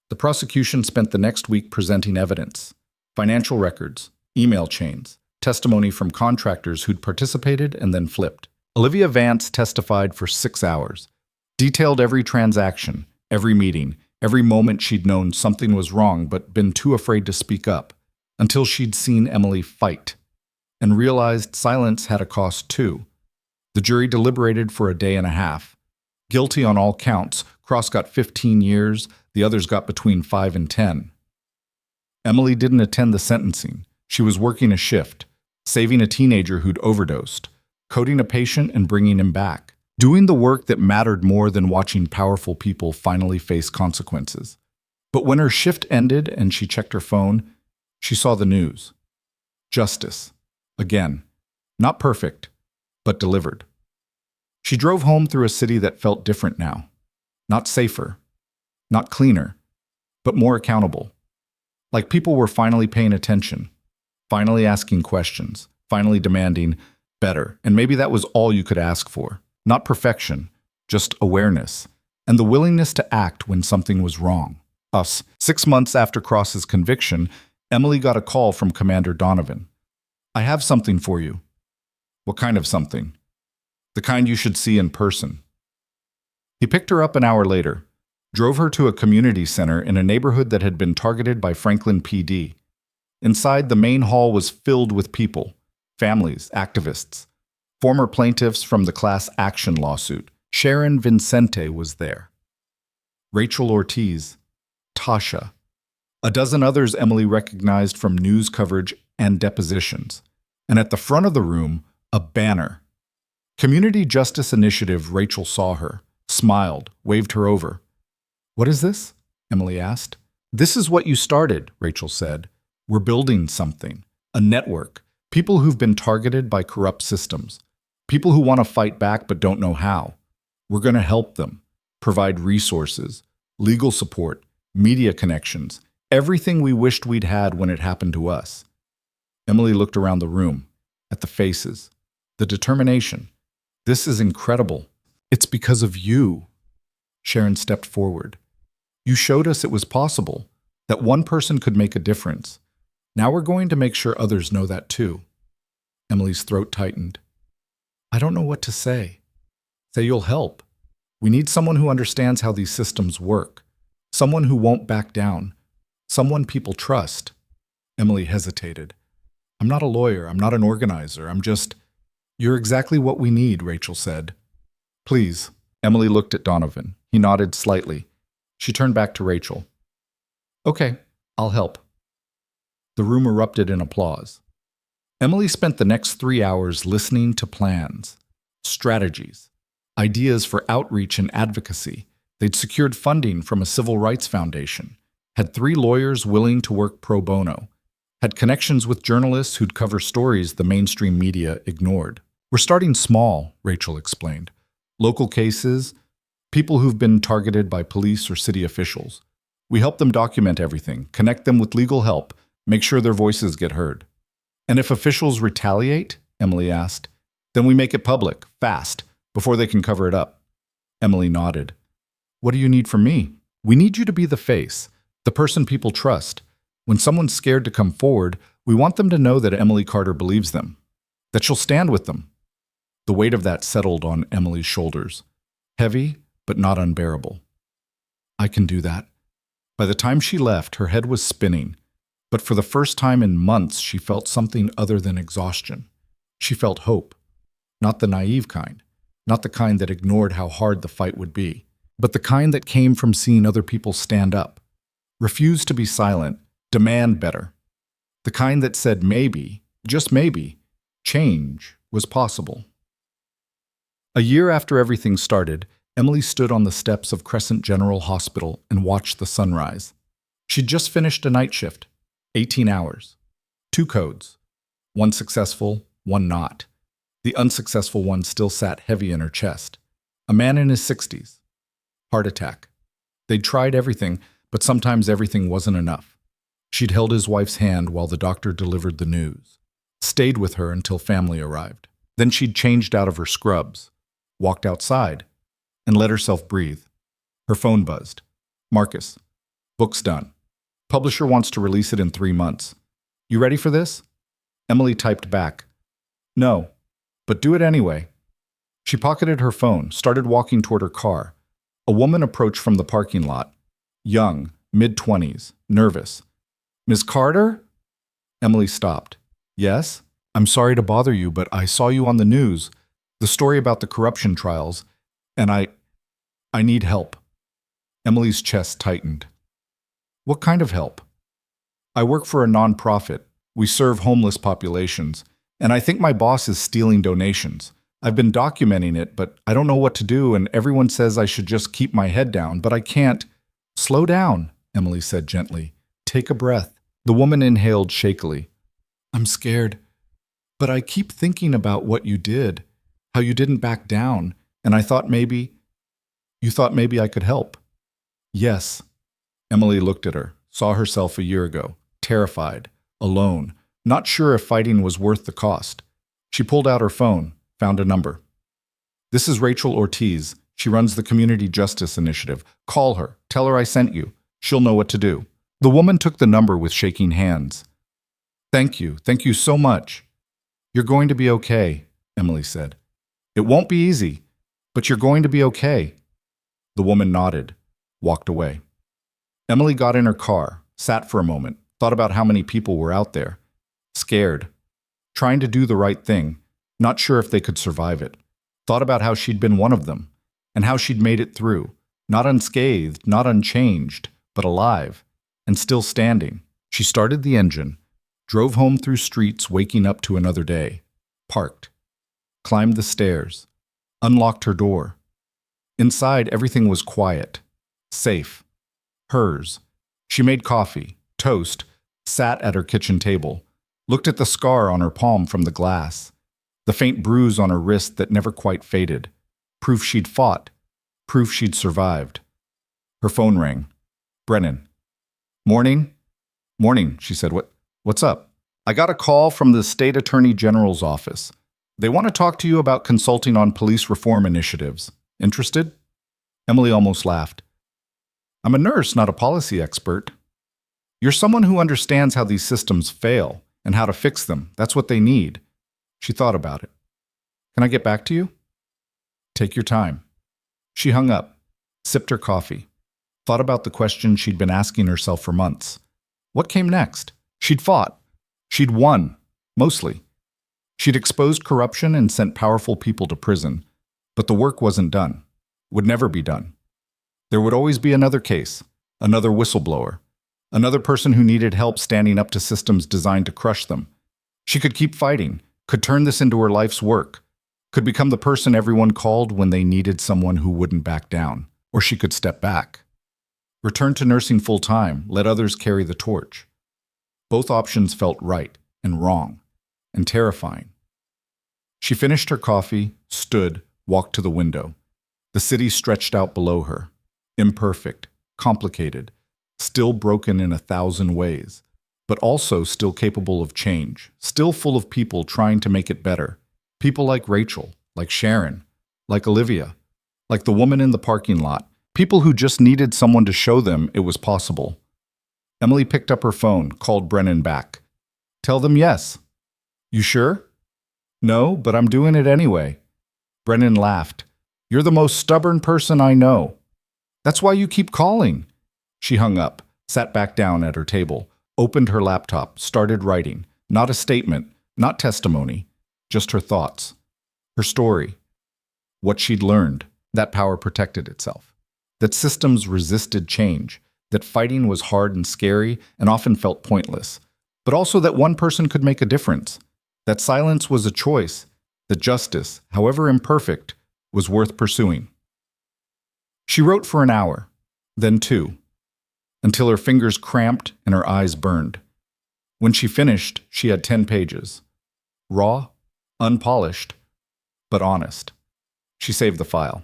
The prosecution spent the next week presenting evidence, financial records, email chains, testimony from contractors who'd participated and then flipped. Olivia Vance testified for 6 hours, detailed every transaction, every meeting, every moment she'd known something was wrong but been too afraid to speak up, until she'd seen Emily fight and realized silence had a cost too. The jury deliberated for a day and a half. Guilty on all counts, Cross got 15 years, the others got between 5 and 10. Emily didn't attend the sentencing. She was working a shift, saving a teenager who'd overdosed, coding a patient and bringing him back, doing the work that mattered more than watching powerful people finally face consequences. But when her shift ended and she checked her phone, she saw the news. Justice. Again. Not perfect, but delivered. She drove home through a city that felt different now. Not safer, not cleaner, but more accountable. Like people were finally paying attention, finally asking questions, finally demanding better. And maybe that was all you could ask for. Not perfection, just awareness, and the willingness to act when something was wrong. 6 months after Cross's conviction, Emily got a call from Commander Donovan. "I have something for you." "What kind of something?" "The kind you should see in person." He picked her up an hour later, drove her to a community center in a neighborhood that had been targeted by Franklin PD. Inside, the main hall was filled with people, families, activists. Former plaintiffs from the class action lawsuit. Sharon Vincente was there. Rachel Ortiz, Tasha. A dozen others Emily recognized from news coverage and depositions. And at the front of the room, a banner. Community Justice Initiative. Rachel saw her, smiled, waved her over. "What is this?" Emily asked. "This is what you started," Rachel said. "We're building something. A network. People who've been targeted by corrupt systems. People who want to fight back but don't know how. We're going to help them. Provide resources, legal support, media connections, everything we wished we'd had when it happened to us." Emily looked around the room, at the faces, the determination. "This is incredible. It's because of you." Sharon stepped forward. "You showed us it was possible, that one person could make a difference. Now we're going to make sure others know that too." Emily's throat tightened. "I don't know what to say." "Say you'll help. We need someone who understands how these systems work. Someone who won't back down. Someone people trust." Emily hesitated. "I'm not a lawyer. I'm not an organizer. I'm just—" "You're exactly what we need," Rachel said. "Please." Emily looked at Donovan. He nodded slightly. She turned back to Rachel. "Okay, I'll help." The room erupted in applause. Emily spent the next 3 hours listening to plans, strategies, ideas for outreach and advocacy. They'd secured funding from a civil rights foundation, had 3 lawyers willing to work pro bono, had connections with journalists who'd cover stories the mainstream media ignored. "We're starting small," Rachel explained. "Local cases, people who've been targeted by police or city officials. We help them document everything, connect them with legal help, make sure their voices get heard." "And if officials retaliate," Emily asked, "then we make it public, fast, before they can cover it up." Emily nodded. "What do you need from me?" "We need you to be the face, the person people trust. When someone's scared to come forward, we want them to know that Emily Carter believes them, that she'll stand with them." The weight of that settled on Emily's shoulders, heavy but not unbearable. "I can do that." By the time she left, her head was spinning, but for the first time in months, she felt something other than exhaustion. She felt hope, not the naive kind, not the kind that ignored how hard the fight would be, but the kind that came from seeing other people stand up, refuse to be silent, demand better. The kind that said maybe, just maybe, change was possible. A year after everything started, Emily stood on the steps of Crescent General Hospital and watched the sunrise. She'd just finished a night shift, 18 hours. 2 codes, one successful, one not. The unsuccessful one still sat heavy in her chest. A man in his 60s. Heart attack. They'd tried everything, but sometimes everything wasn't enough. She'd held his wife's hand while the doctor delivered the news, stayed with her until family arrived. Then she'd changed out of her scrubs, walked outside, and let herself breathe. Her phone buzzed. "Marcus, book's done. Publisher wants to release it in 3 months. You ready for this?" Emily typed back, "No, but do it anyway." She pocketed her phone, started walking toward her car. A woman approached from the parking lot. Young, mid-20s, nervous. "Miss Carter?" Emily stopped. "Yes? I'm sorry to bother you, but I saw you on the news, the story about the corruption trials, and I need help." Emily's chest tightened. "What kind of help?" "I work for a nonprofit. We serve homeless populations, and I think my boss is stealing donations. I've been documenting it, but I don't know what to do, and everyone says I should just keep my head down, but I can't." "Slow down," Emily said gently. "Take a breath." The woman inhaled shakily. "I'm scared, but I keep thinking about what you did, how you didn't back down, and I thought maybe I could help." "Yes." Emily looked at her, saw herself a year ago, terrified, alone, not sure if fighting was worth the cost. She pulled out her phone, found a number. "This is Rachel Ortiz. She runs the Community Justice Initiative. Call her. Tell her I sent you. She'll know what to do." The woman took the number with shaking hands. Thank you so much." "You're going to be okay," Emily said. "It won't be easy, but you're going to be okay." The woman nodded, walked away. Emily got in her car, sat for a moment, thought about how many people were out there. Scared, trying to do the right thing, not sure if they could survive it. Thought about how she'd been one of them, and how she'd made it through, not unscathed, not unchanged, but alive, and still standing. She started the engine, drove home through streets waking up to another day, parked, climbed the stairs, unlocked her door. Inside, everything was quiet, safe, hers. She made coffee, toast, sat at her kitchen table, looked at the scar on her palm from the glass, the faint bruise on her wrist that never quite faded, proof she'd fought, proof she'd survived. Her phone rang. "Brennan." "Morning?" "Morning," she said. What's up?" "I got a call from the State Attorney General's office. They want to talk to you about consulting on police reform initiatives. Interested?" Emily almost laughed. "I'm a nurse, not a policy expert." "You're someone who understands how these systems fail and how to fix them. That's what they need." She thought about it. "Can I get back to you?" "Take your time." She hung up, sipped her coffee, thought about the question she'd been asking herself for months. What came next? She'd fought. She'd won, mostly. She'd exposed corruption and sent powerful people to prison, but the work wasn't done, would never be done. There would always be another case, another whistleblower, another person who needed help standing up to systems designed to crush them. She could keep fighting, could turn this into her life's work, could become the person everyone called when they needed someone who wouldn't back down, or she could step back. Return to nursing full-time, let others carry the torch. Both options felt right and wrong and terrifying. She finished her coffee, stood, walked to the window. The city stretched out below her, imperfect, complicated, still broken in 1,000 ways, but also still capable of change, still full of people trying to make it better. People like Rachel, like Sharon, like Olivia, like the woman in the parking lot, people who just needed someone to show them it was possible. Emily picked up her phone, called Brennan back. "Tell them yes." "You sure?" "No, but I'm doing it anyway." Brennan laughed. "You're the most stubborn person I know." "That's why you keep calling." She hung up, sat back down at her table, opened her laptop, started writing. Not a statement, not testimony, just her thoughts. Her story. What she'd learned. That power protected itself. That systems resisted change. That fighting was hard and scary and often felt pointless. But also that one person could make a difference. That silence was a choice. That justice, however imperfect, was worth pursuing. She wrote for an hour, then 2, until her fingers cramped and her eyes burned. When she finished, she had 10 pages. Raw, unpolished, but honest. She saved the file,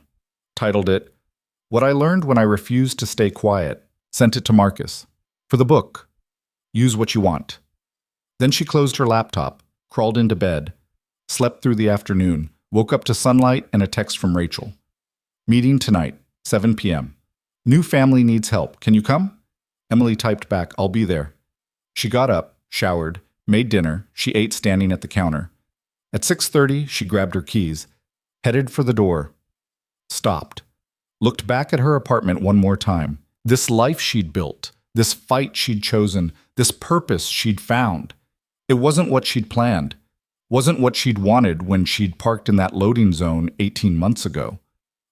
titled it, "What I Learned When I Refused to Stay Quiet," sent it to Marcus. "For the book. Use what you want." Then she closed her laptop, crawled into bed, slept through the afternoon, woke up to sunlight and a text from Rachel. "Meeting tonight, 7 p.m. New family needs help. Can you come?" Emily typed back, "I'll be there." She got up, showered, made dinner. She ate standing at the counter. At 6:30, she grabbed her keys, headed for the door, stopped, looked back at her apartment one more time. This life she'd built, this fight she'd chosen, this purpose she'd found. It wasn't what she'd planned, wasn't what she'd wanted when she'd parked in that loading zone 18 months ago,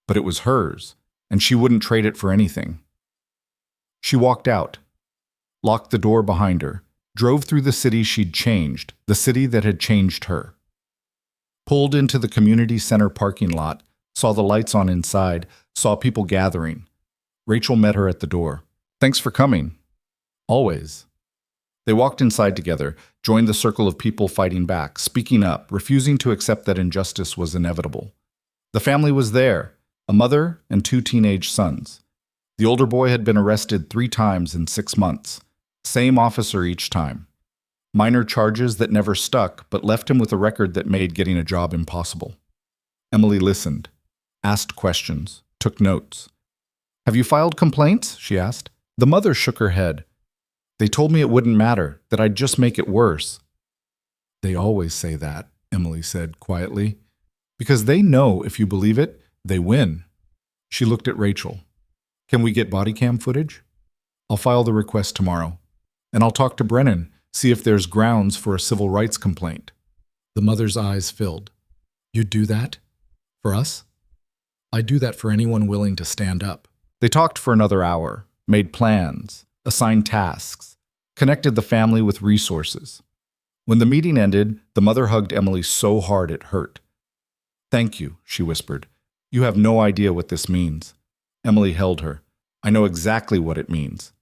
but it was hers, and she wouldn't trade it for anything. She walked out, locked the door behind her, drove through the city she'd changed, the city that had changed her. Pulled into the community center parking lot, saw the lights on inside, saw people gathering. Rachel met her at the door. "Thanks for coming." "Always." They walked inside together, joined the circle of people fighting back, speaking up, refusing to accept that injustice was inevitable. The family was there, a mother and 2 teenage sons. The older boy had been arrested 3 times in 6 months. Same officer each time. Minor charges that never stuck, but left him with a record that made getting a job impossible. Emily listened, asked questions, took notes. "Have you filed complaints?" she asked. The mother shook her head. "They told me it wouldn't matter, that I'd just make it worse." "They always say that," Emily said quietly. "Because they know if you believe it, they win." She looked at Rachel. "Can we get body cam footage?" "I'll file the request tomorrow. And I'll talk to Brennan, see if there's grounds for a civil rights complaint." The mother's eyes filled. "You'd do that? For us?" "I'd do that for anyone willing to stand up." They talked for another hour, made plans, assigned tasks, connected the family with resources. When the meeting ended, the mother hugged Emily so hard it hurt. "Thank you," she whispered. "You have no idea what this means." Emily held her. "I know exactly what it means."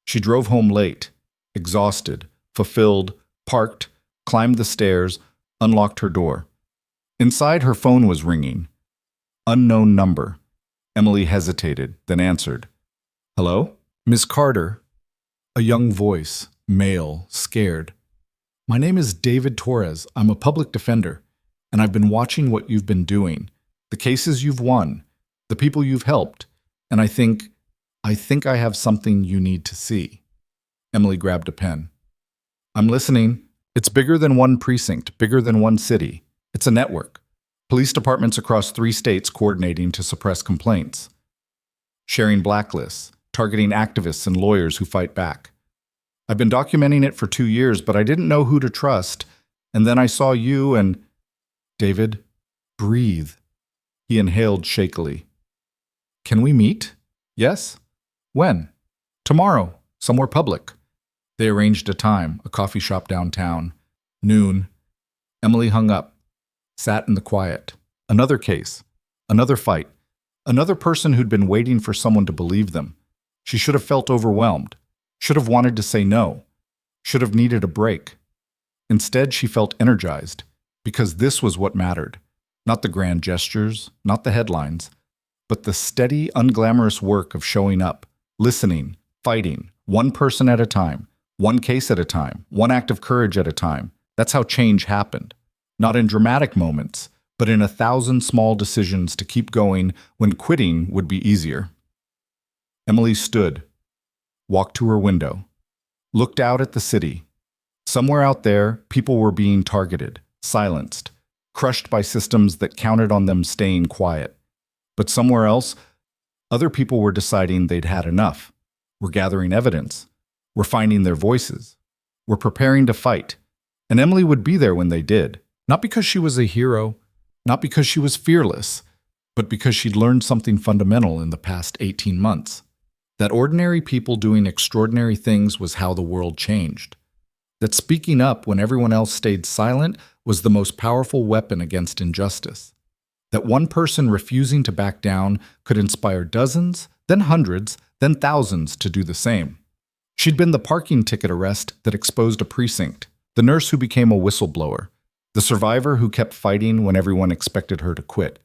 She drove home late, exhausted, fulfilled, parked, climbed the stairs, unlocked her door. Inside, her phone was ringing. Unknown number. Emily hesitated, then answered. "Hello? Miss Carter?" A young voice, male, scared. "My name is David Torres. I'm a public defender, and I've been watching what you've been doing, the cases you've won, the people you've helped, and I think I have something you need to see." Emily grabbed a pen. "I'm listening. It's bigger than one precinct, bigger than one city. It's a network. Police departments across 3 states coordinating to suppress complaints. Sharing blacklists, targeting activists and lawyers who fight back. I've been documenting it for 2 years, but I didn't know who to trust, and then I saw you and—" "David, breathe." He inhaled shakily. "Can we meet?" "Yes." "When?" "Tomorrow, somewhere public." They arranged a time, a coffee shop downtown. Noon. Emily hung up, sat in the quiet. Another case, another fight, another person who'd been waiting for someone to believe them. She should have felt overwhelmed, should have wanted to say no, should have needed a break. Instead, she felt energized, because this was what mattered. Not the grand gestures, not the headlines, but the steady, unglamorous work of showing up, listening, fighting, one person at a time, one case at a time, one act of courage at a time. That's how change happened. Not in dramatic moments, but in 1,000 small decisions to keep going when quitting would be easier. Emily stood, walked to her window, looked out at the city. Somewhere out there, people were being targeted, silenced, crushed by systems that counted on them staying quiet. But somewhere else, other people were deciding they'd had enough, were gathering evidence, were finding their voices, were preparing to fight. And Emily would be there when they did, not because she was a hero, not because she was fearless, but because she'd learned something fundamental in the past 18 months. That ordinary people doing extraordinary things was how the world changed. That speaking up when everyone else stayed silent was the most powerful weapon against injustice. That one person refusing to back down could inspire dozens, then hundreds, then thousands to do the same. She'd been the parking ticket arrest that exposed a precinct, the nurse who became a whistleblower, the survivor who kept fighting when everyone expected her to quit.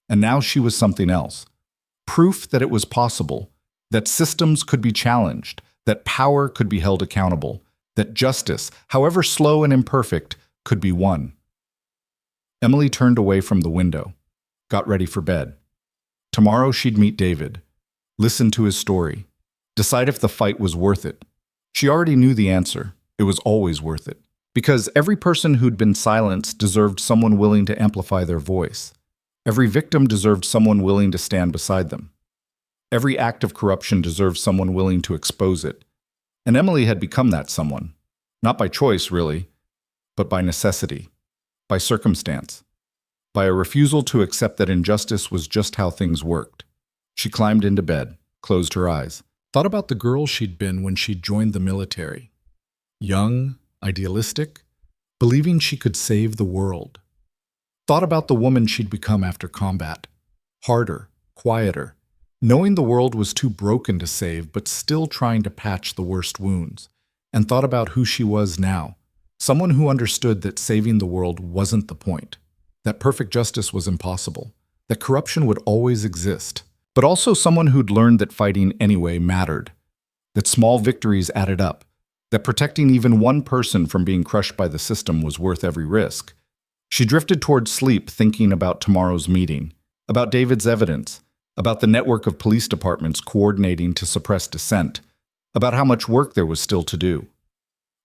And now she was something else. Proof that it was possible, that systems could be challenged, that power could be held accountable, that justice, however slow and imperfect, could be won. Emily turned away from the window, got ready for bed. Tomorrow she'd meet David, listen to his story, decide if the fight was worth it. She already knew the answer. It was always worth it. Because every person who'd been silenced deserved someone willing to amplify their voice. Every victim deserved someone willing to stand beside them. Every act of corruption deserved someone willing to expose it. And Emily had become that someone. Not by choice, really, but by necessity, by circumstance, by a refusal to accept that injustice was just how things worked. She climbed into bed, closed her eyes, thought about the girl she'd been when she'd joined the military. Young, idealistic, believing she could save the world. Thought about the woman she'd become after combat. Harder, quieter, knowing the world was too broken to save, but still trying to patch the worst wounds. And thought about who she was now, someone who understood that saving the world wasn't the point, that perfect justice was impossible, that corruption would always exist, but also someone who'd learned that fighting anyway mattered, that small victories added up, that protecting even one person from being crushed by the system was worth every risk. She drifted towards sleep thinking about tomorrow's meeting, about David's evidence, about the network of police departments coordinating to suppress dissent, about how much work there was still to do,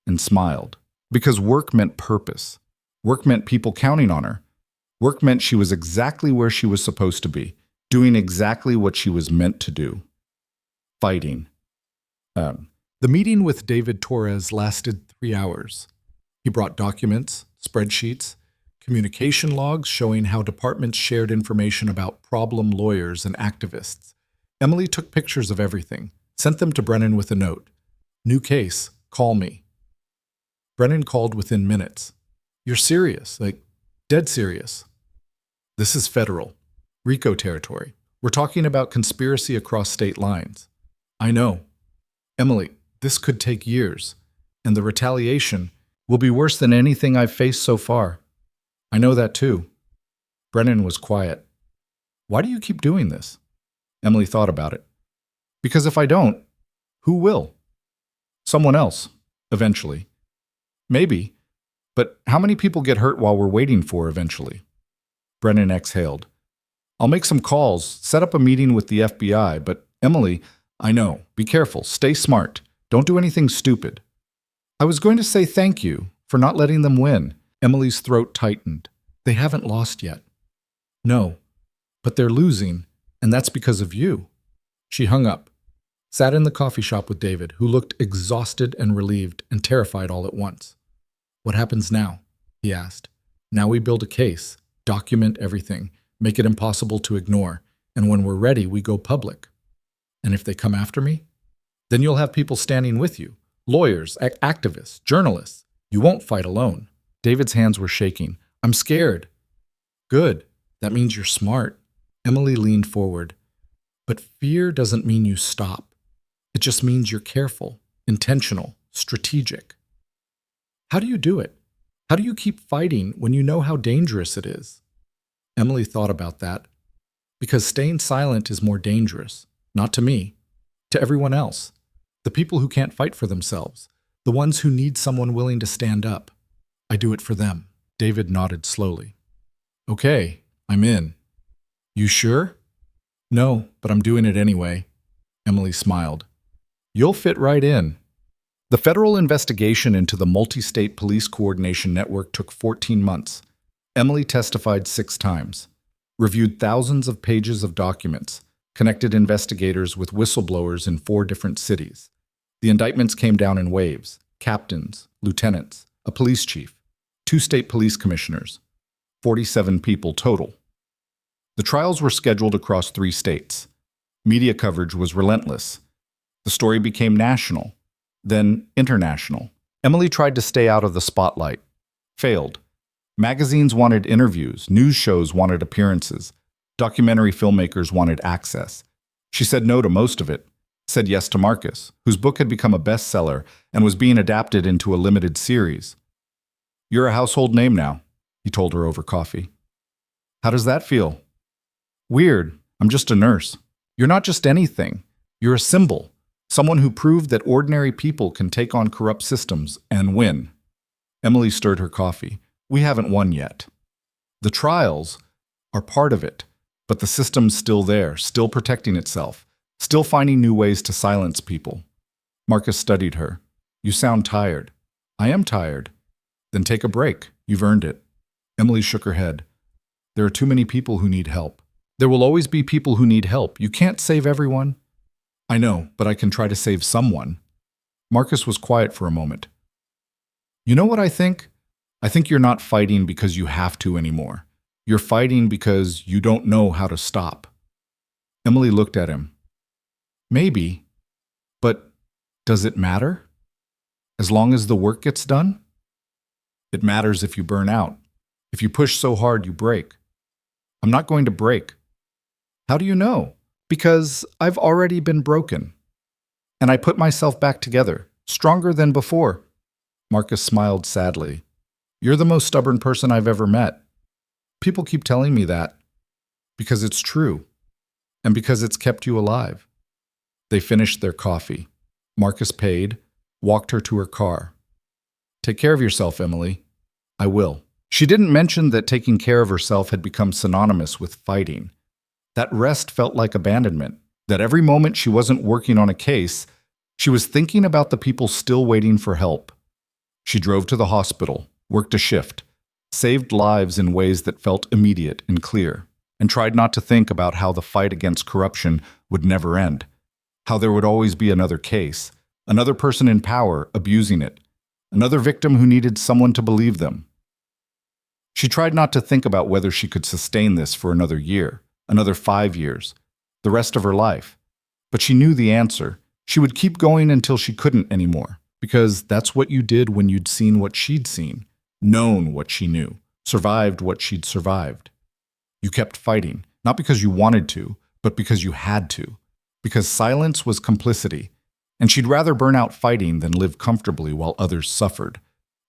and smiled. Because work meant purpose. Work meant people counting on her. Work meant she was exactly where she was supposed to be, doing exactly what she was meant to do. Fighting. The meeting with David Torres lasted 3 hours. He brought documents, spreadsheets, communication logs showing how departments shared information about problem lawyers and activists. Emily took pictures of everything, sent them to Brennan with a note. "New case, call me." Brennan called within minutes. "You're serious, like dead serious." "This is federal, RICO territory. We're talking about conspiracy across state lines." "I know. Emily, this could take years, and the retaliation will be worse than anything I've faced so far." "I know that too." Brennan was quiet. "Why do you keep doing this?" Emily thought about it. "Because if I don't, who will? Someone else, eventually. Maybe, but how many people get hurt while we're waiting for eventually?" Brennan exhaled. "I'll make some calls, set up a meeting with the FBI, but Emily, I know. Be careful. Stay smart. Don't do anything stupid." "I was going to say thank you for not letting them win." Emily's throat tightened. "They haven't lost yet." "No, but they're losing, and that's because of you." She hung up, sat in the coffee shop with David, who looked exhausted and relieved and terrified all at once. "What happens now?" he asked. "Now we build a case, document everything, make it impossible to ignore, and when we're ready, we go public. And if they come after me? Then you'll have people standing with you, lawyers, activists, journalists. You won't fight alone." David's hands were shaking. "I'm scared." "Good. That means you're smart." Emily leaned forward. "But fear doesn't mean you stop. It just means you're careful, intentional, strategic." "How do you do it? How do you keep fighting when you know how dangerous it is?" Emily thought about that. "Because staying silent is more dangerous. Not to me. To everyone else. The people who can't fight for themselves. The ones who need someone willing to stand up. I do it for them." David nodded slowly. "Okay, I'm in." "You sure?" "No, but I'm doing it anyway." Emily smiled. "You'll fit right in." The federal investigation into the multi-state police coordination network took 14 months. Emily testified 6 times, reviewed thousands of pages of documents, connected investigators with whistleblowers in 4 different cities. The indictments came down in waves: captains, lieutenants, a police chief, 2 state police commissioners, 47 people total. The trials were scheduled across 3 states. Media coverage was relentless. The story became national, then international. Emily tried to stay out of the spotlight. Failed. Magazines wanted interviews, news shows wanted appearances, documentary filmmakers wanted access. She said no to most of it, said yes to Marcus, whose book had become a bestseller and was being adapted into a limited series. "You're a household name now," he told her over coffee. "How does that feel?" "Weird. I'm just a nurse." "You're not just anything. You're a symbol. Someone who proved that ordinary people can take on corrupt systems and win." Emily stirred her coffee. "We haven't won yet. The trials are part of it, but the system's still there, still protecting itself, still finding new ways to silence people." Marcus studied her. "You sound tired." "I am tired. Then take a break. You've earned it. Emily shook her head. There are too many people who need help. There will always be people who need help. You can't save everyone. I know, but I can try to save someone. Marcus was quiet for a moment. You know what I think? I think you're not fighting because you have to anymore. You're fighting because you don't know how to stop. Emily looked at him. Maybe, but does it matter? As long as the work gets done? It matters if you burn out. If you push so hard, you break. I'm not going to break. How do you know? Because I've already been broken. And I put myself back together, stronger than before. Marcus smiled sadly. You're the most stubborn person I've ever met. People keep telling me that. Because it's true. And because it's kept you alive. They finished their coffee. Marcus paid, walked her to her car. Take care of yourself, Emily. I will. She didn't mention that taking care of herself had become synonymous with fighting. That rest felt like abandonment, that every moment she wasn't working on a case, she was thinking about the people still waiting for help. She drove to the hospital, worked a shift, saved lives in ways that felt immediate and clear, and tried not to think about how the fight against corruption would never end, how there would always be another case, another person in power abusing it, another victim who needed someone to believe them. She tried not to think about whether she could sustain this for another year, another 5 years, the rest of her life. But she knew the answer. She would keep going until she couldn't anymore, because that's what you did when you'd seen what she'd seen, known what she knew, survived what she'd survived. You kept fighting, not because you wanted to, but because you had to, because silence was complicity, and she'd rather burn out fighting than live comfortably while others suffered.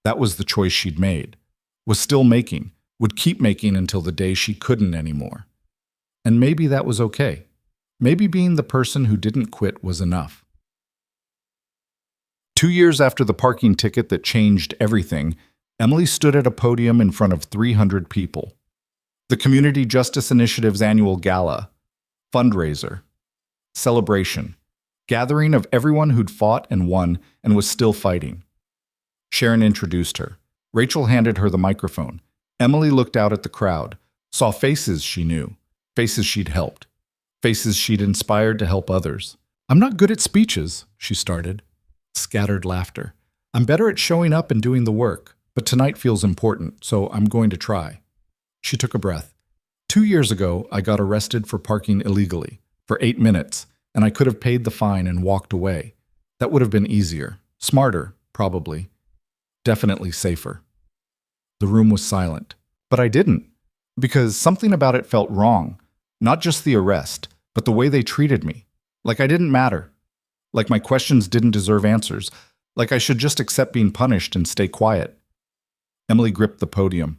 That was the choice she'd made, was still making, would keep making until the day she couldn't anymore. And maybe that was okay. Maybe being the person who didn't quit was enough. 2 years after the parking ticket that changed everything, Emily stood at a podium in front of 300 people. The Community Justice Initiative's annual gala, fundraiser, celebration, gathering of everyone who'd fought and won and was still fighting. Sharon introduced her. Rachel handed her the microphone. Emily looked out at the crowd, saw faces she knew, faces she'd helped, faces she'd inspired to help others. I'm not good at speeches, she started. Scattered laughter. I'm better at showing up and doing the work, but tonight feels important, so I'm going to try. She took a breath. 2 years ago, I got arrested for parking illegally, for 8 minutes, and I could have paid the fine and walked away. That would have been easier, smarter, probably, definitely safer. The room was silent, but I didn't, because something about it felt wrong, not just the arrest, but the way they treated me, like I didn't matter, like my questions didn't deserve answers, like I should just accept being punished and stay quiet. Emily gripped the podium,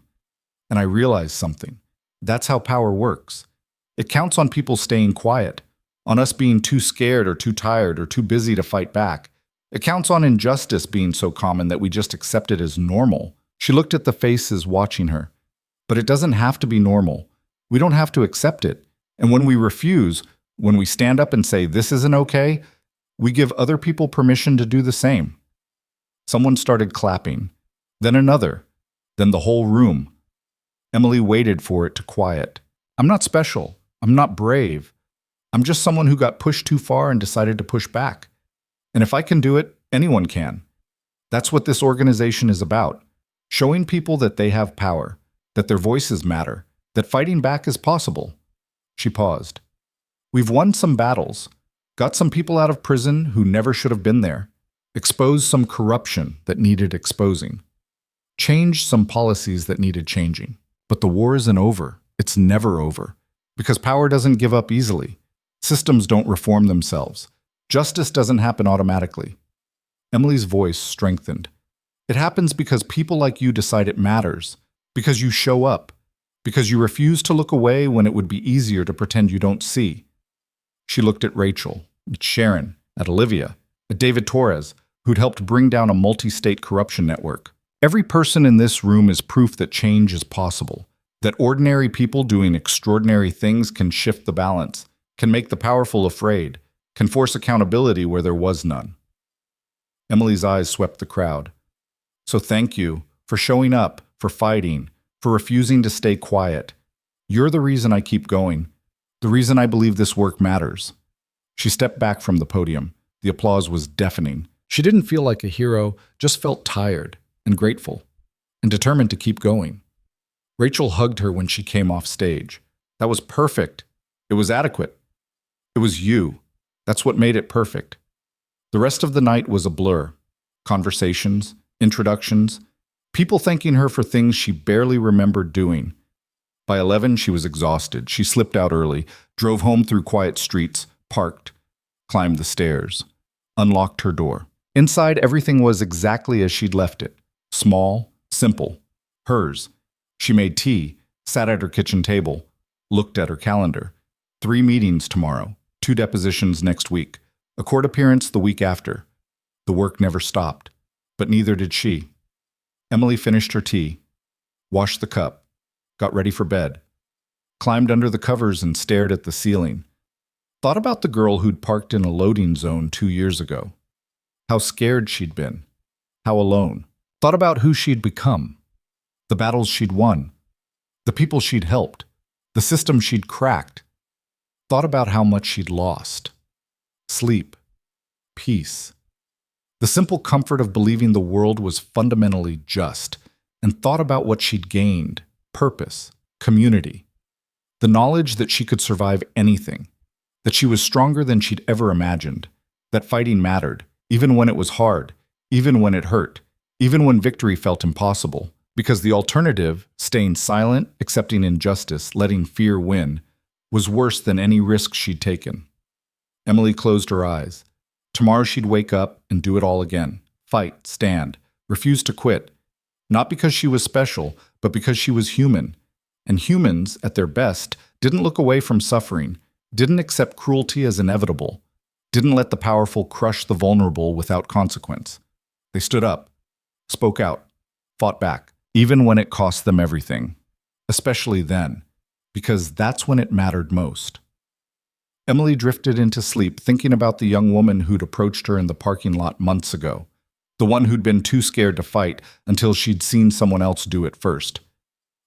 and I realized something. That's how power works. It counts on people staying quiet, on us being too scared or too tired or too busy to fight back. It counts on injustice being so common that we just accept it as normal. She looked at the faces watching her. But it doesn't have to be normal. We don't have to accept it. And when we refuse, when we stand up and say, this isn't okay, we give other people permission to do the same. Someone started clapping, then another, then the whole room. Emily waited for it to quiet. I'm not special. I'm not brave. I'm just someone who got pushed too far and decided to push back. And if I can do it, anyone can. That's what this organization is about. Showing people that they have power, that their voices matter, that fighting back is possible. She paused. We've won some battles, got some people out of prison who never should have been there, exposed some corruption that needed exposing, changed some policies that needed changing. But the war isn't over. It's never over. Because power doesn't give up easily. Systems don't reform themselves. Justice doesn't happen automatically. Emily's voice strengthened. It happens because people like you decide it matters, because you show up, because you refuse to look away when it would be easier to pretend you don't see. She looked at Rachel, at Sharon, at Olivia, at David Torres, who'd helped bring down a multi-state corruption network. Every person in this room is proof that change is possible, that ordinary people doing extraordinary things can shift the balance, can make the powerful afraid, can force accountability where there was none. Emily's eyes swept the crowd. So thank you, for showing up, for fighting, for refusing to stay quiet. You're the reason I keep going, the reason I believe this work matters." She stepped back from the podium. The applause was deafening. She didn't feel like a hero, just felt tired and grateful and determined to keep going. Rachel hugged her when she came off stage. "That was perfect. It was adequate. It was you. That's what made it perfect." The rest of the night was a blur. Conversations, introductions, people thanking her for things she barely remembered doing. By 11, she was exhausted. She slipped out early, drove home through quiet streets, parked, climbed the stairs, unlocked her door. Inside, everything was exactly as she'd left it. Small, simple, hers. She made tea, sat at her kitchen table, looked at her calendar. 3 meetings tomorrow, 2 depositions next week, a court appearance the week after. The work never stopped, but neither did she. Emily finished her tea, washed the cup, got ready for bed, climbed under the covers and stared at the ceiling. Thought about the girl who'd parked in a loading zone 2 years ago. How scared she'd been. How alone. Thought about who she'd become. The battles she'd won. The people she'd helped. The system she'd cracked. Thought about how much she'd lost. Sleep. Peace. The simple comfort of believing the world was fundamentally just, and thought about what she'd gained. Purpose. Community. The knowledge that she could survive anything. That she was stronger than she'd ever imagined. That fighting mattered, even when it was hard, even when it hurt, even when victory felt impossible. Because the alternative, staying silent, accepting injustice, letting fear win, was worse than any risk she'd taken. Emily closed her eyes. Tomorrow she'd wake up and do it all again. Fight, stand, refuse to quit. Not because she was special, but because she was human. And humans, at their best, didn't look away from suffering, didn't accept cruelty as inevitable, didn't let the powerful crush the vulnerable without consequence. They stood up, spoke out, fought back, even when it cost them everything. Especially then, because that's when it mattered most. Emily drifted into sleep thinking about the young woman who'd approached her in the parking lot months ago, the one who'd been too scared to fight until she'd seen someone else do it first.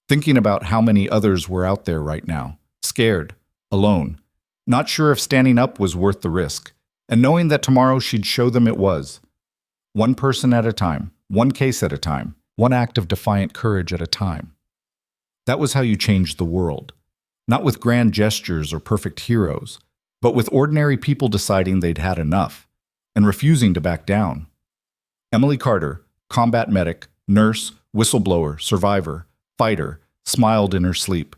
Thinking about how many others were out there right now, scared, alone, not sure if standing up was worth the risk, and knowing that tomorrow she'd show them it was. One person at a time, one case at a time, one act of defiant courage at a time. That was how you changed the world. Not with grand gestures or perfect heroes, but with ordinary people deciding they'd had enough and refusing to back down. Emily Carter, combat medic, nurse, whistleblower, survivor, fighter, smiled in her sleep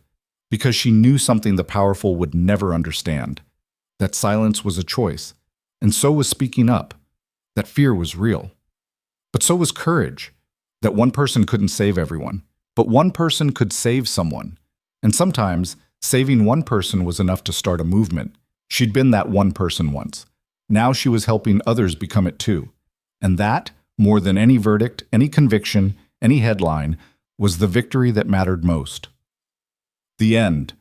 because she knew something the powerful would never understand. That silence was a choice, and so was speaking up. That fear was real. But so was courage. That one person couldn't save everyone, but one person could save someone. And sometimes, saving one person was enough to start a movement. She'd been that one person once. Now she was helping others become it too. And that, more than any verdict, any conviction, any headline, was the victory that mattered most. The end.